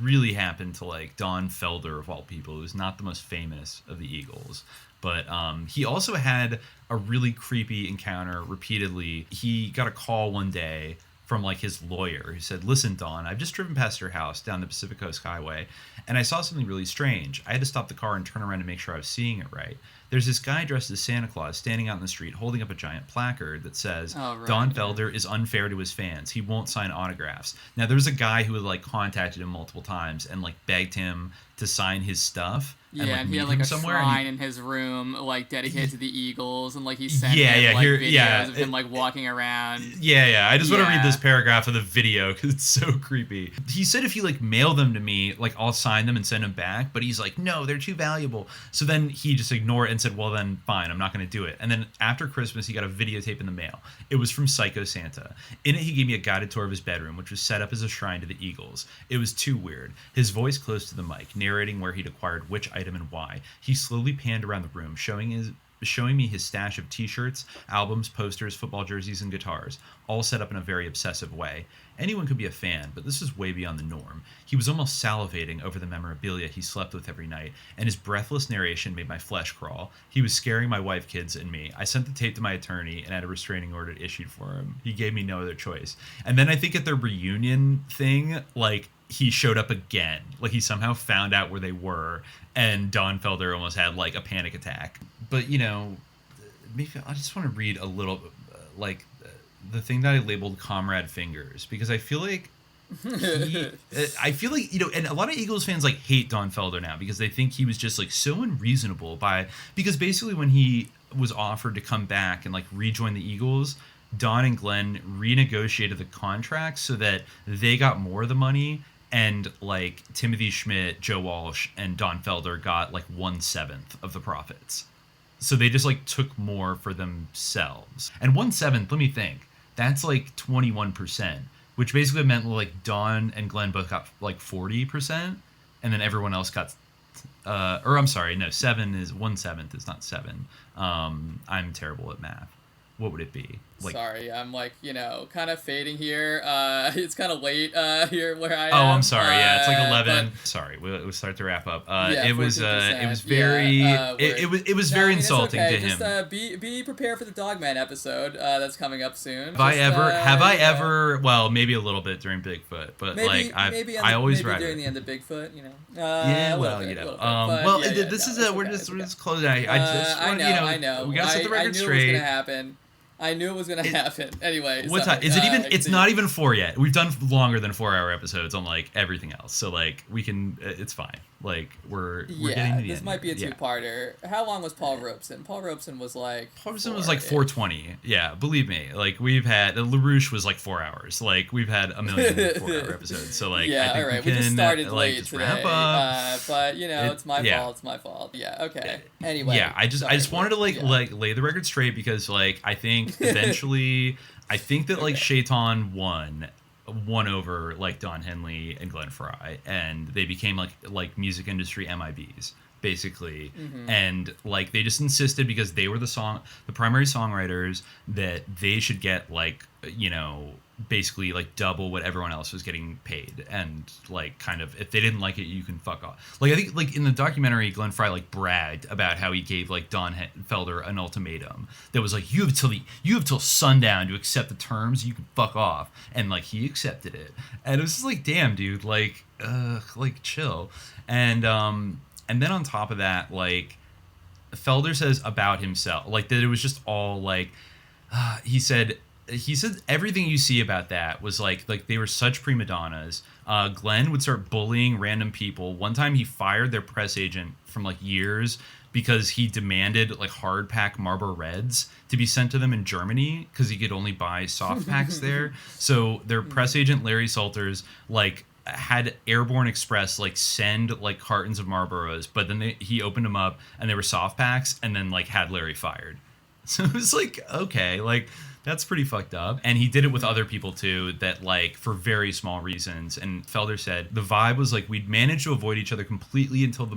really happened to, like, Don Felder, of all people, who's not the most famous of the Eagles. But he also had a really creepy encounter repeatedly. He got a call one day from, like, his lawyer who said, listen, Don, I've just driven past your house down the Pacific Coast Highway, and I saw something really strange. I had to stop the car and turn around to make sure I was seeing it right. There's this guy dressed as Santa Claus standing out in the street holding up a giant placard that says, Don Felder is unfair to his fans. He won't sign autographs. Now, there was a guy who had, like, contacted him multiple times and, like, begged him to sign his stuff. And he had, like, a shrine in his room, like, dedicated to the Eagles, and, like, he sent him, like, videos of him, like, walking around. I just want to read this paragraph of the video because it's so creepy. He said if you, like, mail them to me, like, I'll sign them and send them back, but he's like, no, they're too valuable. So then he just ignored it and said, well, then fine, I'm not going to do it. And then after Christmas, he got a videotape in the mail. It was from Psycho Santa. In it, he gave me a guided tour of his bedroom, which was set up as a shrine to the Eagles. It was too weird. His voice close to the mic, narrating where he'd acquired which item and why. He slowly panned around the room, showing me his stash of t-shirts, albums, posters, football jerseys, and guitars, all set up in a very obsessive way. Anyone could be a fan, but this was way beyond the norm. He was almost salivating over the memorabilia he slept with every night, and his breathless narration made my flesh crawl. He was scaring my wife, kids, and me. I sent the tape to my attorney and had a restraining order issued for him. He gave me no other choice. And then I think at their reunion thing, like, he showed up again. Like, he somehow found out where they were, and Don Felder almost had, like, a panic attack. But, you know, maybe I just want to read a little, the thing that I labeled Comrade Fingers, because I feel like I feel like, and a lot of Eagles fans like hate Don Felder now because they think he was just like so unreasonable because basically when he was offered to come back and like rejoin the Eagles, Don and Glenn renegotiated the contract so that they got more of the money, and like Timothy Schmidt, Joe Walsh, and Don Felder got like 1/7 of the profits. So they just like took more for themselves. And 1/7, let me think, that's like 21%. Which basically meant like Don and Glenn both got like 40%, and then everyone else got, or I'm sorry, no, 1/7 is not 7. I'm terrible at math. What would it be? Like, sorry, I'm like, kind of fading here. It's kind of late here where I am. Oh, I'm sorry. Yeah, it's like 11. But, sorry, we'll start to wrap up. Yeah, it was very it was very insulting to him. Just be prepared for the Dogman episode that's coming up soon. Have I ever? Well, maybe a little bit during Bigfoot, but maybe, I always maybe write during the end of Bigfoot, This is we're just closing. I know. We gotta set the record straight. It was gonna happen. I knew it was gonna happen. Anyway, what time is it? Even it's not even 4 yet. We've done longer than 4-hour episodes on like everything else, so like we can. It's fine. Like we're getting to the this end. Might be a two-parter. How long was Paul Robeson? Paul Robeson was like 420. Yeah, believe me. Like we've had LaRouche was like 4 hours. Like we've had a million 4-hour episodes. So like I think all right. we just started late just today. Wrap up. But it's my fault. It's my fault. Yeah. Okay. Anyway. Yeah. I just wanted to like lay the record straight because like I think eventually I think that like Shaitan won over like Don Henley and Glenn Frey, and they became like music industry MIBs basically. And like they just insisted because they were the primary songwriters that they should get like basically like double what everyone else was getting paid, and like kind of if they didn't like it you can fuck off. Like I think like in the documentary Glenn Frey like bragged about how he gave like Don Felder an ultimatum that was like you have till sundown to accept the terms, you can fuck off, and like he accepted it, and it was just like damn dude, like chill. And then on top of that, like Felder says about himself like that it was just all like he said everything you see about that was like they were such prima donnas. Glenn would start bullying random people. One time he fired their press agent from like years because he demanded like hard pack Marlboro Reds to be sent to them in Germany because he could only buy soft packs there. So their press agent Larry Salters like had Airborne Express like send like cartons of Marlboros, but then he opened them up and they were soft packs, and then like had Larry fired. So it was like, okay, like that's pretty fucked up. And he did it with other people too, that like for very small reasons. And Felder said the vibe was like we'd managed to avoid each other completely until the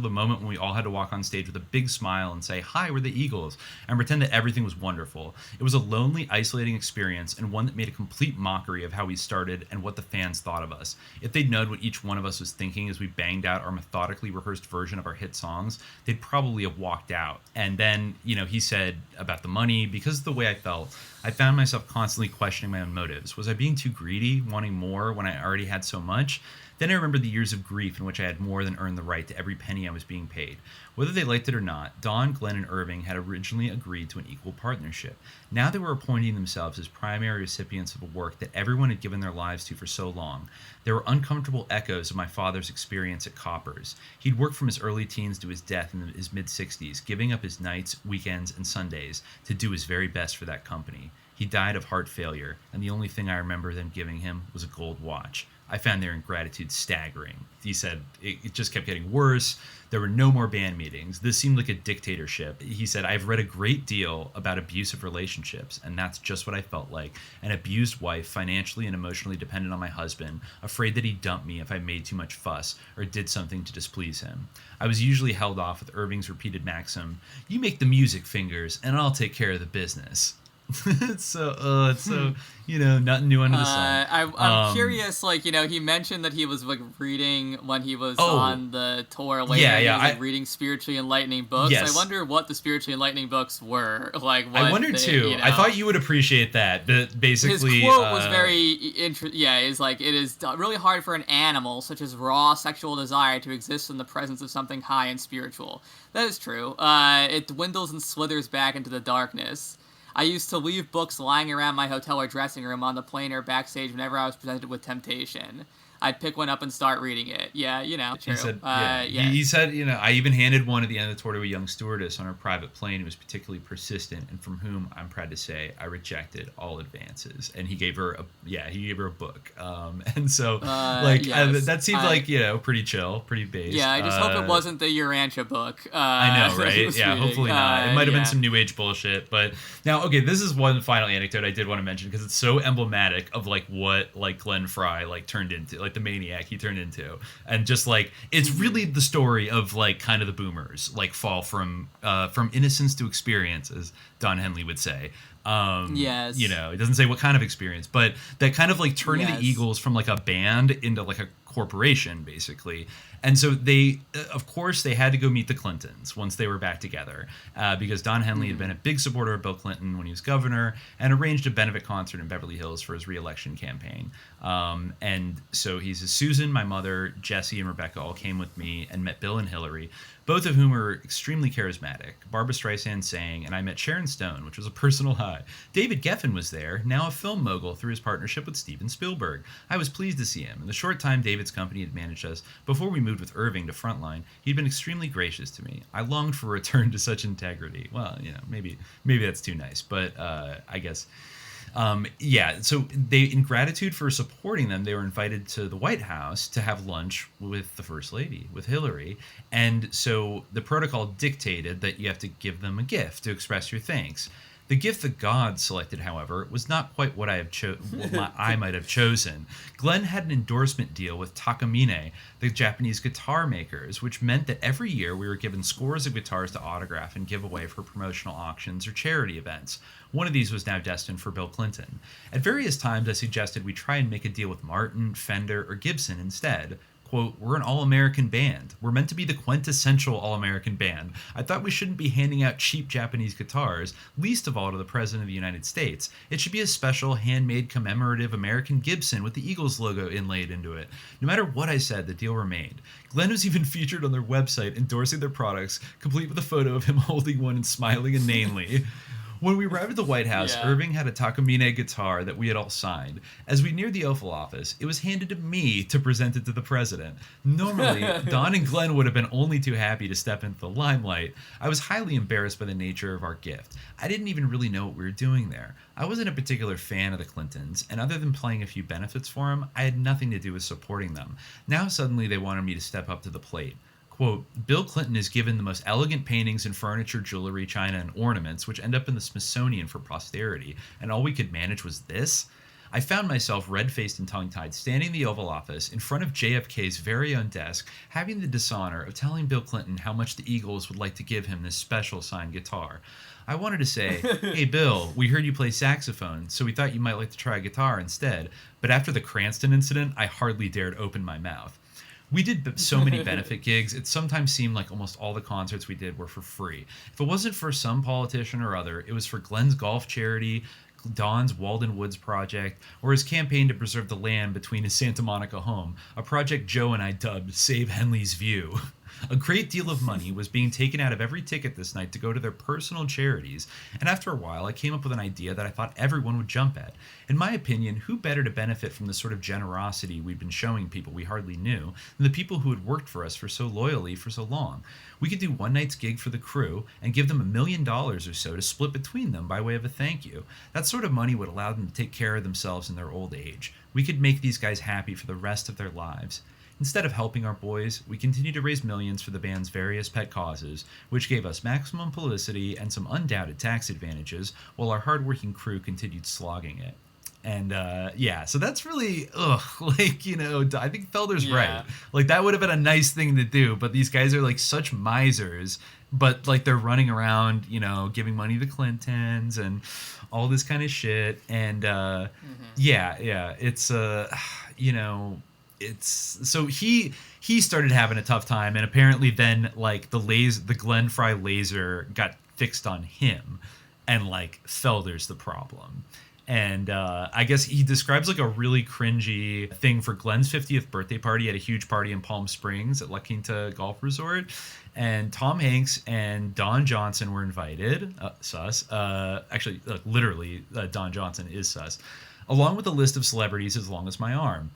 moment when we all had to walk on stage with a big smile and say, "Hi, we're the Eagles," and pretend that everything was wonderful. It was a lonely, isolating experience, and one that made a complete mockery of how we started and what the fans thought of us. If they'd known what each one of us was thinking as we banged out our methodically rehearsed version of our hit songs, they'd probably have walked out. And then, he said about the money, because of the way I felt, I found myself constantly questioning my own motives. Was I being too greedy, wanting more when I already had so much? Then I remembered the years of grief in which I had more than earned the right to every penny I was being paid. Whether they liked it or not, Don, Glenn, and Irving had originally agreed to an equal partnership. Now they were appointing themselves as primary recipients of a work that everyone had given their lives to for so long. There were uncomfortable echoes of my father's experience at Coppers. He'd worked from his early teens to his death in his mid-60s, giving up his nights, weekends, and Sundays to do his very best for that company. He died of heart failure, and the only thing I remember them giving him was a gold watch. I found their ingratitude staggering. He said it just kept getting worse. There were no more band meetings. This seemed like a dictatorship. He said, I've read a great deal about abusive relationships, and that's just what I felt like. An abused wife, financially and emotionally dependent on my husband, afraid that he'd dump me if I made too much fuss or did something to displease him. I was usually held off with Irving's repeated maxim, "You make the music, Fingers, and I'll take care of the business." It's so nothing new under the sun. I'm curious, he mentioned that he was reading when he was on the tour later. He was reading spiritually enlightening books. Yes. I wonder what the spiritually enlightening books were. I wonder too. I thought you would appreciate that. But basically, his quote was very interesting. Yeah, it's like it is really hard for an animal such as raw sexual desire to exist in the presence of something high and spiritual. That is true. It dwindles and slithers back into the darkness. I used to leave books lying around my hotel or dressing room on the plane or backstage whenever I was presented with temptation. I'd pick one up and start reading it. Yeah, true. He said, He said, I even handed one at the end of the tour to a young stewardess on our private plane who was particularly persistent and from whom, I'm proud to say, I rejected all advances. And he gave her a book. And so, that seemed pretty chill, pretty base. Yeah, I just hope it wasn't the Urantia book. I know, right? Yeah, hopefully not. It might have been some New Age bullshit. But now, okay, this is one final anecdote I did want to mention because it's so emblematic of what Glenn Fry turned into, the maniac he turned into, and just it's really the story of kind of the boomers fall from innocence to experience, as Don Henley would say. Yes. It doesn't say what kind of experience, but that kind of turning the Eagles from a band into a corporation, basically. And so they, of course, they had to go meet the Clintons once they were back together, because Don Henley had been a big supporter of Bill Clinton when he was governor and arranged a benefit concert in Beverly Hills for his re-election campaign. And so he says, Susan, my mother, Jessie, and Rebecca all came with me and met Bill and Hillary, both of whom were extremely charismatic. Barbra Streisand sang, and I met Sharon Stone, which was a personal high. David Geffen was there, now a film mogul through his partnership with Steven Spielberg. I was pleased to see him. In the short time David's company had managed us, before we moved with Irving to Frontline, he'd been extremely gracious to me. I longed for a return to such integrity. Well, maybe that's too nice, but I guess... so they, in gratitude for supporting them, they were invited to the White House to have lunch with the First Lady, with Hillary. And so the protocol dictated that you have to give them a gift to express your thanks. The gift that God selected, however, was not quite what I might have chosen. Glenn had an endorsement deal with Takamine, the Japanese guitar makers, which meant that every year we were given scores of guitars to autograph and give away for promotional auctions or charity events. One of these was now destined for Bill Clinton. At various times I suggested we try and make a deal with Martin, Fender, or Gibson instead. Quote, we're an all-American band. We're meant to be the quintessential all-American band. I thought we shouldn't be handing out cheap Japanese guitars, least of all to the President of the United States. It should be a special, handmade, commemorative American Gibson with the Eagles logo inlaid into it. No matter what I said, the deal remained. Glenn was even featured on their website endorsing their products, complete with a photo of him holding one and smiling inanely. When we arrived at the White House, Irving had a Takamine guitar that we had all signed. As we neared the Oval Office, it was handed to me to present it to the president. Normally, Don and Glenn would have been only too happy to step into the limelight. I was highly embarrassed by the nature of our gift. I didn't even really know what we were doing there. I wasn't a particular fan of the Clintons, and other than playing a few benefits for them, I had nothing to do with supporting them. Now suddenly they wanted me to step up to the plate. Quote, Bill Clinton is given the most elegant paintings and furniture, jewelry, china, and ornaments, which end up in the Smithsonian for posterity, and all we could manage was this? I found myself red-faced and tongue-tied, standing in the Oval Office in front of JFK's very own desk, having the dishonor of telling Bill Clinton how much the Eagles would like to give him this special signed guitar. I wanted to say, hey Bill, we heard you play saxophone, so we thought you might like to try a guitar instead, but after the Cranston incident, I hardly dared open my mouth. We did so many benefit gigs, it sometimes seemed like almost all the concerts we did were for free. If it wasn't for some politician or other, it was for Glenn's golf charity, Don's Walden Woods project, or his campaign to preserve the land between his Santa Monica home, a project Joe and I dubbed Save Henley's View. A great deal of money was being taken out of every ticket this night to go to their personal charities, and after a while I came up with an idea that I thought everyone would jump at. In my opinion, who better to benefit from the sort of generosity we'd been showing people we hardly knew than the people who had worked for us for so loyally for so long? We could do one night's gig for the crew and give them $1 million or so to split between them by way of a thank you. That sort of money would allow them to take care of themselves in their old age. We could make these guys happy for the rest of their lives. Instead of helping our boys, we continued to raise millions for the band's various pet causes, which gave us maximum publicity and some undoubted tax advantages, while our hardworking crew continued slogging it. And, so that's really, I think Felder's right. Like, that would have been a nice thing to do, but these guys are, like, such misers, but, like, they're running around, giving money to the Clintons and all this kind of shit, and, it's, it's so he started having a tough time, and apparently then like the Glenn Fry laser got fixed on him, and like Felder's the problem. And I guess he describes like a really cringy thing for Glenn's 50th birthday party at a huge party in Palm Springs at La Quinta Golf Resort. And Tom Hanks and Don Johnson were invited. Sus. Actually, literally, Don Johnson is sus. Along with a list of celebrities as long as my arm.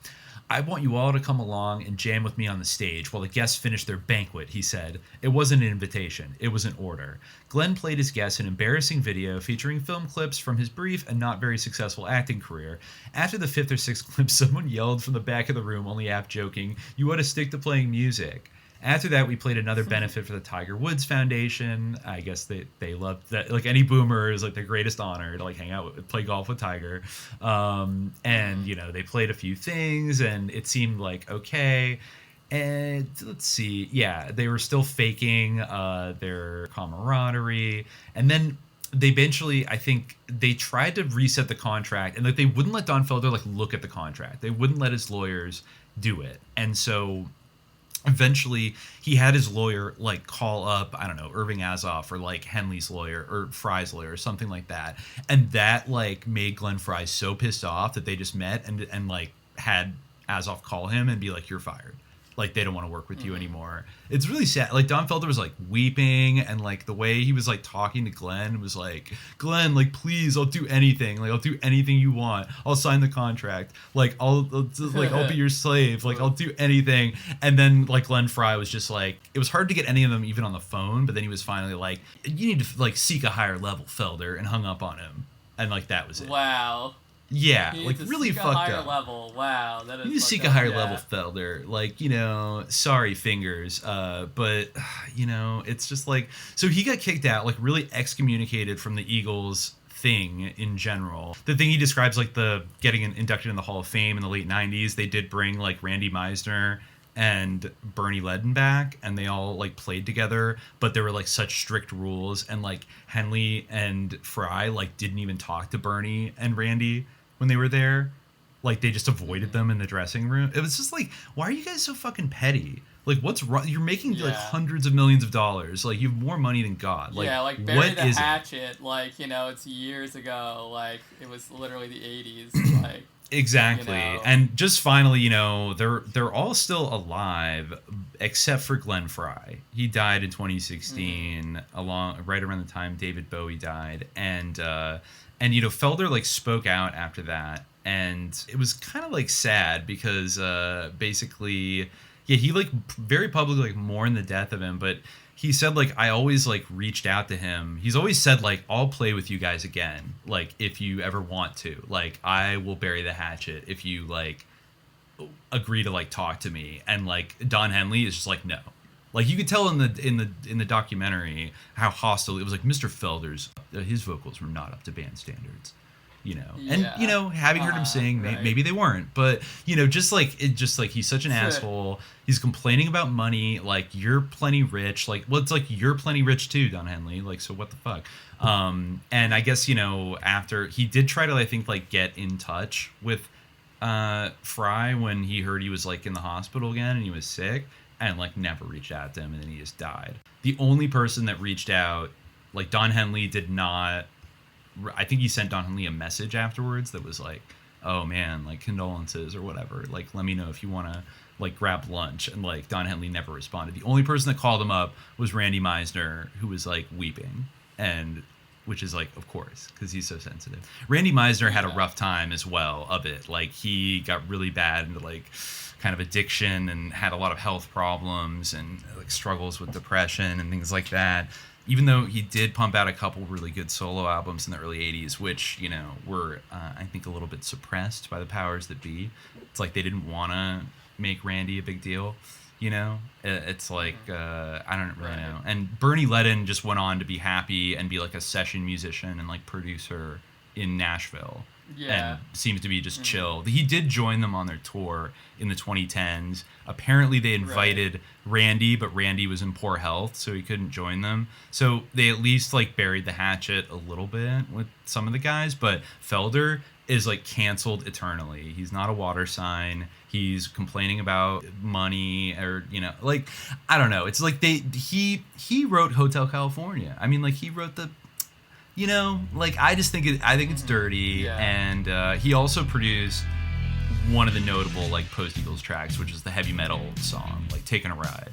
I want you all to come along and jam with me on the stage while the guests finish their banquet, he said. It wasn't an invitation. It was an order. Glenn played his guests an embarrassing video featuring film clips from his brief and not very successful acting career. After the fifth or sixth clip, someone yelled from the back of the room, only half joking, "You ought to stick to playing music." After that, we played another benefit for the Tiger Woods Foundation. I guess they loved that. Like any boomer is like their greatest honor to like hang out with, play golf with Tiger. And you know, they played a few things and it seemed like okay. And let's see, yeah, they were still faking their camaraderie. And then they eventually, I think, they tried to reset the contract, and like they wouldn't let Don Felder like look at the contract. They wouldn't let his lawyers do it, and so eventually he had his lawyer like call up, I don't know, Irving Azoff or like Henley's lawyer or Fry's lawyer or something like that, and that like made Glenn Fry so pissed off that they just met and like had Azoff call him and be like, "You're fired." Like they don't want to work with you anymore. It's really sad. Like Don Felder was like weeping, and like the way he was like talking to Glenn was like, "Glenn, like please, I'll do anything. Like I'll do anything you want. I'll sign the contract. Like I'll be your slave. Like I'll do anything." And then like Glenn Fry was just like, it was hard to get any of them even on the phone. But then he was finally like, "You need to like seek a higher level, Felder," and hung up on him. And like that was it. Wow. Yeah, like really fucked up. Higher level. Wow, that is. You seek a higher level, Felder. Like, you know, sorry, fingers. But you know, it's just like, so he got kicked out, like really excommunicated from the Eagles thing in general. The thing he describes, like the getting inducted in the Hall of Fame in the late '90s. They did bring like Randy Meisner and Bernie Ledden back, and they all like played together, but there were like such strict rules, and like Henley and Fry like didn't even talk to Bernie and Randy when they were there. Like they just avoided them in the dressing room. It was just like, why are you guys so fucking petty? Like what's wrong? You're making like hundreds of millions of dollars. Like you have more money than God. Like, yeah, like bury the hatchet. Like, you know, it's years ago. Like it was literally the 80s. Like exactly. You know. And just finally, you know, they're all still alive except for Glenn Fry. He died in 2016 right around the time David Bowie died, and you know, Felder like spoke out after that, and it was kind of like sad because basically, yeah, he like very publicly like mourned the death of him, but he said like, I always like reached out to him. He's always said like, I'll play with you guys again, like if you ever want to. Like I will bury the hatchet if you like agree to like talk to me. And like Don Henley is just like, no. Like you could tell in the documentary how hostile it was. Like Mr. Felder's his vocals were not up to band standards, you know. Yeah. And you know, having heard him sing, right. Maybe they weren't, but you know, just like he's such an asshole. He's complaining about money. Like you're plenty rich. Like well, it's like you're plenty rich too, Don Henley. Like so, what the fuck? And I guess you know after he did try to I think like get in touch with Fry when he heard he was like in the hospital again and he was sick. And like never reached out to him, and then he just died. The only person that reached out, like Don Henley did not. I think he sent Don Henley a message afterwards that was like, "Oh man, like condolences or whatever. Like let me know if you want to like grab lunch." And like Don Henley never responded. The only person that called him up was Randy Meisner, who was like weeping, and which is like of course because he's so sensitive. Randy Meisner had a rough time as well of it. Like he got really bad into like kind of addiction and had a lot of health problems and like struggles with depression and things like that, even though he did pump out a couple really good solo albums in the early 80s, which, you know, were I think a little bit suppressed by the powers that be. It's like they didn't want to make Randy a big deal, you know. It's like I don't really know. And Bernie Ledden just went on to be happy and be like a session musician and like producer in Nashville. Yeah. And seems to be just chill. He did join them on their tour in the 2010s. Apparently they invited Randy, but Randy was in poor health, so he couldn't join them. So they at least like buried the hatchet a little bit with some of the guys, but Felder is like canceled eternally. He's not a water sign. He's complaining about money or, you know, like, I don't know. It's like he wrote Hotel California. I mean, like he wrote the you know, like I think it's dirty, and he also produced one of the notable like post Eagles tracks, which is the heavy metal song like "Taking a Ride,"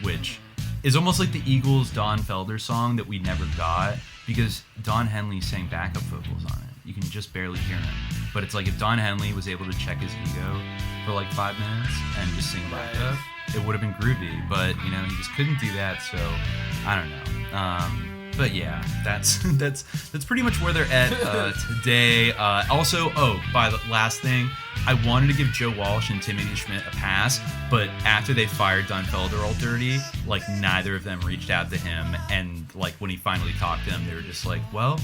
which is almost like the Eagles' Don Felder song that we never got because Don Henley sang backup vocals on it. You can just barely hear him, but it's like if Don Henley was able to check his ego for like 5 minutes and just sing backup, it would have been groovy. But you know, he just couldn't do that, so I don't know. But yeah, that's pretty much where they're at today. Also, by the last thing, I wanted to give Joe Walsh and Timothy Schmidt a pass, but after they fired Don Felder all dirty, like neither of them reached out to him, and like when he finally talked to them, they were just like, well,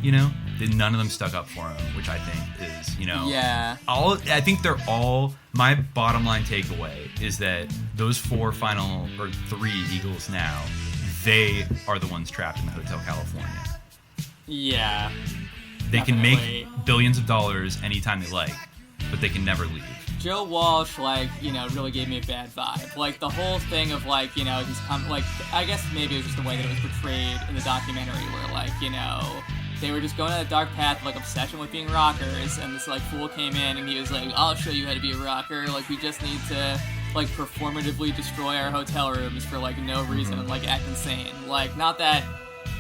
you know, none of them stuck up for him, which I think is, you know, I think they're all. My bottom line takeaway is that those 3 Eagles now, they are the ones trapped in the Hotel California. Yeah. They can make billions of dollars anytime they like, but they can never leave. Joe Walsh, like, you know, really gave me a bad vibe. Like, the whole thing of, like, you know, he's like, I guess maybe it was just the way that it was portrayed in the documentary where, like, you know, they were just going on a dark path of, like, obsession with being rockers, and this, like, fool came in and he was like, I'll show you how to be a rocker. Like, we just need to, like, performatively destroy our hotel rooms for, like, no reason and, like, act insane. Like, not that,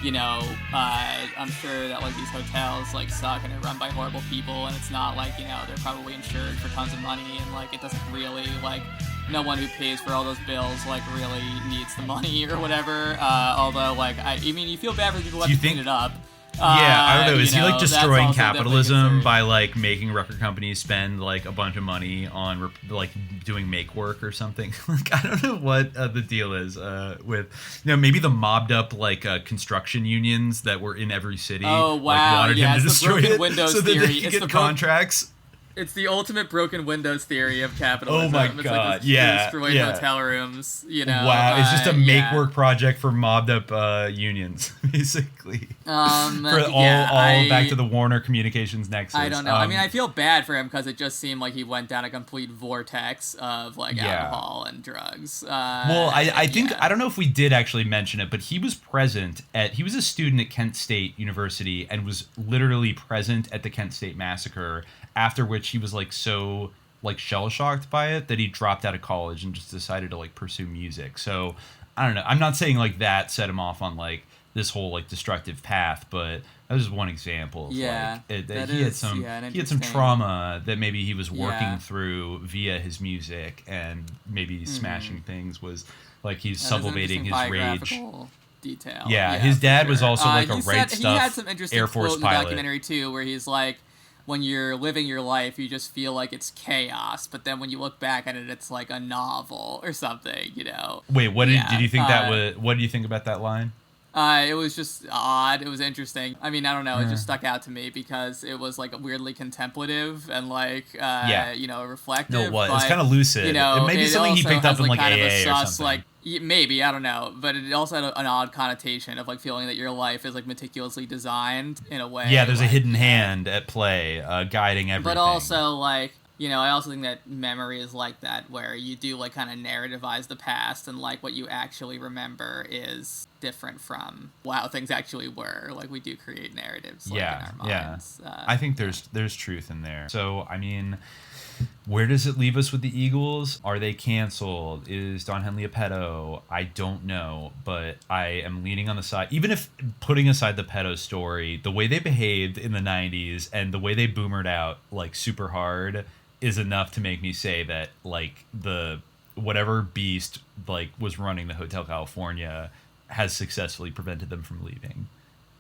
you know, I'm sure that, like, these hotels, like, suck and are run by horrible people, and it's not like, you know, they're probably insured for tons of money, and, like, it doesn't really, like, no one who pays for all those bills, like, really needs the money or whatever. Although, like, I mean, you feel bad for the people who have to clean it up. Yeah, I don't know. Is he like destroying capitalism by concern. like making record companies spend like a bunch of money on like doing make work or something? Like I don't know what the deal is with, you know, maybe the mobbed up like construction unions that were in every city. Oh wow! Like, wanted him to it's destroy the broken it windows so that theory. they could get contracts. It's the ultimate broken windows theory of capitalism. Oh my It's god! like destroyed hotel rooms. You know. Wow! It's just a make work project for mobbed up unions, basically. For all back to the Warner Communications nexus. I don't know. I mean, I feel bad for him because it just seemed like he went down a complete vortex of like alcohol and drugs. Well, I think I don't know if we did actually mention it, but he was present at. He was a student at Kent State University and was literally present at the Kent State massacre. After which he was like so like shell shocked by it that he dropped out of college and just decided to like pursue music. So I don't know. I'm not saying like that set him off on like this whole like destructive path, but that was just one example. Of, he had some trauma that maybe he was working through via his music, and maybe smashing things was like he's sublimating his rage. Detail. Yeah, his dad was also like a right stuff He had some interesting Air Force quote in the pilot. documentary too, where he's like, when you're living your life, you just feel like it's chaos, but then when you look back at it, it's like a novel or something, you know? Wait, what did you think that was? What do you think about that line? It was just odd. It was interesting. I mean, I don't know. It just stuck out to me because it was like weirdly contemplative and like, you know, reflective. No, it was. It was kind of lucid. You know, it may be something he picked up in like kind AA of a or sus, something. like, maybe, I don't know, but it also had an odd connotation of like feeling that your life is like meticulously designed in a way. Yeah, there's like, a hidden hand at play, guiding everything. But also like, you know, I also think that memory is like that, where you do like kind of narrativize the past, and like what you actually remember is different from how things actually were. Like we do create narratives like, in our minds. I think there's truth in there. So I mean, where does it leave us with the Eagles? Are they canceled? Is Don Henley a pedo? I don't know, but I am leaning on the side. Even if putting aside the pedo story, the way they behaved in the 90s and the way they boomered out like super hard is enough to make me say that like the whatever beast like was running the Hotel California has successfully prevented them from leaving.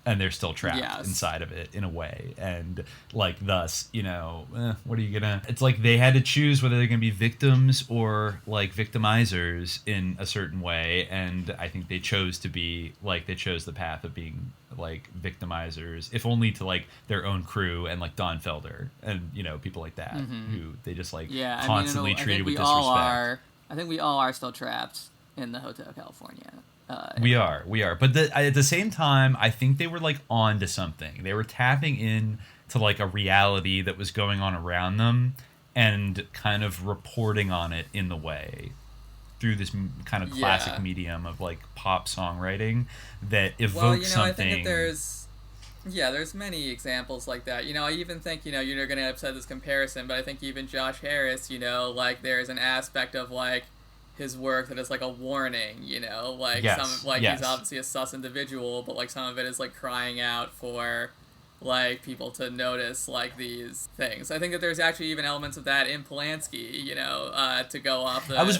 And they're still trapped inside of it in a way. And like thus, you know, what are you gonna... It's like they had to choose whether they're gonna be victims or like victimizers in a certain way. And I think they chose to be like, they chose the path of being like victimizers, if only to like their own crew and like Don Felder and, you know, people like that who they just like constantly treated with disrespect. I think we all are still trapped in the Hotel California. We are. But at the same time, I think they were like on to something. They were tapping in to like a reality that was going on around them and kind of reporting on it in the way. through this kind of classic medium of like pop songwriting that evokes well, you know, something. I think that there's many examples like that. You know, I even think, you know, you're going to upset this comparison, but I think even Josh Harris, you know, like there's an aspect of like his work that is like a warning, you know, like he's obviously a sus individual, but like some of it is like crying out for like people to notice like these things. I think that there's actually even elements of that in Polanski, you know, to go off the... I was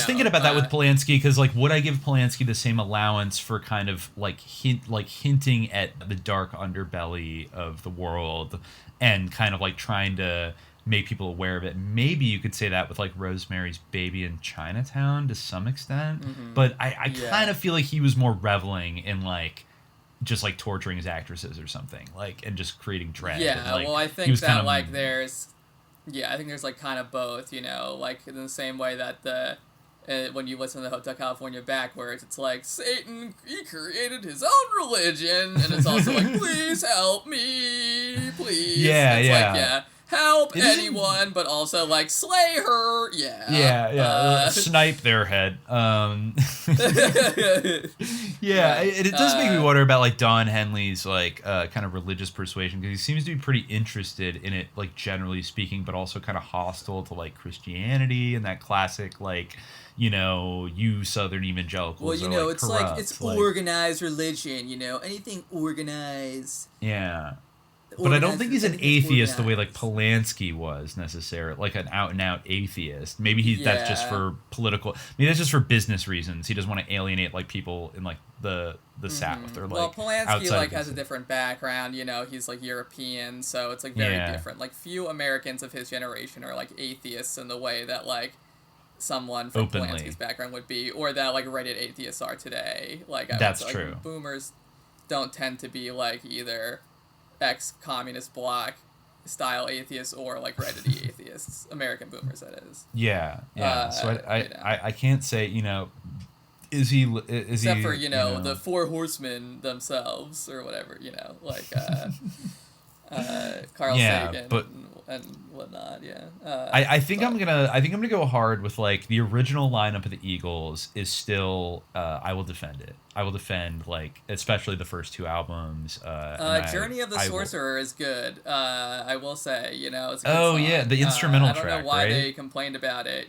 thinking about that with Polanski, because like would I give Polanski the same allowance for kind of like hinting at the dark underbelly of the world and kind of like trying to make people aware of it? Maybe you could say that with like Rosemary's Baby in Chinatown to some extent, but I kind of feel like he was more reveling in like just like torturing his actresses or something, like, and just creating dread. Yeah, and, like, well, I think that like there's like kind of both, you know, like in the same way that when you listen to the Hotel California backwards, it's like Satan, he created his own religion, and it's also like, please help me, please. Yeah, it's yeah. Like, yeah. Help anyone, but also like slay her. Snipe their head. It does make me wonder about like Don Henley's like kind of religious persuasion, because he seems to be pretty interested in it, like generally speaking, but also kind of hostile to like Christianity and that classic like, you know, you Southern evangelicals. Well, you know, like, it's corrupt. like it's organized religion. You know, anything organized. Yeah. But I don't think he's an atheist the way like Polanski was necessarily, like an out and out atheist. Maybe that's just for political. Maybe that's just for business reasons. He doesn't want to alienate like people in like the South or like. Well, Polanski like has a different background. You know, he's like European, so it's like very different. Like few Americans of his generation are like atheists in the way that like someone from Polanski's background would be, or that like Reddit atheists are today. Like that's true. Like, boomers don't tend to be like either ex-communist bloc style atheists or like Reddit atheists. American boomers, that is. Yeah. So I can't say, you know, is he except for, you know, the Four Horsemen themselves or whatever, you know, like Carl Sagan and whatnot. I think I'm gonna go hard with like the original lineup of the Eagles is still I will defend it. I will defend like especially the first two albums. Journey of the Sorcerer is good. I will say, you know, it's a good song. The instrumental track. I don't know why right? they complained about it.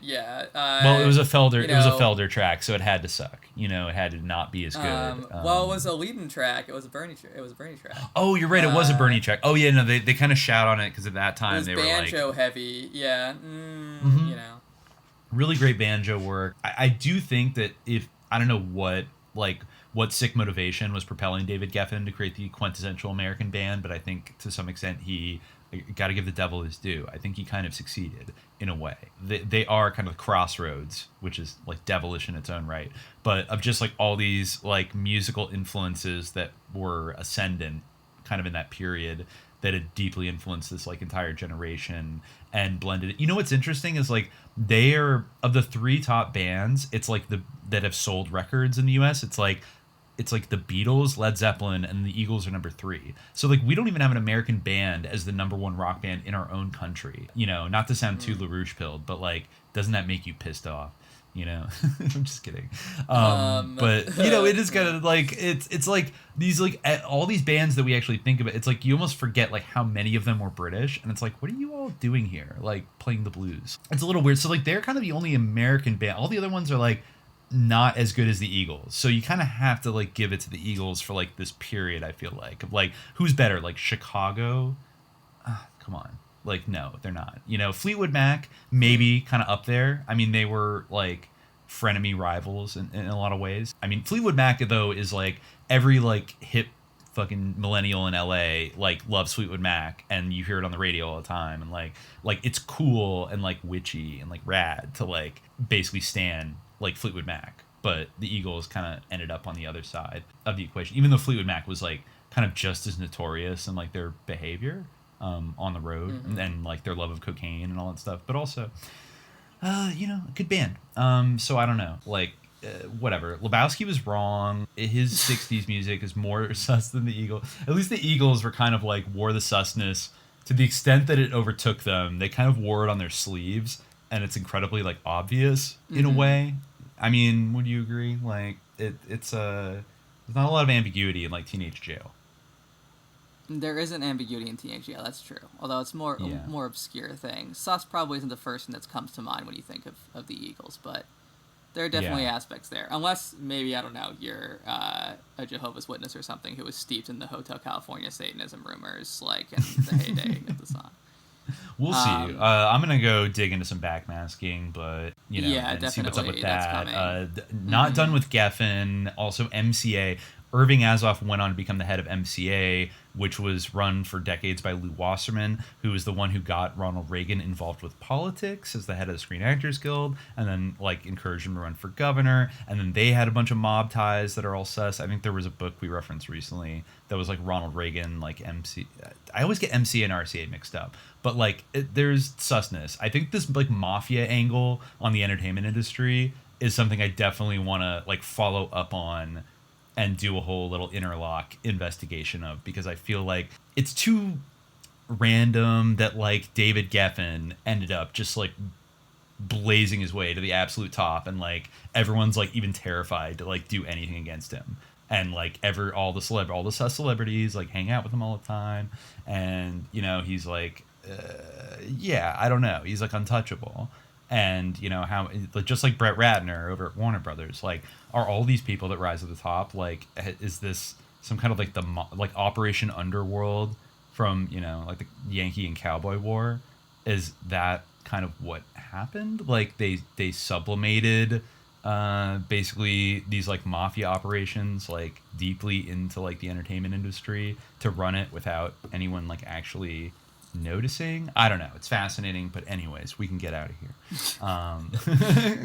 Well, it was a Felder. It was a Felder track, so it had to suck. You know, it had to not be as good. Well, it was a Leading track. It was a Bernie track. Oh, you're right. It was a Bernie track. Oh yeah, no, they kind of shout on it because at that time they were like banjo heavy. Yeah. You know. Really great banjo work. I do think that if I don't know what sick motivation was propelling David Geffen to create the quintessential American band, but I think to some extent he got to give the devil his due. I think he kind of succeeded in a way. They are kind of crossroads, which is like devilish in its own right, but of just like all these like musical influences that were ascendant kind of in that period that had deeply influenced this like entire generation and blended it. You know what's interesting is like they are of the three top bands, it's like that have sold records in the US, it's like the Beatles, Led Zeppelin, and the Eagles are number 3. So like we don't even have an American band as the number 1 rock band in our own country. You know, not to sound too LaRouche pilled, but like doesn't that make you pissed off? You know, I'm just kidding. But you know, it is kind of like it's like these like all these bands that we actually think of it. It's like you almost forget like how many of them were British, and it's like, what are you all doing here? Like playing the blues. It's a little weird. So like they're kind of the only American band. All the other ones are like not as good as the Eagles. So you kind of have to like give it to the Eagles for like this period. I feel like of like who's better, like Chicago? Come on. Like, no, they're not. You know, Fleetwood Mac, maybe kind of up there. I mean, they were, like, frenemy rivals in a lot of ways. I mean, Fleetwood Mac, though, is, like, every, like, hip fucking millennial in L.A., like, loves Fleetwood Mac, and you hear it on the radio all the time. And, like it's cool and, like, witchy and, like, rad to, like, basically stand, like, Fleetwood Mac. But the Eagles kind of ended up on the other side of the equation. Even though Fleetwood Mac was, like, kind of just as notorious in, like, their behavior on the road and like their love of cocaine and all that stuff, but also you know, good band. So I don't know, like whatever. Lebowski was wrong. His 60s music is more sus than the Eagles. At least the Eagles were kind of like wore the susness to the extent that it overtook them. They kind of wore it on their sleeves, and it's incredibly like obvious in a way. I mean, would you agree? Like, it's there's not a lot of ambiguity in, like, teenage jail. There isn't ambiguity in teenage jail, that's true. Although it's more a more obscure thing. Sus probably isn't the first thing that comes to mind when you think of the Eagles, but there are definitely aspects there. Unless, maybe, I don't know, you're a Jehovah's Witness or something who was steeped in the Hotel California Satanism rumors, like, in the heyday of the song. We'll see. I'm going to go dig into some backmasking, but, you know, and see what's up with that. Not done with Geffen, also MCA. Irving Azoff went on to become the head of MCA, which was run for decades by Lou Wasserman, who was the one who got Ronald Reagan involved with politics as the head of the Screen Actors Guild, and then, like, encouraged him to run for governor. And then they had a bunch of mob ties that are all sus. I think there was a book we referenced recently that was, like, Ronald Reagan, like, MC. I always get MC and RCA mixed up, but, like, there's susness. I think this, like, mafia angle on the entertainment industry is something I definitely want to, like, follow up on and do a whole little interlock investigation of, because I feel like it's too random that, like, David Geffen ended up just, like, blazing his way to the absolute top, and, like, everyone's, like, even terrified to, like, do anything against him. And, like, all the sus celebrities, like, hang out with him all the time, and, you know, he's like, I don't know, he's, like, untouchable. And, you know, how, just like Brett Ratner over at Warner Brothers, like, are all these people that rise to the top, like, is this some kind of, like, like, Operation Underworld from, you know, like, the Yankee and Cowboy War? Is that kind of what happened? Like, they sublimated basically these, like, mafia operations, like, deeply into, like, the entertainment industry to run it without anyone, like, actually noticing. I don't know, it's fascinating, but anyways, we can get out of here.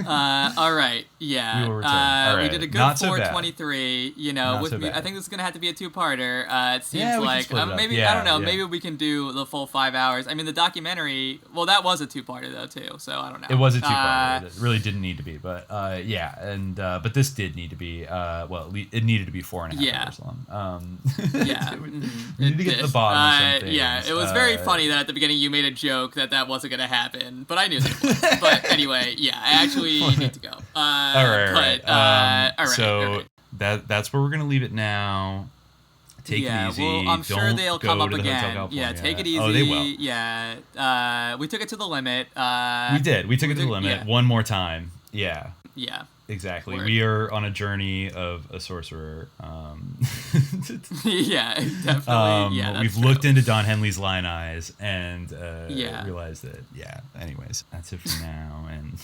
All right, yeah, we will return. All right. We did a good 423. You know, with me, I think this is gonna have to be a two-parter. It seems like maybe I don't know. Maybe we can do the full 5 hours. I mean, the documentary. Well, that was a two-parter though too. So I don't know. It was a two-parter. It really didn't need to be, but but this did need to be. It needed to be 4.5 hours long. We need to get to the bottom of something. Yeah, it was very funny that at the beginning you made a joke that wasn't gonna happen, but I knew that it was. But anyway, I actually need to go. All right. So right. That's where we're gonna leave it now. Take it easy. Well, I'm sure they'll come up again. Yeah, take it easy. Oh, they will. Yeah. We took it to the limit. We did. We took it to the limit one more time. Yeah. Yeah. Exactly. Word. We are on a journey of a sorcerer. Yeah, definitely. We've looked into Don Henley's Lion Eyes and realized that, anyways, that's it for now. And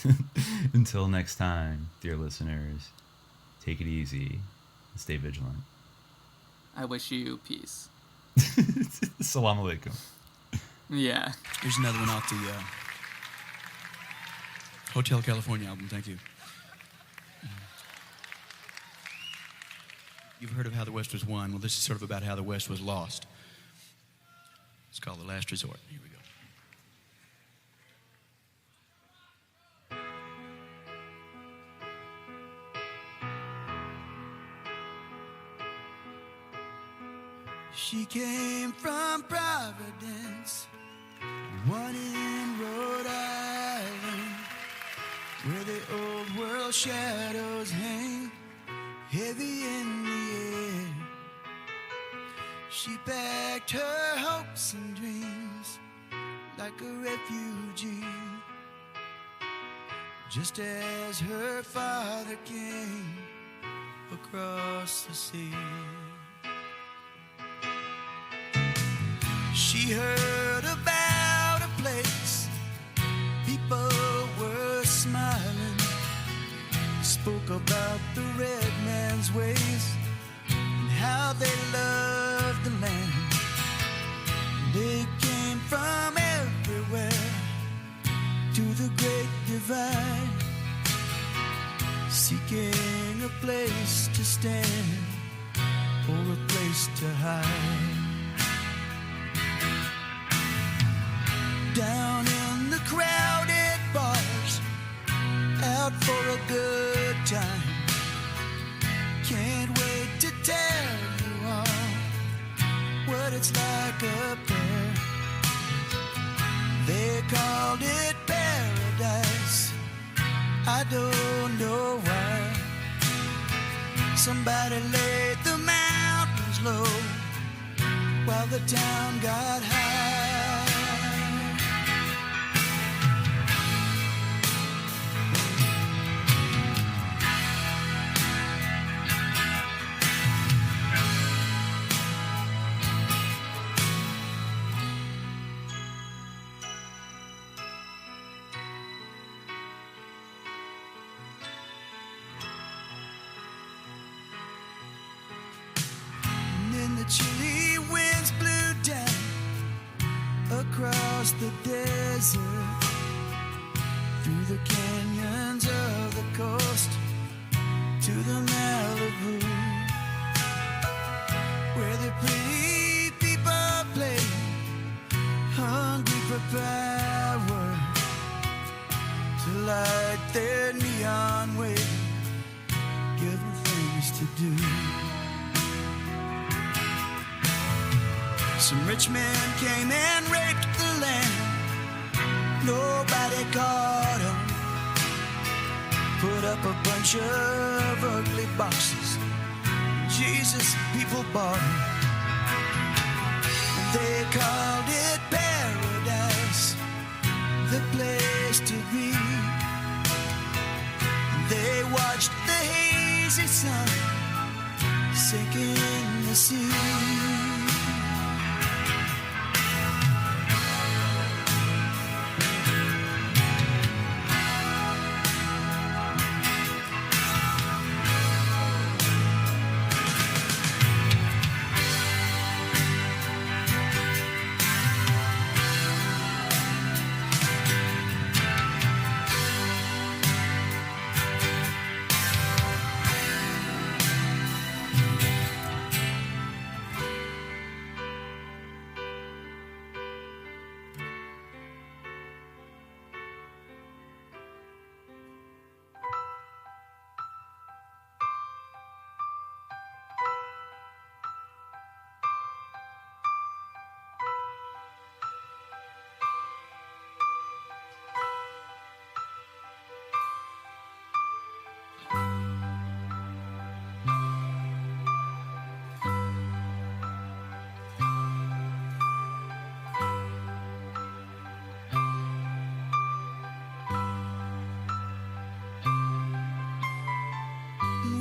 until next time, dear listeners, take it easy and stay vigilant. I wish you peace. Salam alaikum. Yeah. Here's another one off the Hotel California album. Thank you. You've heard of how the West was won. Well, this is sort of about how the West was lost. It's called The Last Resort. Here we go. She came from Providence, one in Rhode Island, where the old world shadows hang heavy in the air. She packed her hopes and dreams like a refugee, just as her father came across the sea. She heard about a place people were smiling, spoke about the red man's ways and how they loved the land. They came from everywhere to the great divide, seeking a place to stand or a place to hide. Down in the crowded bars, out for a good time, can't wait to tell you all what it's like up there. They called it paradise, I don't know why. Somebody laid the mountains low while the town got high. Chilly winds blew down across the desert, through the canyons of the coast to the Malibu, where the pretty people play, hungry for power, to light their neon way, give them things to do. Some rich men came and raped the land. Nobody caught 'em. Put up a bunch of ugly boxes. Jesus, people bought 'em. They called it paradise, the place to be. They watched the hazy sun sink in the sea.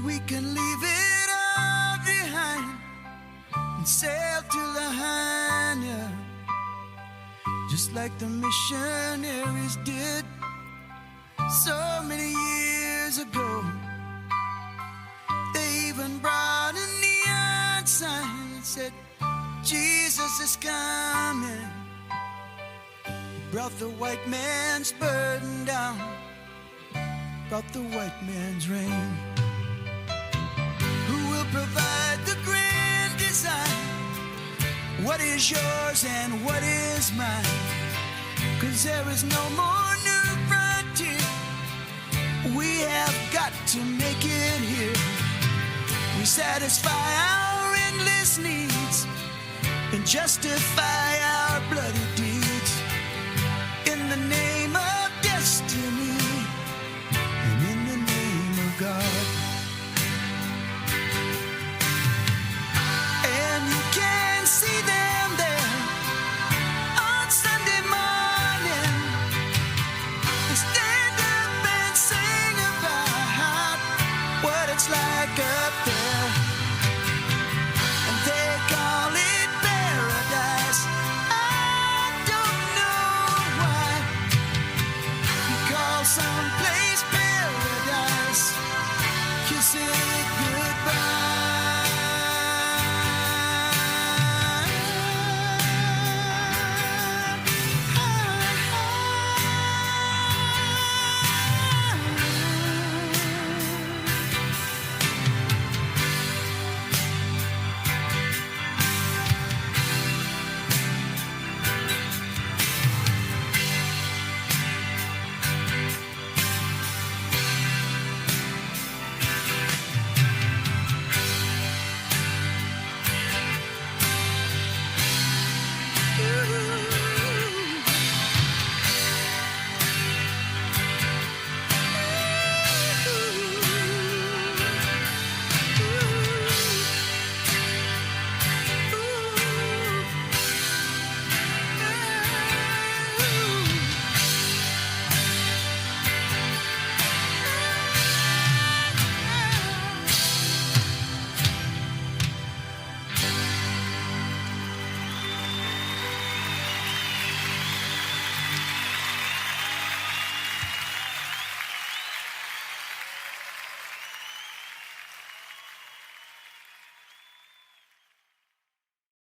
We can leave it all behind and sail to Lahaina, just like the missionaries did so many years ago. They even brought a neon sign that said, Jesus is coming. Brought the white man's burden down, brought the white man's rain. Provide the grand design, what is yours and what is mine, 'cause there is no more new frontier. We have got to make it here. We satisfy our endless needs and justify our bloody